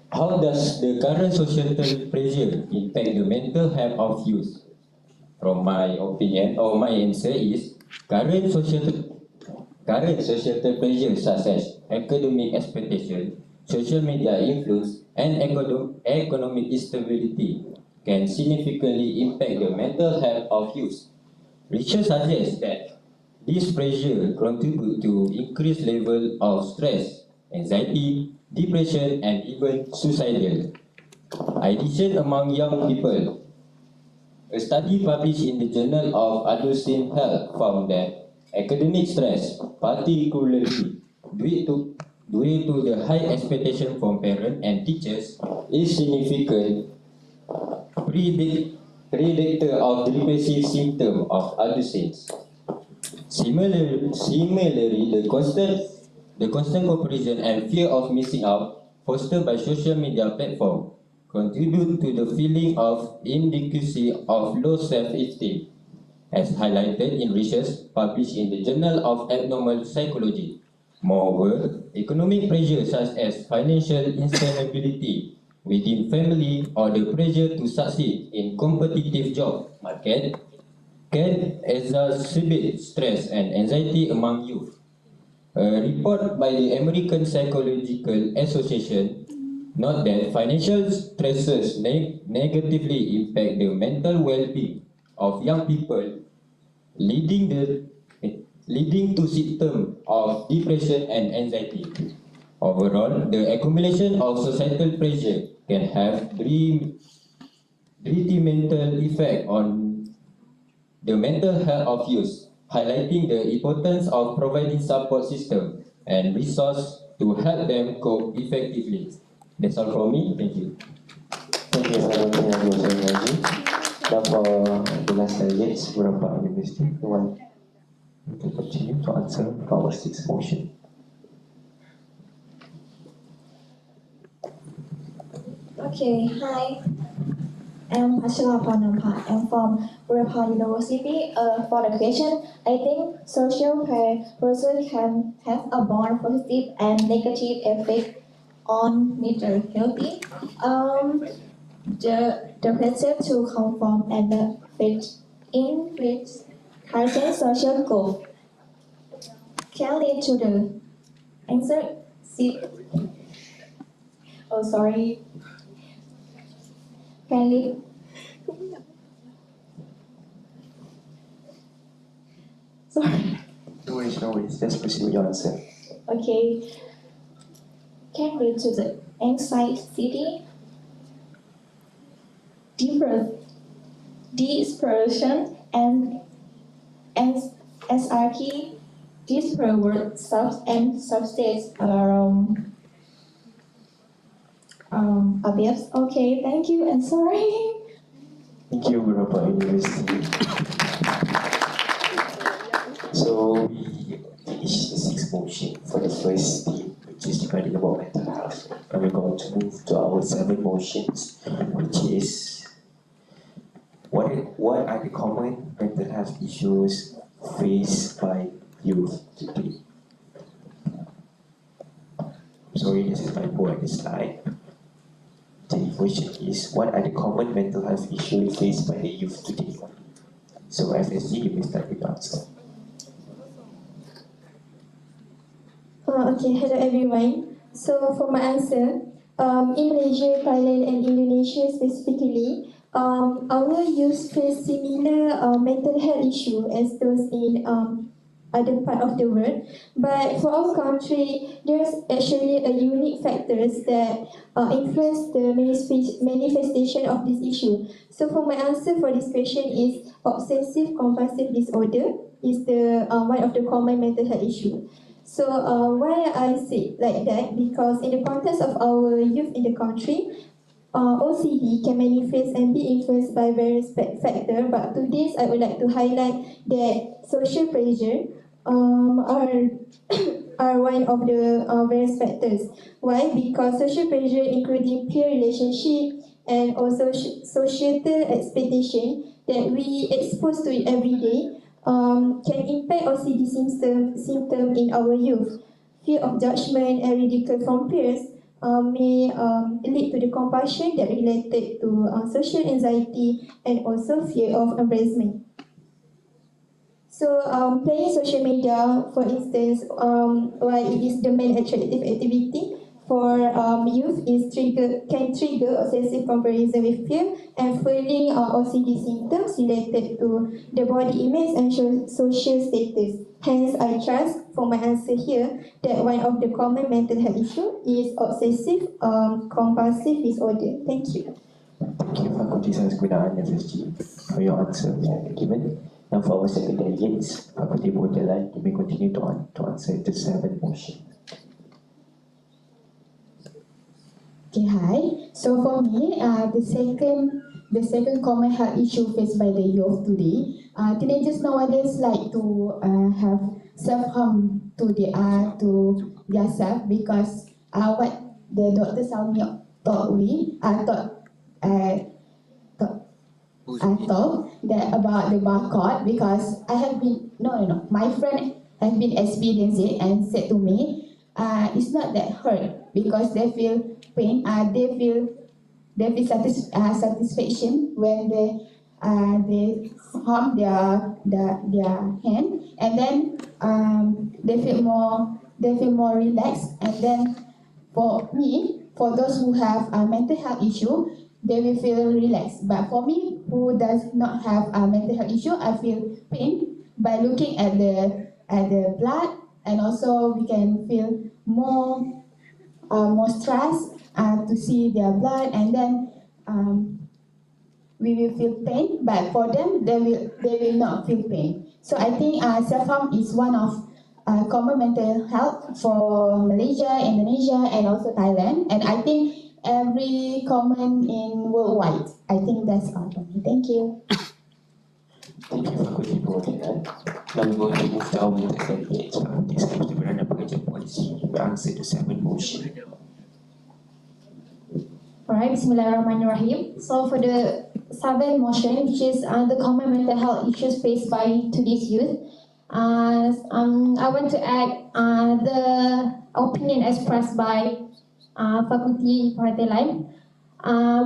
how does the current societal pressure impact the mental health of youth? From my opinion, or my answer is current societal pressure such as academic expectation, social media influence, and economic instability can significantly impact the mental health of youth. Research suggests that this pressure contributes to increased level of stress, anxiety, depression, and even suicidal ideation among young people. A study published in the Journal of Adolescent Health found that academic stress, particularly due to the high expectation from parents and teachers, is significant predictor of depressive symptoms of adolescents. Similarly, the constant comparison and fear of missing out fostered by social media platforms contribute to the feeling of inadequacy of low self-esteem, as highlighted in research published in the Journal of Abnormal Psychology. Moreover, economic pressures such as financial instability, within family, or the pressure to succeed in competitive job market can exacerbate stress and anxiety among youth. A report by the American Psychological Association note that financial stresses negatively impact the mental well-being of young people, leading to symptoms of depression and anxiety. Overall, the accumulation of societal pressure can have detrimental effect on the mental health of youth, highlighting the importance of providing support system and resource to help them cope effectively. That's all from me. Thank you. Thank you for the energy. Now for the last delegates, berapa university you want to continue to answer our 6th motion. Okay, hi. I'm I'm from Burapha University. For the question, I think social pressure can have a more positive and negative effect on mental health. The pressure to conform and the fit in with current social goals can lead to the anxiety. Oh, sorry. Can lead sorry. No worries. Just proceed with your answer. Okay. Can lead to the anxiety, dispersion, and SRT, disparate substance abuse. Okay, thank you and sorry. Thank you, Burapha University. So we finished the 6th motion for the first theme, which is regarding about mental health. And we're going to move to our 7 motions, which is what are the common mental health issues faced by youth today? Sorry, this is my board slide. The question is, what are the common mental health issues faced by the youth today? So FSG, you may start with the answer. Okay, hello everyone. So for my answer, in Malaysia, Thailand and Indonesia specifically, our youth face similar mental health issue as those in other part of the world. But for our country, there's actually a unique factors that influence the manifestation of this issue. So for my answer for this question is obsessive compulsive disorder is the one of the common mental health issue. So why I say like that? Because in the context of our youth in the country, OCD can manifest and be influenced by various factors. But to this, I would like to highlight that social pressure are one of the various factors. Why? Because social pressure, including peer relationship and also societal expectation that we expose to it every day, can impact OCD symptom in our youth. Fear of judgment and ridicule from peers may lead to the compulsion that related to social anxiety and also fear of embarrassment. So playing social media, for instance, while it is the main attractive activity for youth, can trigger obsessive comparison with peer and feeling OCD symptoms related to the body image and social status. Hence, I trust for my answer here that one of the common mental health issue is obsessive compulsive disorder. Thank you. Thank you, Fakulti Sains Kegunaan FSG, for your answer given. Now for our second delegates, Fakulti Perhotelan, you may continue to answer the 7th motion. Okay, hi. So for me, the second common health issue faced by the youth today, teenagers nowadays like to have self-harm to their self because what the doctor thought that about the barcode because I have been my friend has been experienced it and said to me, it's not that hurt because they feel pain, they feel they feel satisfaction when they harm their hand, and then they feel more relaxed. And then for me, for those who have a mental health issue, they will feel relaxed. But for me, who does not have a mental health issue, I feel pain by looking at the blood, and also we can feel more stress to see their blood, and then we will feel pain. But for them, they will not feel pain. So I think self-harm is one of common mental health for Malaysia, Indonesia, and also Thailand. And I think every common in worldwide. I think that's all for me. Thank you. Thank you, Fakulti Perwakilan. Now we're going to move to our next candidate, Fakulti Skripsi Beranda Pekerja Polisi, to answer the 7th motion. Alright, Bismillahirrahmanirrahim. So for the 7th motion, which is the common mental health issues faced by today's youth, I want to add the opinion expressed by Fakulti Perwakilan,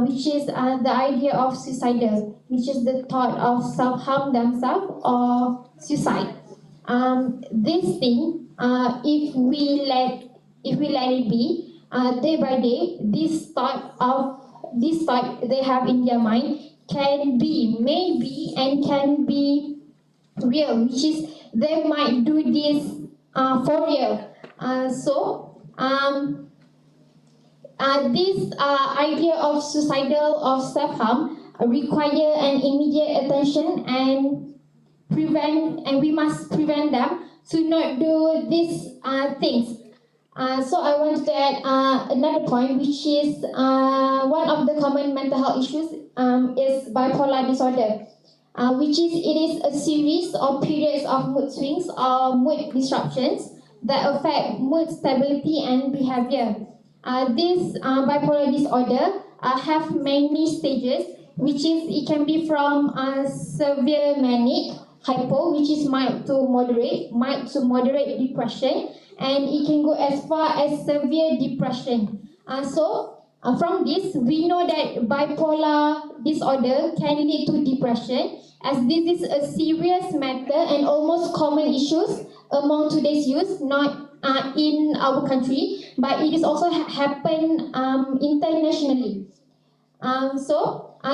which is the idea of suicidal, which is the thought of self-harm themselves or suicide. This thing, if we let it be, day by day, this thought they have in their mind can be maybe and can be real, which is they might do this for real. This idea of suicidal or self-harm require an immediate attention and we must prevent them to not do these things. So I want to add another point, which is one of the common mental health issues is bipolar disorder, which is it is a series or periods of mood swings or mood disruptions that affect mood stability and behavior. This bipolar disorder have many stages, which is it can be from severe manic, hypo, which is mild to moderate depression, and it can go as far as severe depression. From this, we know that bipolar disorder can lead to depression, as this is a serious matter and almost common issues among today's youth, not in our country, but it is also happen internationally.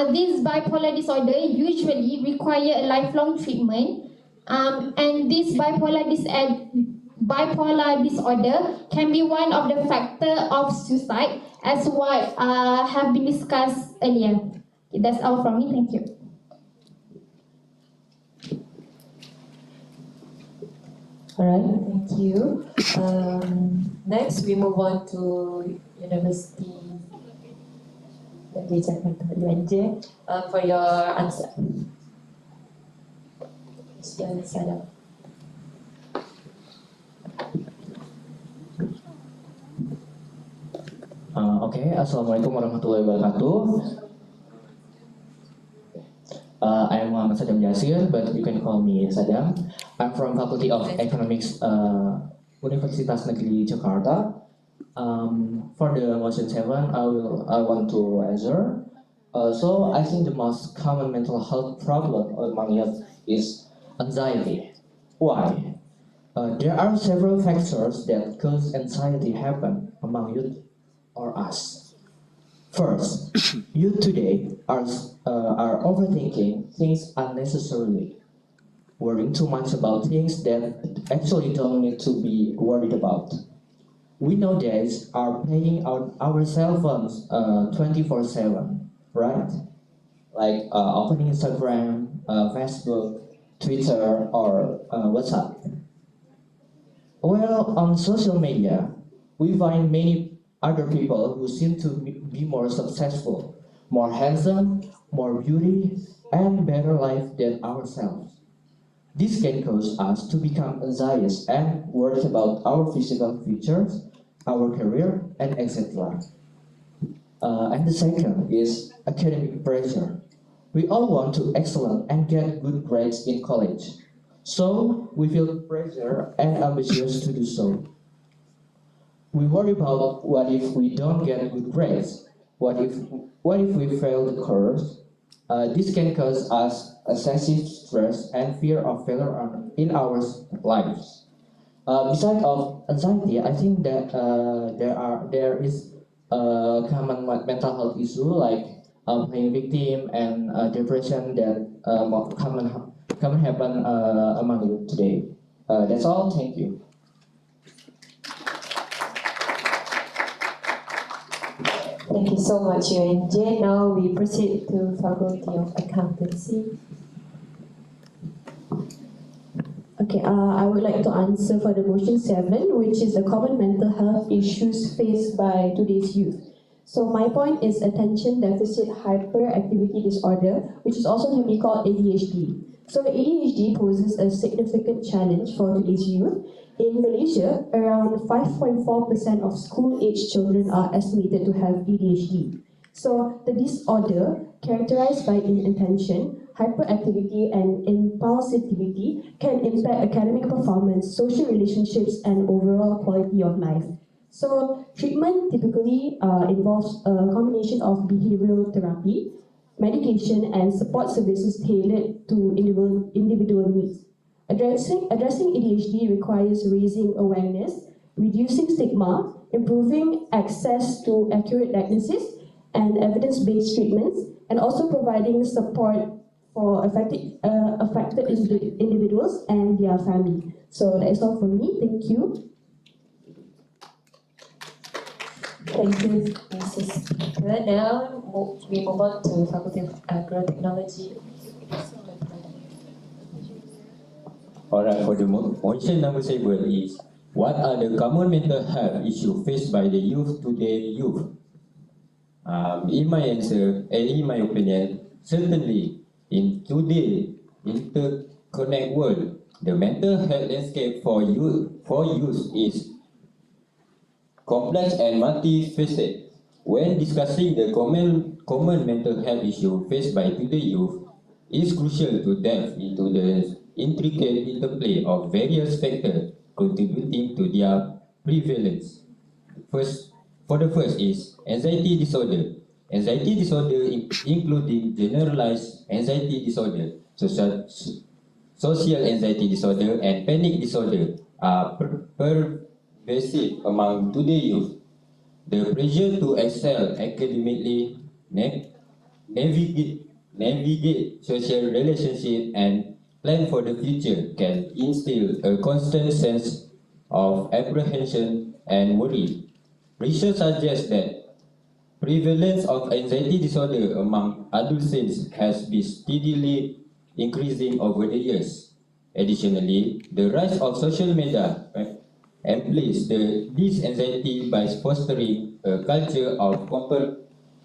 This bipolar disorder usually require a lifelong treatment, and this bipolar disorder can be one of the factors of suicide, as what have been discussed earlier. That's all from me. Thank you. Alright, thank you. Next, we move on to University UNJ for your answer. Mr. Sadam. Okay, Assalamualaikum warahmatullahi wabarakatuh. I am Muhammad Sadam Jasir, but you can call me Sadam. I'm from Faculty of Economics, Universitas Negeri Jakarta. For the motion 7, I want to answer. So I think the most common mental health problem among youth is anxiety. Why? There are several factors that cause anxiety happen among youth or us. First, youth today are overthinking things unnecessarily, worrying too much about things that actually don't need to be worried about. We nowadays are paying our cell phones 24/7, right? Like opening Instagram, Facebook, Twitter, or WhatsApp. Well, on social media, we find many other people who seem to be more successful, more handsome, more beauty, and better life than ourselves. This can cause us to become anxious and worried about our physical features, our career, and etc. And the second is academic pressure. We all want to excel and get good grades in college, so we feel pressure and ambitious to do so. We worry about what if we don't get good grades, What if we fail the course? This can cause us excessive stress and fear of failure in our lives. Besides of anxiety, I think that there is a common mental health issue like playing victim and depression that common happen among you today. That's all. Thank you. Thank you so much, UNJ. Now we proceed to Faculty of Accountancy. Okay, I would like to answer for the motion 7, which is the common mental health issues faced by today's youth. So my point is attention deficit hyperactivity disorder, which is also can be called ADHD. So ADHD poses a significant challenge for today's youth. In Malaysia, around 5.4% of school-aged children are estimated to have ADHD. So the disorder, characterized by inattention, hyperactivity, and impulsivity, can impact academic performance, social relationships, and overall quality of life. So treatment typically involves a combination of behavioral therapy, medication, and support services tailored to individual needs. Addressing ADHD requires raising awareness, reducing stigma, improving access to accurate diagnosis and evidence-based treatments, and also providing support for affected individuals and their family. So that is all from me. Thank you. Thank you, Mrs. Speaker. Now we move on to Faculty of Agro-Technology. Alright, for the motion number 7 is, what are the common mental health issues faced by the youth today? In my answer, and in my opinion, certainly in today's interconnect world, the mental health landscape for youth is complex and multifaceted. When discussing the common mental health issue faced by today's youth, it is crucial to delve into the intricate interplay of various factors contributing to their prevalence. For the first is anxiety disorder. Anxiety disorder including generalized anxiety disorder, social anxiety disorder, and panic disorder are pervasive among today's youth. The pressure to excel academically, navigate social relationships, and plan for the future can instill a constant sense of apprehension and worry. Research suggests that prevalence of anxiety disorder among adolescents has been steadily increasing over the years. Additionally, the rise of social media amplifies this anxiety by fostering a culture of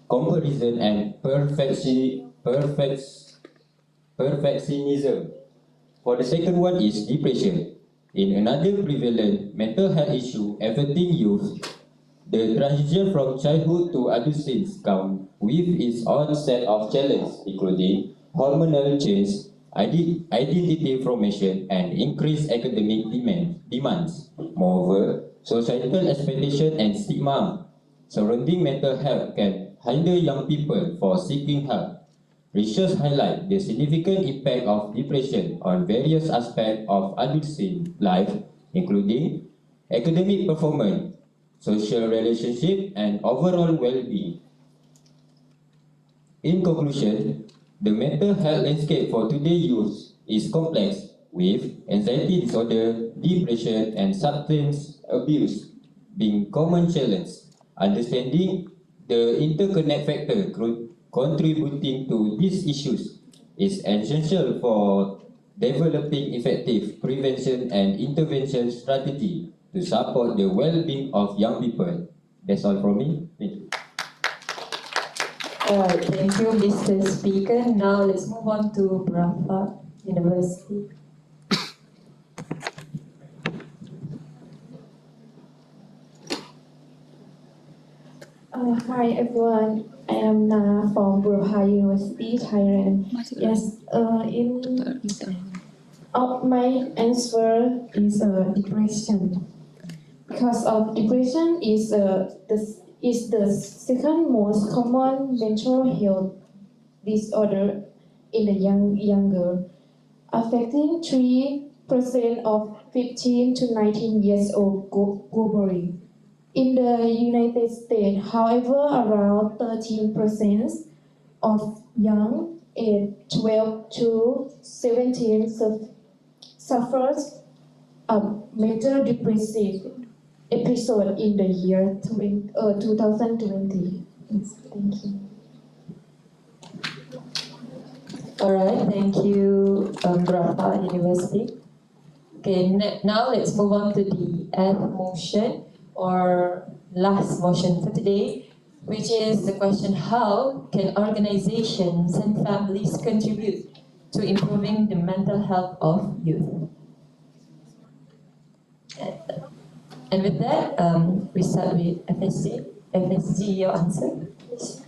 comparison and perfectionism. For the second one is depression. In another prevalent mental health issue affecting youth, the transition from childhood to adolescence comes with its own set of challenges, including hormonal change, identity formation, and increased academic demands. Moreover, societal expectation and stigma surrounding mental health can hinder young people from seeking help. Research highlights the significant impact of depression on various aspects of adolescent life, including academic performance, social relationship, and overall well-being. In conclusion, the mental health landscape for today's youth is complex, with anxiety disorder, depression, and substance abuse being common challenges. Understanding the interconnect factor contributing to these issues is essential for developing effective prevention and intervention strategy to support the well-being of young people. That's all from me. Thank you. Alright, thank you, Mr. Speaker. Now let's move on to Bradford University. Hi everyone, I am Na from Gwlw University, Thailand. Yes, my answer is depression. Because of depression is is the second most common mental health disorder in the younger, affecting 3% of 15 to 19 years old globally. In the United States, however, around 13% of young age 12 to 17 suffers a major depressive episode in the year 2020. Thank you. Alright, thank you, Brapa University. Okay, now let's move on to the F motion, or last motion for today, which is the question: how can organizations and families contribute to improving the mental health of youth? And with that, we start with FSG. FSG, your answer, please.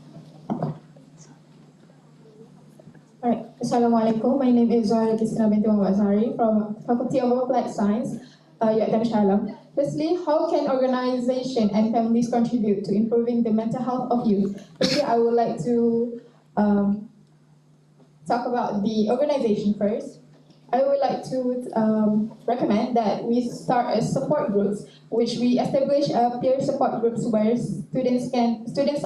Alright, Assalamualaikum. My name is Zohra Kisna binti Muhammad Sari from Faculty of Applied Science, UiTM Shalam. Firstly, how can organization and families contribute to improving the mental health of youth? Firstly, I would like to talk about the organization first. I would like to recommend that we start as support groups, which we establish peer support groups where students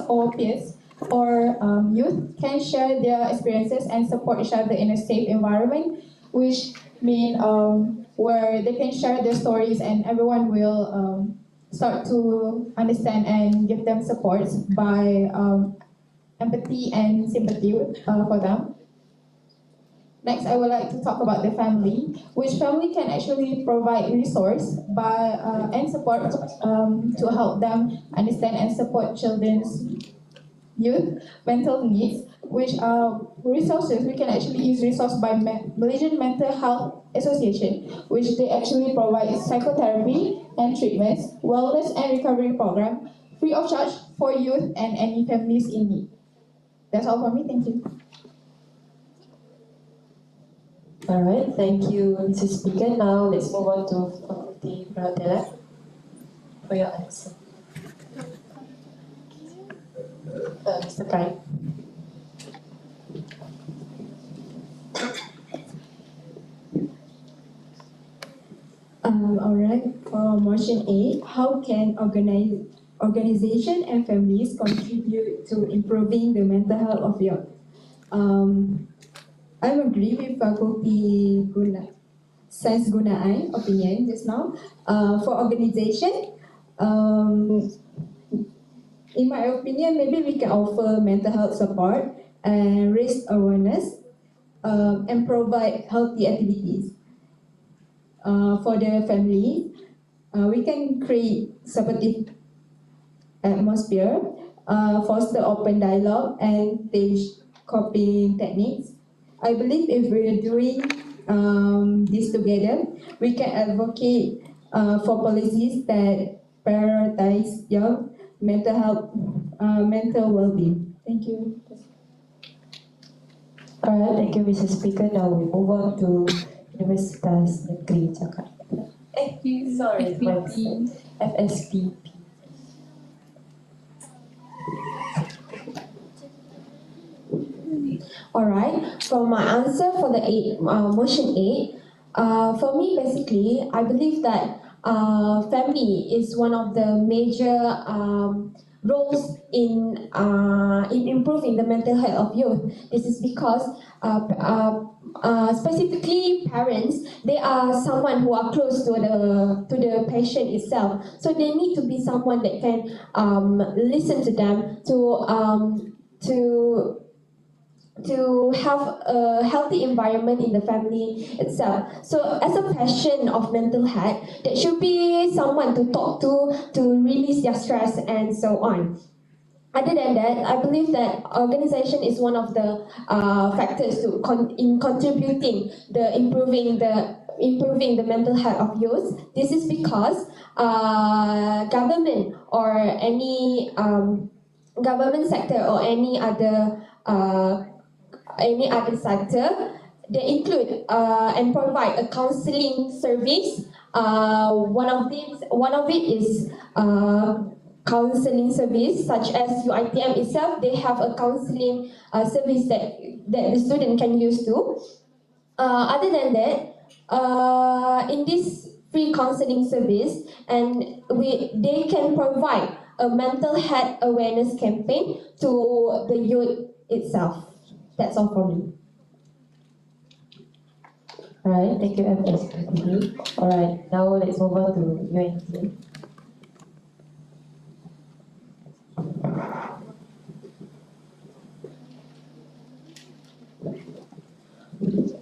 or peers or youth can share their experiences and support each other in a safe environment, which mean where they can share their stories and everyone will start to understand and give them support by empathy and sympathy for them. Next, I would like to talk about the family, which family can actually provide resource and support to help them understand and support children's youth mental needs, which are resources. We can actually use resource by Malaysian Mental Health Association, which they actually provide psychotherapy and treatments, wellness and recovery program, free of charge for youth and any families in need. That's all for me. Thank you. Alright, thank you, Mrs. Speaker. Now let's move on to Fakulti Perhotelan for your answer. Mr. Prime. Alright, for motion A, how can organization and families contribute to improving the mental health of youth? I agree with Faculty Sains Gunaan opinion just now. For organization, in my opinion, maybe we can offer mental health support and raise awareness and provide healthy activities. For the family, we can create supportive atmosphere, foster open dialogue, and teach coping techniques. I believe if we're doing this together, we can advocate for policies that prioritize young mental health, mental well-being. Thank you. Alright, thank you, Mrs. Speaker. Now we move on to Universitas Negeri Jakarta. Sorry, FSP. Alright, for my answer for the motion 8, for me basically, I believe that family is one of the major roles in improving the mental health of youth. This is because specifically parents, they are someone who are close to the patient itself. So they need to be someone that can listen to them to have a healthy environment in the family itself. So as a passion of mental health, there should be someone to talk to release their stress and so on. Other than that, I believe that organization is one of the factors in contributing improving the mental health of youth. This is because government or any government sector or any other sector, they include and provide a counseling service. One of it is counseling service, such as UiTM itself, they have a counseling service that the student can use too. Other than that, in this free counseling service, and they can provide a mental health awareness campaign to the youth itself. That's all for me. Alright, thank you, FSPD. Alright, now let's move on to UiTM.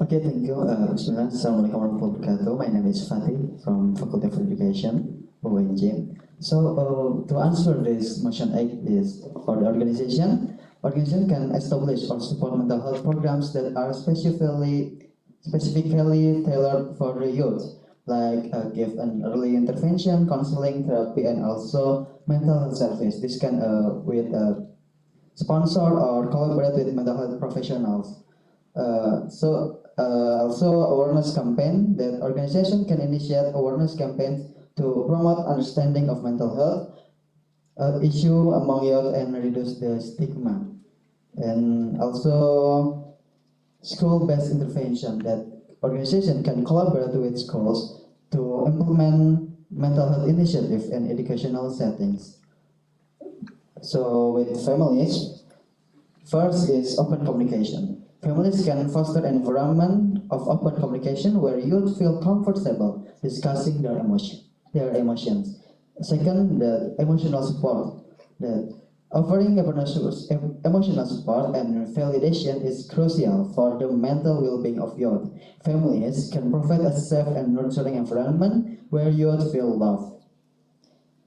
Okay, thank you. Bismillah. Assalamualaikum warahmatullahi wabarakatuh. My name is Fatih from Faculty of Education, UiTM. So, to answer this motion 8 is for the organization can establish or support mental health programs that are specifically tailored for the youth, like give an early intervention, counseling, therapy, and also mental health service. This can with sponsor or collaborate with mental health professionals. Also awareness campaign, that organization can initiate awareness campaigns to promote understanding of mental health issue among youth and reduce the stigma. And also school-based intervention, that organization can collaborate with schools to implement mental health initiatives in educational settings. So with families, first is open communication. Families can foster an environment of open communication where youth feel comfortable discussing their emotions. Second, the emotional support. That offering emotional support and validation is crucial for the mental well-being of youth. Families can provide a safe and nurturing environment where youth feel loved.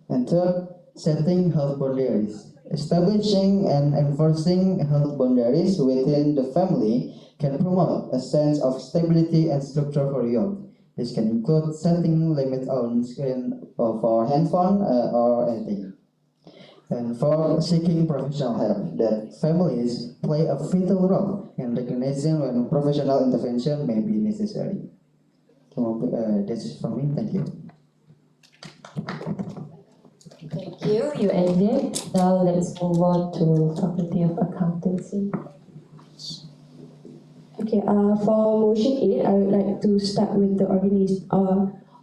And third, setting health boundaries. Establishing and enforcing health boundaries within the family can promote a sense of stability and structure for youth. This can include setting limits on screen for handphone or anything. And for seeking professional help, that families play a vital role in recognizing when professional intervention may be necessary. That's from me. Thank you. Thank you, UNJ. Now let's move on to Faculty of Accountancy. Okay, for motion 8, I would like to start with the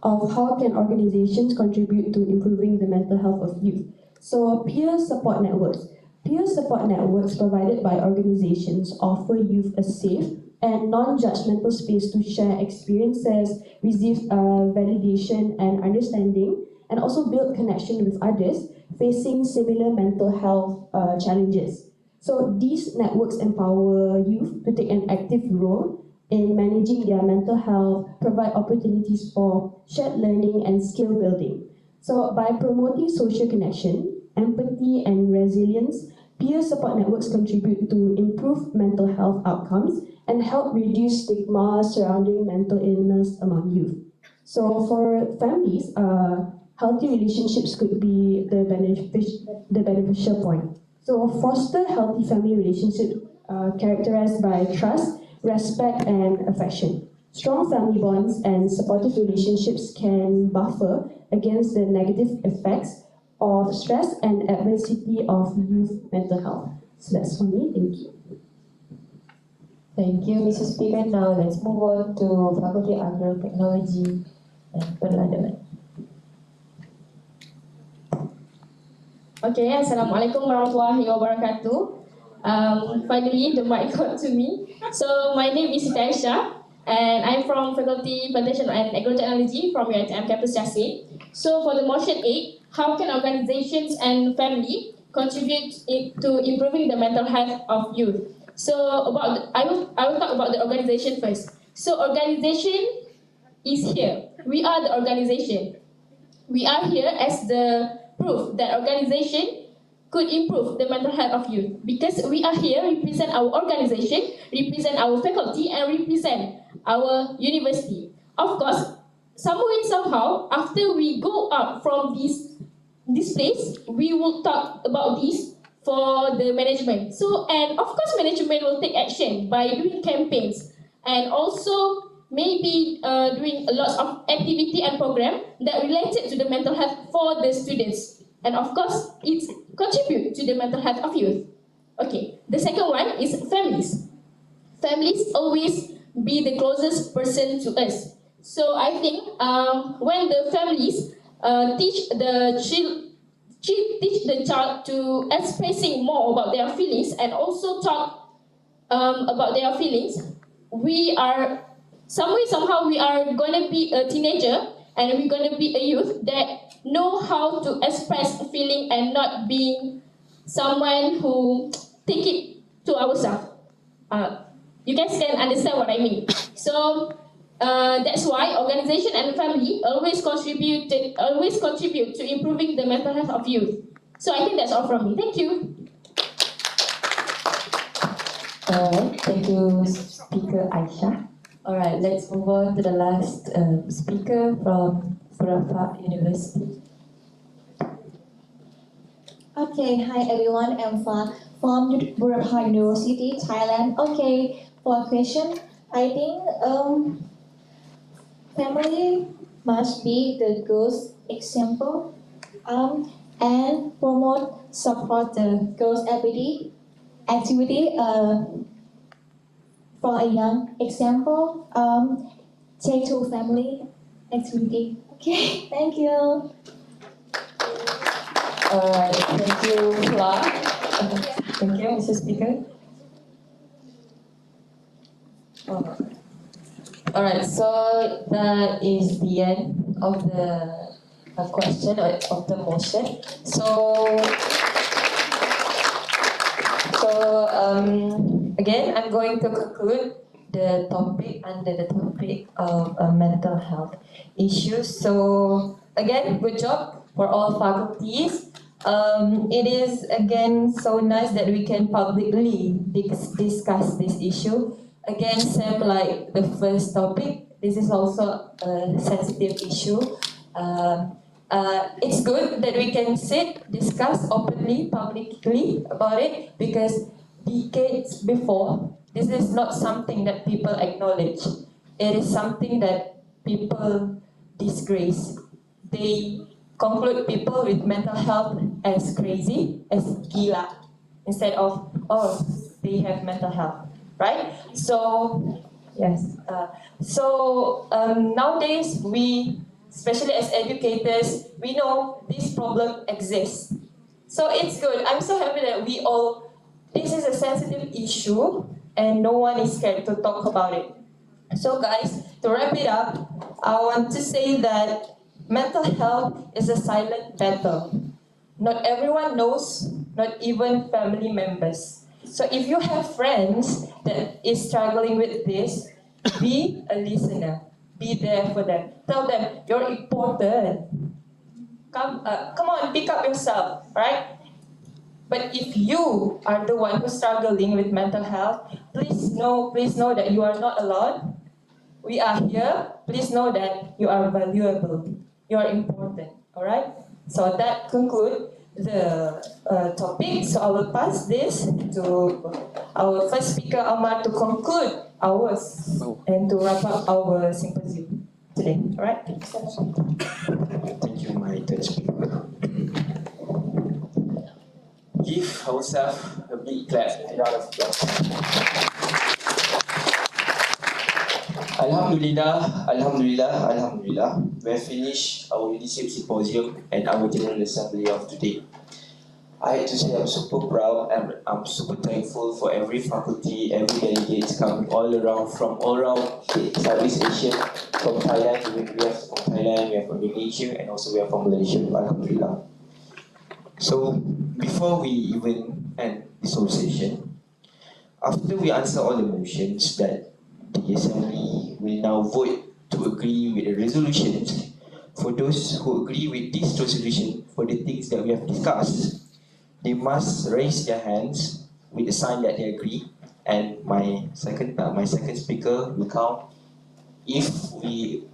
of how can organizations contribute to improving the mental health of youth. So peer support networks. Peer support networks provided by organizations offer youth a safe and non-judgmental space to share experiences, receive validation and understanding, and also build connection with others facing similar mental health challenges. So these networks empower youth to take an active role in managing their mental health, provide opportunities for shared learning and skill building. So by promoting social connection, empathy and resilience, peer support networks contribute to improve mental health outcomes and help reduce stigma surrounding mental illness among youth. So for families, healthy relationships could be the beneficial point. So foster healthy family relationships characterized by trust, respect, and affection. Strong family bonds and supportive relationships can buffer against the negative effects of stress and adversity of youth mental health. So that's for me. Thank you. Thank you, Mrs. Speaker. Now let's move on to Faculty of Agro-Technology and Perladanan. Okay, Assalamualaikum warahmatullahi wabarakatuh. Finally, the mic got to me. So my name is Siti Aisyah, and I'm from Faculty Plantation and Agrotechnology from UiTM Campus Jasir. So for the motion 8, how can organizations and family contribute to improving the mental health of youth? So I will talk about the organization first. So organization is here. We are the organization. We are here as the proof that organization could improve the mental health of youth, because we are here represent our organization, represent our faculty, and represent our university. Of course, somewhere somehow, after we go out from this place, we will talk about this for the management. So, and of course, management will take action by doing campaigns and also maybe doing a lot of activity and program that related to the mental health for the students and of course it contributes to the mental health of youth. Okay, the second one is families. Families always be the closest person to us. So I think when the families teach the child to expressing more about their feelings and also talk about their feelings, we are somehow we are gonna be a teenager and we're gonna be a youth that know how to express feeling and not being someone who take it to ourselves. You guys can understand what I mean. So that's why organization and family always contribute to improving the mental health of youth. So I think that's all from me. Thank you. Alright, thank you, Speaker Aisha. Alright, let's move on to the last speaker from Burapha University. Okay, hi everyone, I'm Fa from Burapha University, Thailand. Okay, for a question, I think family must be the good example and promote, support the girls' activity for a young example. Take to family activity. Okay, thank you. Alright, thank you, Fla. Thank you, Mr. Speaker. Alright, so that is the end of the question of the motion. Again, I'm going to conclude the topic under the topic of mental health issues. So again, good job for all faculties. It is again so nice that we can publicly discuss this issue. Again, same like the first topic, this is also a sensitive issue. It's good that we can discuss openly, publicly about it, because decades before, this is not something that people acknowledge. It is something that people disgrace. They conclude people with mental health as crazy, as gila, instead of, oh, they have mental health, right? So, yes. Nowadays, we, especially as educators, we know this problem exists. So it's good. I'm so happy that this is a sensitive issue and no one is scared to talk about it. So guys, to wrap it up, I want to say that mental health is a silent battle. Not everyone knows, not even family members. So if you have friends that is struggling with this, be a listener. Be there for them. Tell them, you're important. Come on, pick up yourself, right? But if you are the one who's struggling with mental health, please know that you are not alone. We are here. Please know that you are valuable. You are important. All right. So that concludes the topic. So I will pass this to our first speaker, Amar, to conclude ours and to wrap up our symposium today. All right. Thank you, my third speaker. Give ourselves a big clap, a round of applause. Alhamdulillah, we have finished our leadership symposium and our general assembly of today. I have to say I'm super proud and I'm super thankful for every faculty, every delegate coming from all around Southeast Asia, from Thailand, we have from Indonesia, and also we have from Malaysia, Alhamdulillah. So, before we even end this whole session, after we answer all the motions that the Assembly will now vote to agree with the resolutions, for those who agree with this resolution for the things that we have discussed, they must raise their hands with the sign that they agree, and my second speaker will count if we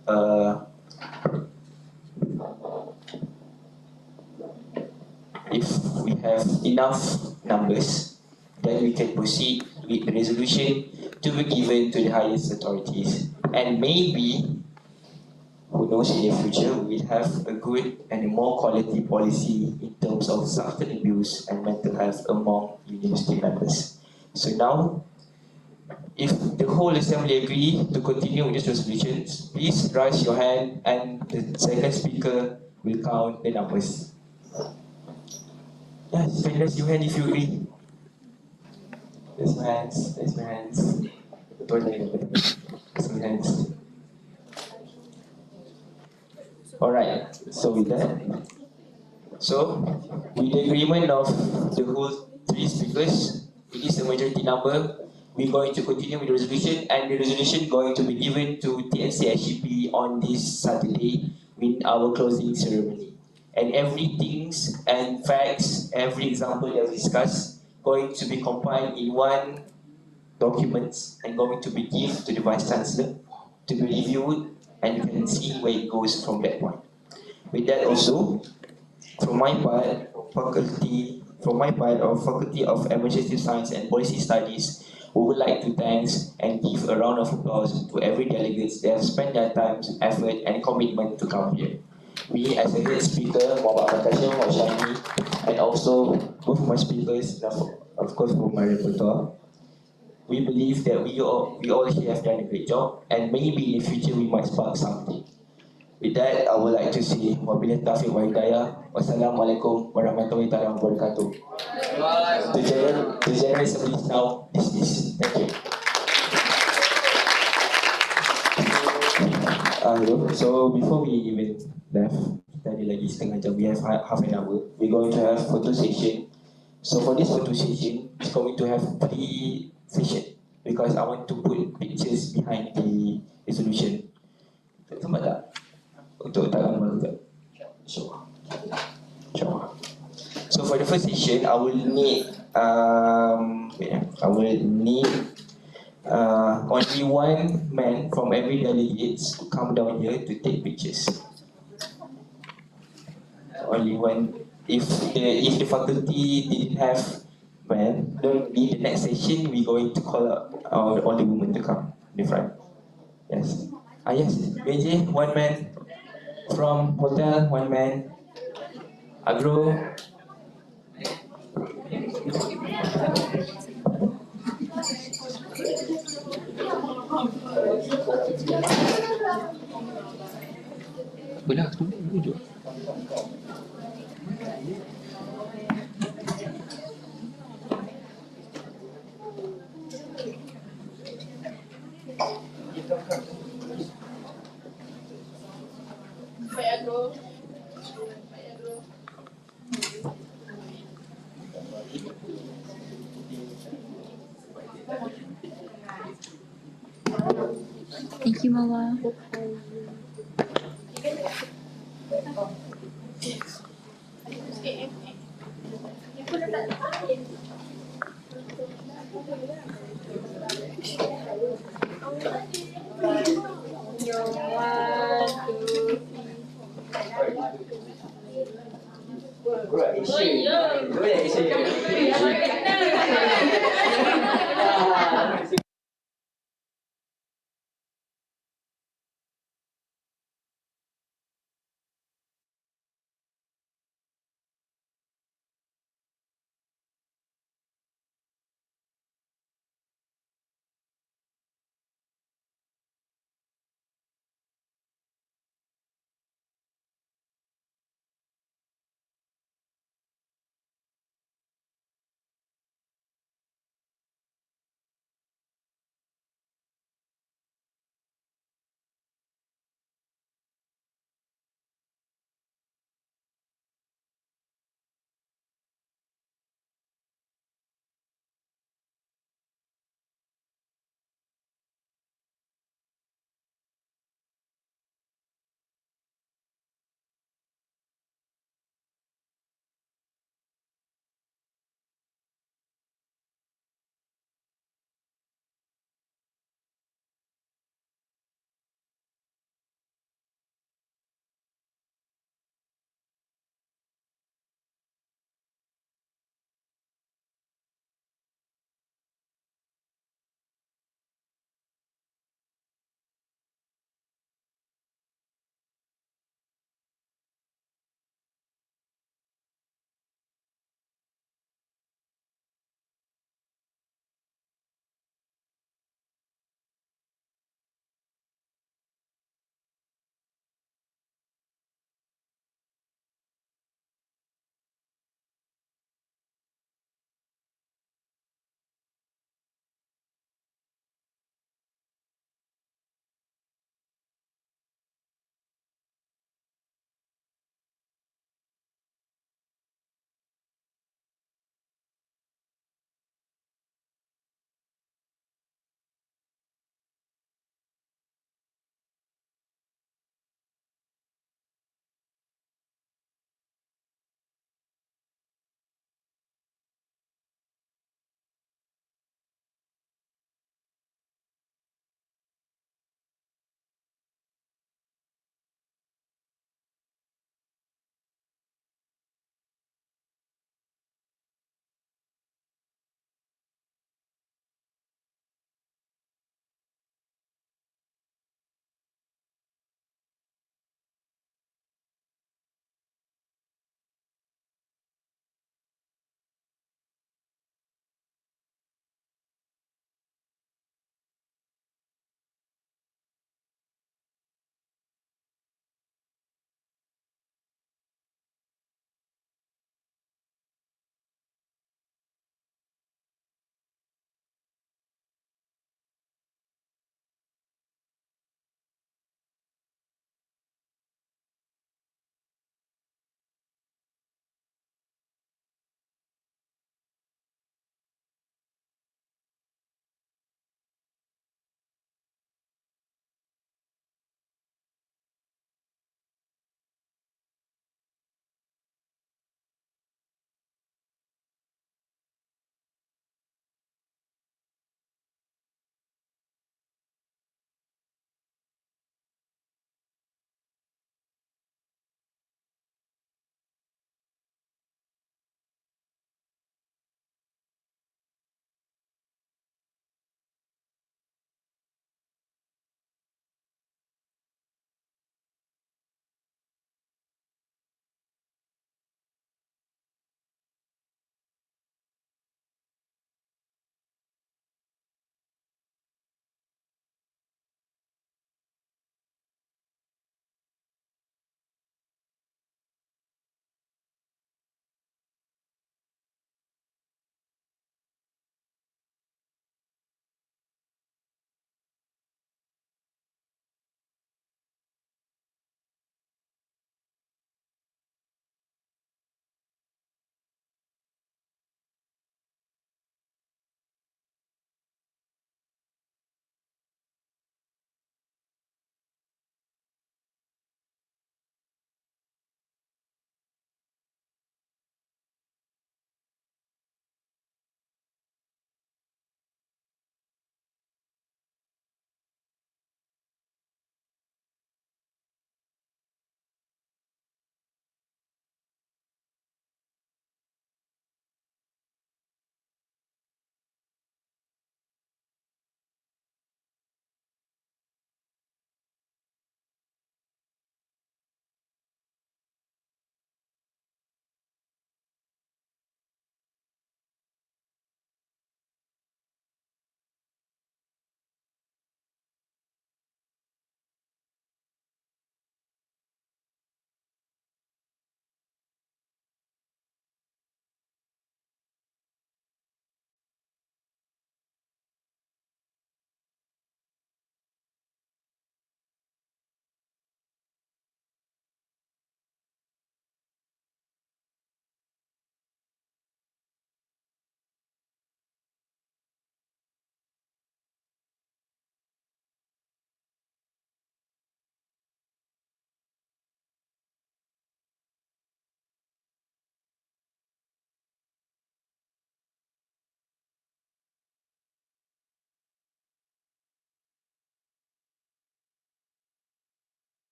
have enough numbers, then we can proceed with the resolution to be given to the highest authorities. And maybe who knows in the future we will have a good and a more quality policy in terms of substance abuse and mental health among university members. So now, if the whole assembly agree to continue with these resolutions, please raise your hand and the second speaker will count the numbers. Yes, raise your hand if you agree. Raise your hands, raise your hands. Raise your hands. Alright, so with that, so with the agreement of the whole three speakers, it is a majority number. We're going to continue with the resolution, and the resolution going to be given to TNC SGP on this Saturday with our closing ceremony. And everything and facts, every example that we discuss, going to be compiled in one document and going to be given to the Vice Chancellor to be reviewed, and you can see where it goes from that point. With that also, from my part, of Faculty of Administrative Science and Policy Studies, we would like to thank and give a round of applause to every delegate that have spent their time, effort, and commitment to come here. Me as a head speaker, Muhammad Fatashim Washani, and also both of my speakers, of course, for my repertoire. We believe that we all here have done a great job, and maybe in the future we might spark something. With that, I would like to say, wabillahi taufiq wa hidayah. Wassalamualaikum warahmatullahi wabarakatuh. The General Assembly is now dismissed. Thank you. So before we even left, kita ada lagi setengah jam. We have half an hour. We're going to have photo session. So for this photo session, it's going to have 3 sessions because I want to put pictures behind the resolution. Sempat tak? Untuk tak lama juga. Sure. So for the first session, I will need only one man from every delegate to come down here to take pictures. Only one. If the faculty didn't have man, then in the next session we're going to call up all the women to come in the front. Yes. Yes. BJ, one man. From hotel, one man. Agro. Belah tu tunjuk. Thank you, Mala. Great.